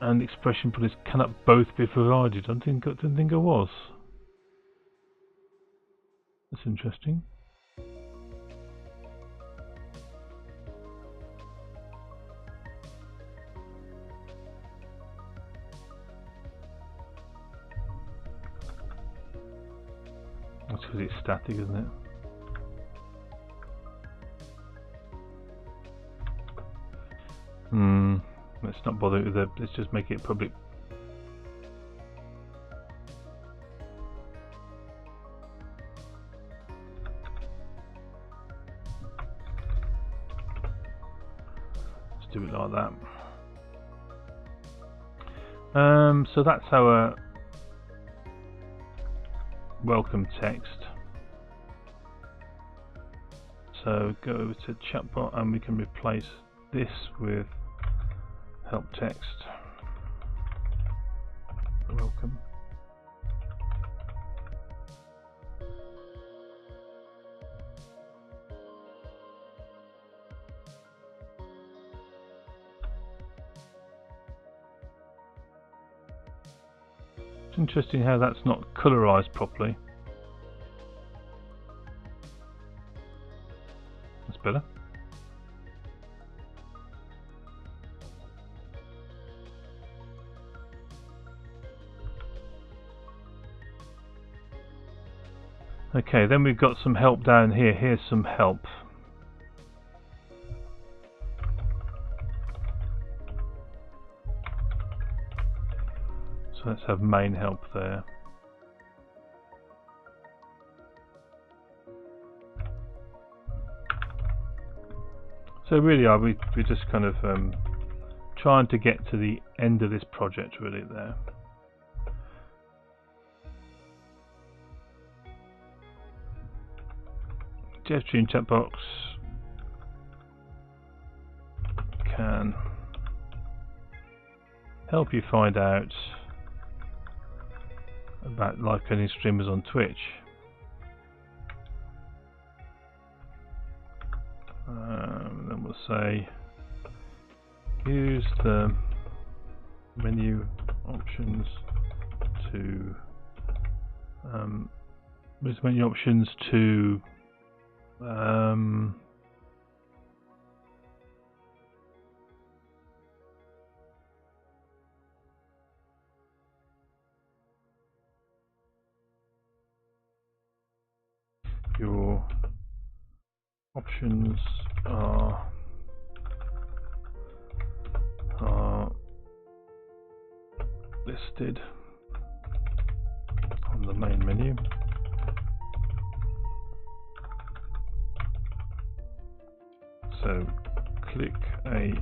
and expression bodies cannot both be provided. I didn't think I was. That's interesting. That's because it's static, isn't it? Let's not bother with it. Let's just make it public. Let's do it like that. So that's our welcome text. So go over to chatbot and we can replace this with help text. Welcome. It's interesting how that's not colorized properly. That's better. Okay, then we've got some help down here. Here's some help. So let's have main help there. So really we're just kind of trying to get to the end of this project really there. Gesturing chat box can help you find out about live coding streamers on Twitch. Then we'll say use the menu options to Your options are listed on the main menu. So click a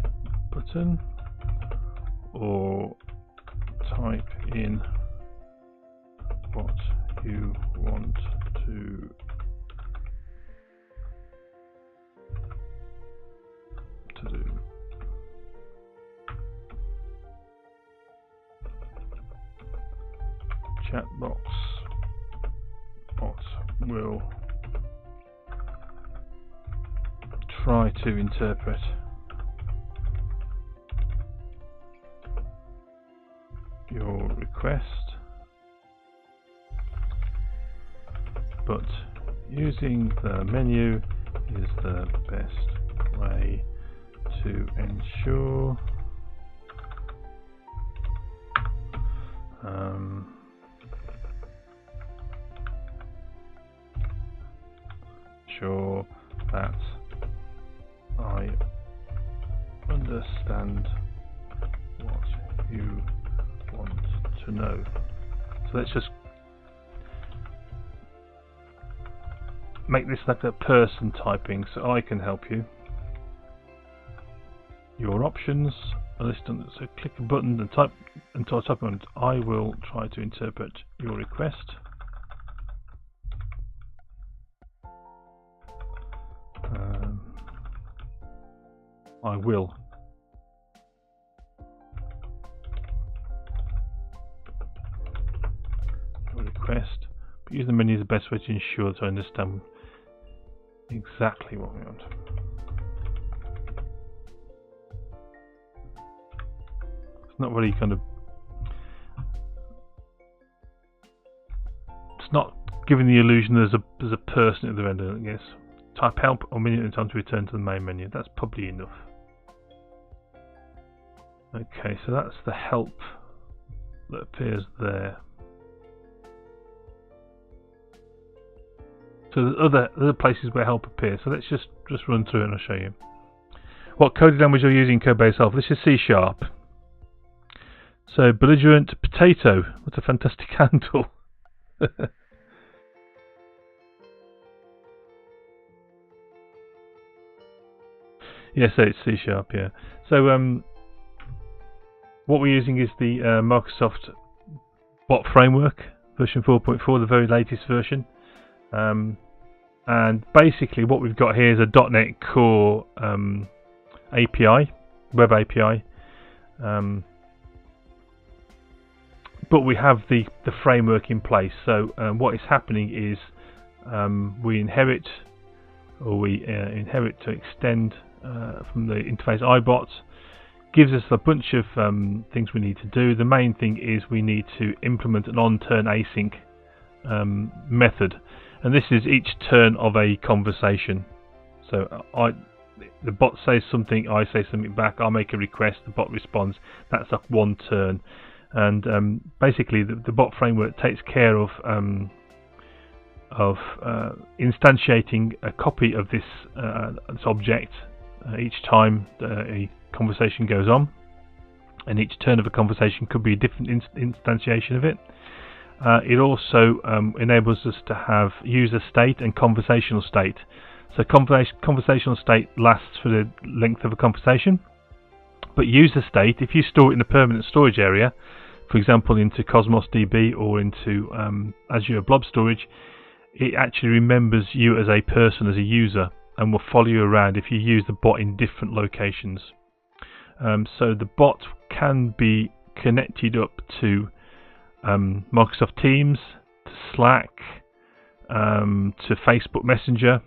button or type in what you want to do. Chat box bot will try to interpret your request, but using the menu is the best way to ensure sure that I understand what you want to know. So let's just make this like a person typing so I can help you. Your options are listed on, so click a button and type on it. I will try to interpret your request. I will. Your request. But use the menu is the best way to ensure that I understand exactly what we want. It's not really kind of. It's not giving the illusion there's a person at the end of it, I guess. Type help or menu at a time to return to the main menu. That's probably enough. Okay, so that's the help that appears there. So there's other places where help appears. So let's just run through it and I'll show you. What coding language are you using Codebase Help? This is C#. So belligerent potato. What a fantastic handle. Yes, so it's C#, yeah. So what we're using is the Microsoft Bot Framework, version 4.4, the very latest version. And basically what we've got here is a .NET Core API, web API. But we have the framework in place. So what is happening is we inherit to extend from the interface iBot. Gives us a bunch of things we need to do. The main thing is we need to implement an on-turn async method, and this is each turn of a conversation. So the bot says something, I say something back, I make a request, the bot responds. That's like one turn, and basically the bot framework takes care of instantiating a copy of this object each time a conversation goes on, and each turn of a conversation could be a different instantiation of it. It also enables us to have user state and conversational state. So conversational state lasts for the length of a conversation, but user state, if you store it in a permanent storage area, for example into Cosmos DB or into Azure Blob Storage, it actually remembers you as a person, as a user, and will follow you around if you use the bot in different locations. So the bot can be connected up to Microsoft Teams, to Slack, to Facebook Messenger,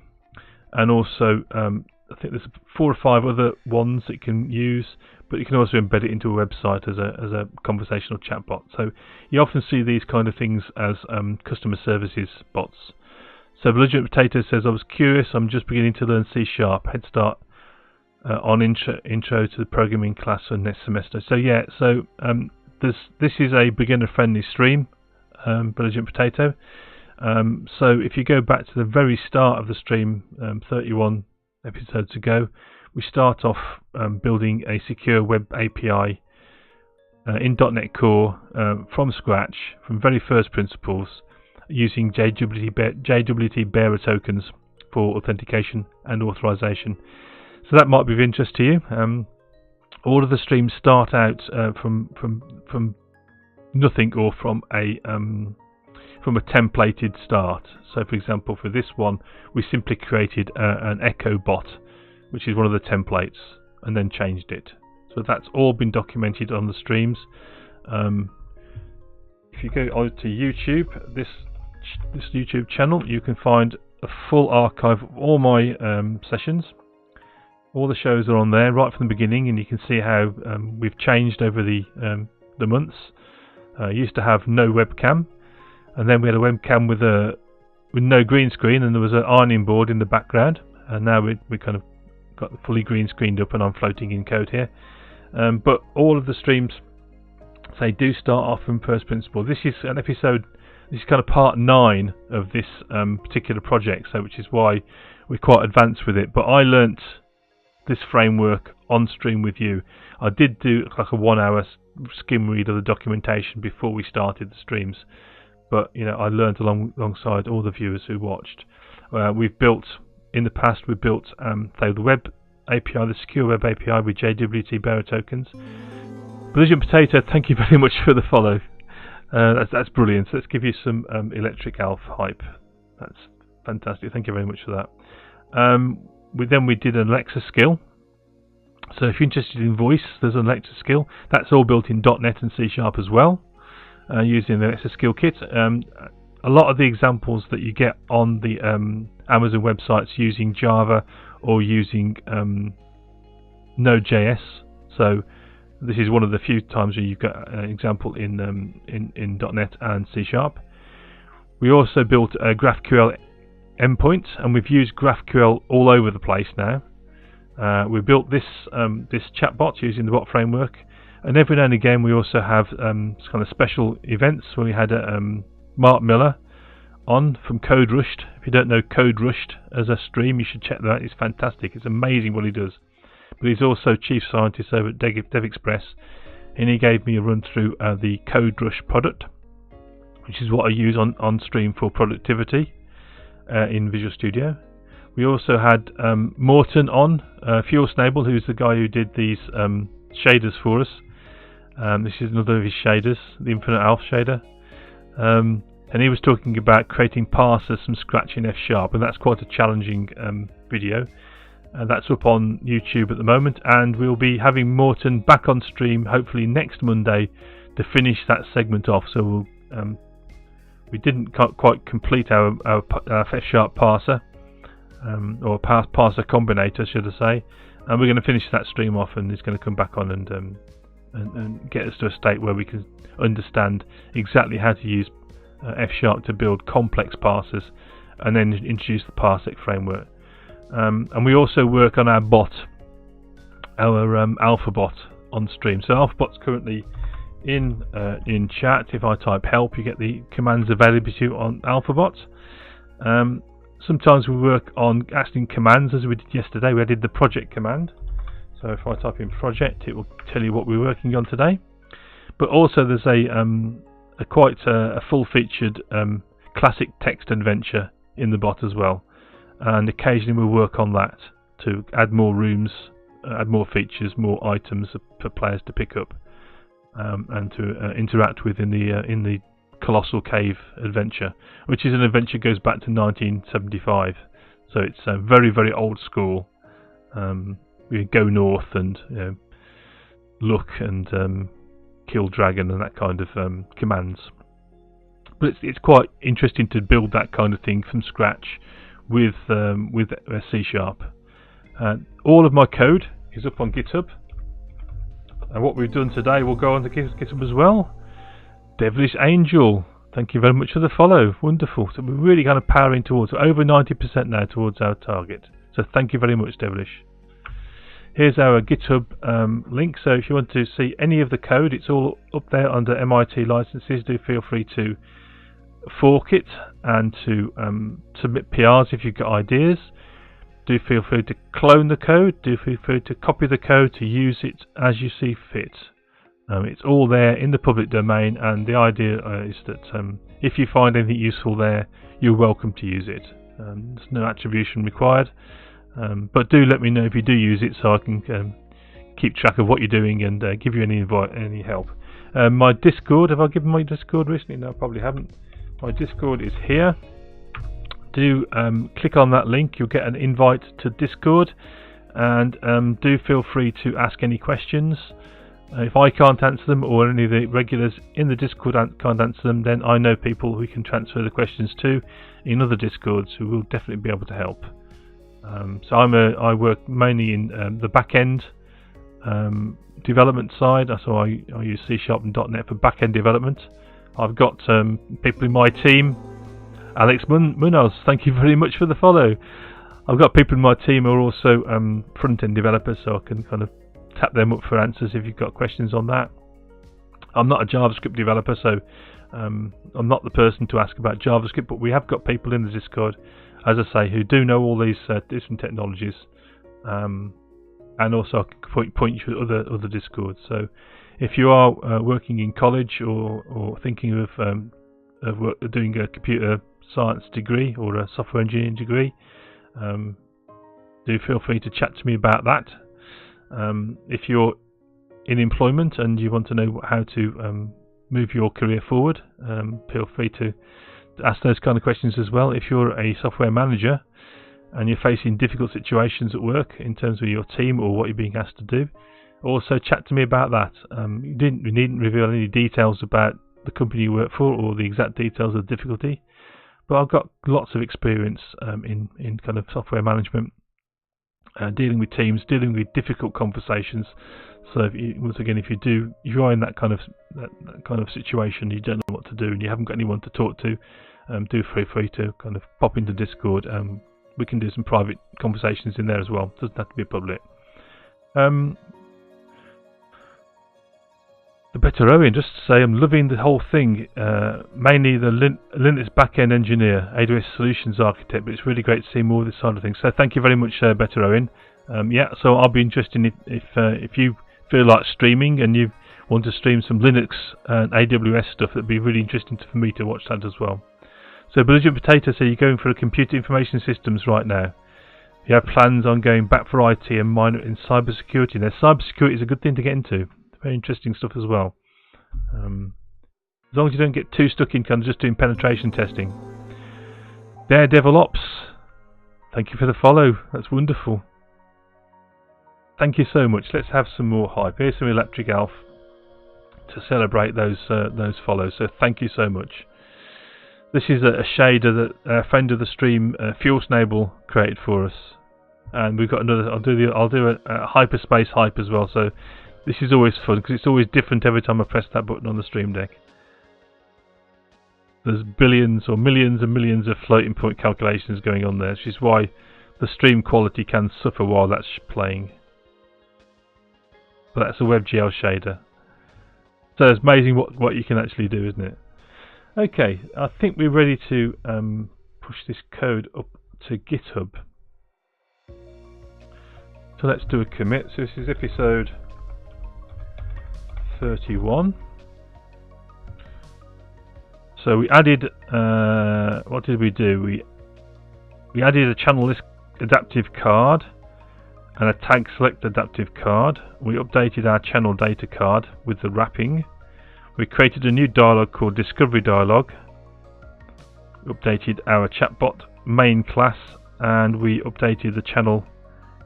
and also I think there's 4 or 5 other ones it can use, but you can also embed it into a website as a conversational chatbot. So you often see these kind of things as customer services bots. So Belligerent Potato says, I was curious, I'm just beginning to learn C#, head start on intro to the programming class for next semester. So yeah, so this is a beginner friendly stream, Belligerent Potato. So if you go back to the very start of the stream, 31 episodes ago, we start off building a secure web API in .NET Core from scratch, from very first principles, using JWT bearer tokens for authentication and authorization. So that might be of interest to you. All of the streams start out from nothing, or from a templated start. So for example, for this one we simply created an echo bot, which is one of the templates, and then changed it. So that's all been documented on the streams. If you go on to YouTube, this YouTube channel, you can find a full archive of all my sessions. All the shows are on there right from the beginning, and you can see how we've changed over the months. Used to have no webcam, and then we had a webcam with no green screen, and there was an ironing board in the background, and now we kind of got fully green screened up, and I'm floating in code here. But all of the streams, they do start off from first principle. This is an episode. This is kind of part 9 of this particular project, so which is why we're quite advanced with it. But I learnt this framework on stream with you. I did do like a 1-hour skim read of the documentation before we started the streams, but you know, I learned alongside all the viewers who watched. We've built in the past. We built say the web API, the secure web API with JWT bearer tokens. Belgian Potato, thank you very much for the follow. That's brilliant. So let's give you some Electric Elf hype. That's fantastic. Thank you very much for that. We did an Alexa skill. So if you're interested in voice, there's an Alexa skill. That's all built in .NET and C# as well, using the Alexa skill kit. A lot of the examples that you get on the Amazon websites using Java or using Node.js. So this is one of the few times where you've got an example in .NET and C#. We also built a GraphQL endpoint, and we've used GraphQL all over the place now. We built this chatbot using the bot framework, and every now and again we also have kind of special events where we had Mark Miller on from Code Rushed. If you don't know Code Rushed as a stream, you should check that out. It's fantastic. It's amazing what he does. But he's also chief scientist over at DevExpress, and he gave me a run through the Code Rush product, which is what I use on stream for productivity in Visual Studio. We also had Morten on, Fuel Snable, who's the guy who did these shaders for us. This is another of his shaders, the Infinite Alpha shader. And he was talking about creating parsers from scratch in F#, and that's quite a challenging video. That's up on YouTube at the moment, and we'll be having Morten back on stream hopefully next Monday to finish that segment off. So we didn't quite complete our F# parser, or parser combinator, should I say, and we're going to finish that stream off, and he's going to come back on and get us to a state where we can understand exactly how to use F# to build complex parsers, and then introduce the Parsec framework. And we also work on our bot, our AlphaBot on stream. So AlphaBot's currently in chat. If I type help, you get the commands available on AlphaBot. Sometimes we work on asking commands, as we did yesterday. We did the project command. So if I type in project, it will tell you what we're working on today. But also there's a quite a full-featured classic text adventure in the bot as well. And occasionally we'll work on that to add more rooms, add more features, more items for players to pick up, and to interact with in the Colossal Cave adventure, which is an adventure that goes back to 1975. So it's very, very old school. We go north and look and kill dragon and that kind of commands. But it's quite interesting to build that kind of thing from scratch with C#. All of my code is up on GitHub, and what we've done today will go on to GitHub as well. Devilish Angel, thank you very much for the follow. Wonderful. So we're really kind of powering towards over 90% now towards our target. So thank you very much, Devilish. Here's our GitHub link. So if you want to see any of the code, it's all up there under MIT licenses. Do feel free to fork it and to submit PRs if you've got ideas. Do feel free to clone the code. Do feel free to copy the code to use it as you see fit. It's all there in the public domain, and the idea is that if you find anything useful there, you're welcome to use it. There's no attribution required, but do let me know if you do use it, so I can keep track of what you're doing and give you any help. My Discord, have I given my Discord recently? No, I probably haven't. My Discord is here. Do click on that link, you'll get an invite to Discord, and do feel free to ask any questions. If I can't answer them, or any of the regulars in the Discord can't answer them, then I know people who can transfer the questions to in other Discords who will definitely be able to help. So I work mainly in the back-end development side, so I use C# and .NET for back-end development. I've got people in my team. Alex Munoz, thank you very much for the follow. I've got people in my team who are also front-end developers, so I can kind of tap them up for answers if you've got questions on that. I'm not a JavaScript developer, so I'm not the person to ask about JavaScript, but we have got people in the Discord, as I say, who do know all these different technologies, and also I can point you to other Discords. So if you are working in college or thinking of doing a computer science degree or a software engineering degree, do feel free to chat to me about that. If you're in employment and you want to know how to move your career forward, feel free to ask those kind of questions as well. If you're a software manager and you're facing difficult situations at work in terms of your team or what you're being asked to do, also chat to me about that. You needn't reveal any details about the company you work for or the exact details of the difficulty, but I've got lots of experience in kind of software management, dealing with teams, dealing with difficult conversations. So once again, if you are in that kind of situation, you don't know what to do and you haven't got anyone to talk to, do feel free to kind of pop into Discord. We can do some private conversations in there as well. It doesn't have to be public. The Better Owen, just to say, I'm loving the whole thing. Mainly the Linux backend engineer, AWS solutions architect, but it's really great to see more of this side of things. So thank you very much, Better Owen. Yeah, so I'll be interested if you feel like streaming and you want to stream some Linux and AWS stuff, that'd be really interesting for me to watch that as well. So Belgian Potato, so you're going for computer information systems right now. You have plans on going back for IT and minor in cybersecurity. Now, cybersecurity is a good thing to get into. Very interesting stuff as well. As long as you don't get too stuck in kind of just doing penetration testing. Daredevil Ops, thank you for the follow. That's wonderful. Thank you so much. Let's have some more hype. Here's some Electric Elf to celebrate those follows. So thank you so much. This is a shader that a friend of the stream, Fuel Snable, created for us, and we've got another. I'll do a hyperspace hype as well. So this is always fun because it's always different every time I press that button on the Stream Deck. There's billions or millions and millions of floating point calculations going on there, which is why the stream quality can suffer while that's playing. But that's a WebGL shader. So it's amazing what you can actually do, isn't it? Okay, I think we're ready to push this code up to GitHub. So let's do a commit. So this is episode 31. So we added, what did we do? We added a channel list adaptive card and a tag select adaptive card. We updated our channel data card with the wrapping. We created a new dialog called Discovery Dialog. We updated our chatbot main class, and we updated the channel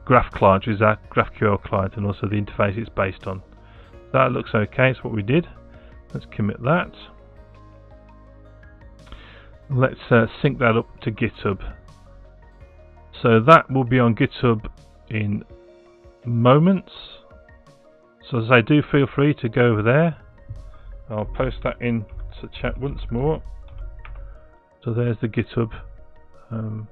graph client, which is our GraphQL client, and also the interface it's based on. That looks okay. It's what we did. Let's commit that. Let's sync that up to GitHub. So that will be on GitHub in moments. So as I do, feel free to go over there. I'll post that in to chat once more. So there's the GitHub, and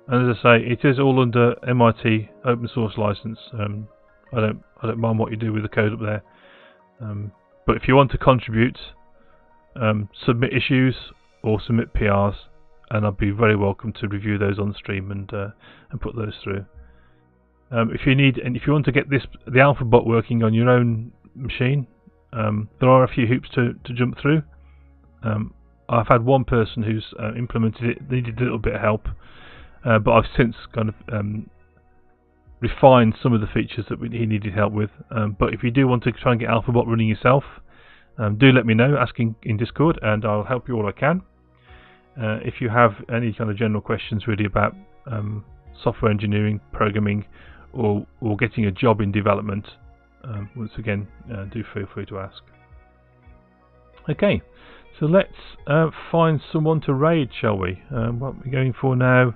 as I say, it is all under MIT open source license. I don't mind what you do with the code up there, but if you want to contribute, submit issues or submit PRs, and I'd be very welcome to review those on stream and put those through. If you want to get the AlphaBot working on your own machine, there are a few hoops to jump through. I've had one person who's implemented it, needed a little bit of help, but I've since kind of refined some of the features that he needed help with. But if you do want to try and get AlphaBot running yourself, do let me know, asking in Discord, and I'll help you all I can. If you have any kind of general questions really about software engineering, programming, or getting a job in development, once again, do feel free to ask. Okay, so let's find someone to raid, shall we? What we're going for now,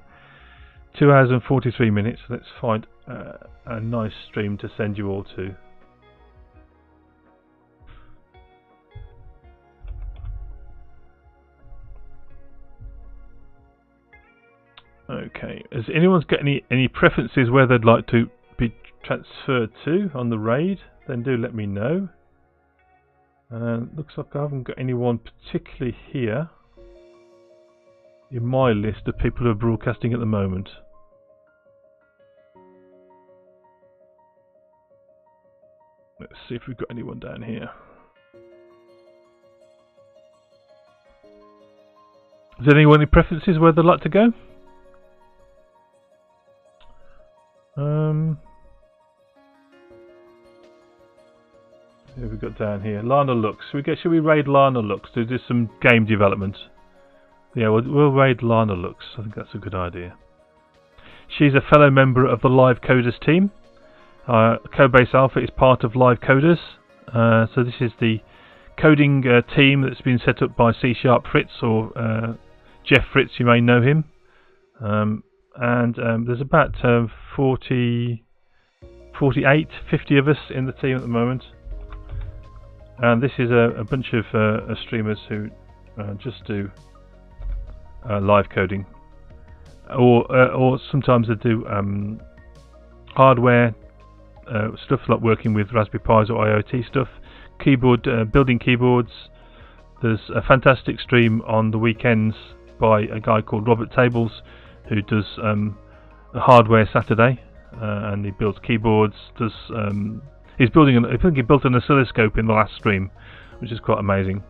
2 hours and 43 minutes. Let's find a nice stream to send you all to. Okay, has anyone's got any preferences where they'd like to be transferred to on the raid? Then do let me know. Looks like I haven't got anyone particularly here in my list of people who are broadcasting at the moment. Let's see if we've got anyone down here. Is there anyone any preferences where they'd like to go? Who have we got down here? Lana Lux. Should we raid Lana Lux to do some game development? Yeah, we'll raid Lana Lux. I think that's a good idea. She's a fellow member of the Live Coders team. Codebase Alpha is part of Live Coders. So this is the coding team that's been set up by C# Fritz, or Jeff Fritz, you may know him. And there's about 48, 50 of us in the team at the moment. And this is a bunch of streamers who just do live coding, or sometimes they do hardware stuff like working with Raspberry Pis or IoT stuff, building keyboards. There's a fantastic stream on the weekends by a guy called Robert Tables, who does a hardware Saturday, and he builds keyboards. He's building I think he built an oscilloscope in the last stream, which is quite amazing.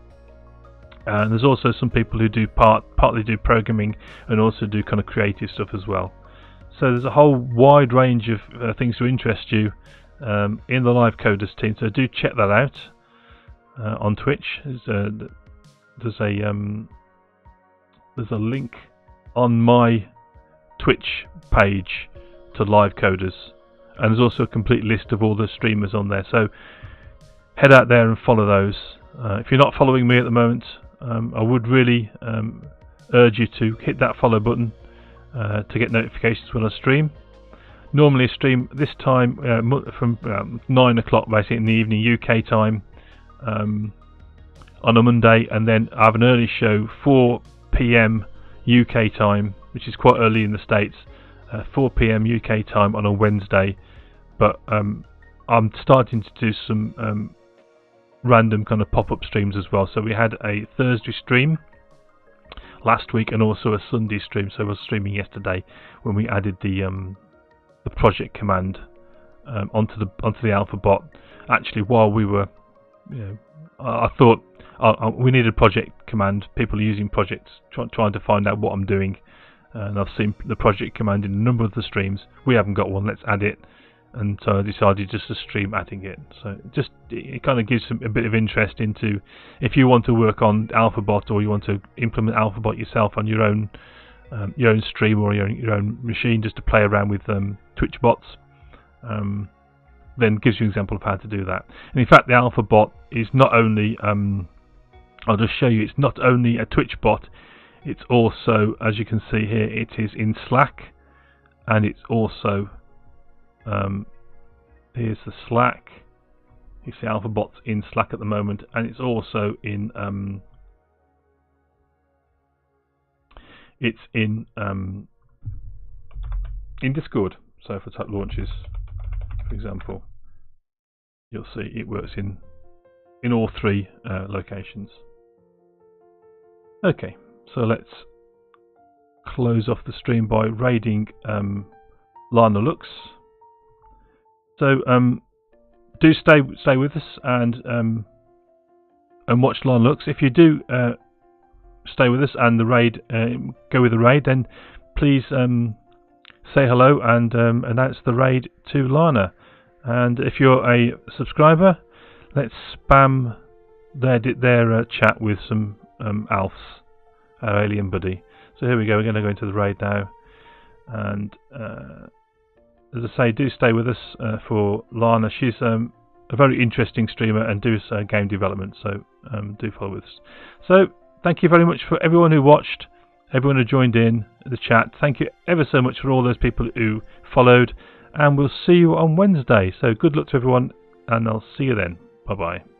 And there's also some people who do partly do programming and also do kind of creative stuff as well. So there's a whole wide range of things to interest you in the Live Coders team. So do check that out on Twitch. There's a link on my Twitch page to Live Coders, and there's also a complete list of all the streamers on there. So head out there and follow those. If you're not following me at the moment, I would really urge you to hit that follow button to get notifications when I stream. Normally I stream this time from 9 o'clock basically in the evening UK time on a Monday, and then I have an early show 4 PM UK time, which is quite early in the States, 4 PM UK time on a Wednesday. But I'm starting to do some random kind of pop-up streams as well. So we had a Thursday stream last week and also a Sunday stream. So I was streaming yesterday when we added the project command onto the AlphaBot. Actually, while we were, I thought we needed a project command. People are using projects, trying to find out what I'm doing, and I've seen the project command in a number of the streams. We haven't got one. Let's add it. And so I decided just to stream adding it. So it kind of gives a bit of interest into if you want to work on AlphaBot, or you want to implement AlphaBot yourself on your own stream or your own machine, just to play around with Twitch bots. Then gives you an example of how to do that. And in fact, the AlphaBot is not only I'll just show you. It's not only a Twitch bot. It's also, as you can see here, it is in Slack, and it's also here's the Slack. You see AlphaBot's in Slack at the moment, and it's also in Discord. So if I type launches, for example, you'll see it works in all three locations. Okay, so let's close off the stream by raiding Lana Lux. So do stay with us and watch Lana Lux. If you do stay with us and the raid go with the raid, then please say hello and announce the raid to Lana. And if you're a subscriber, let's spam their chat with some Alfs, our alien buddy. So here we go. We're going to go into the raid now, and as I say, do stay with us for Lana. She's a very interesting streamer and does game development, so do follow with us. So thank you very much for everyone who watched, everyone who joined in the chat. Thank you ever so much for all those people who followed, and we'll see you on Wednesday. So good luck to everyone, and I'll see you then. Bye bye.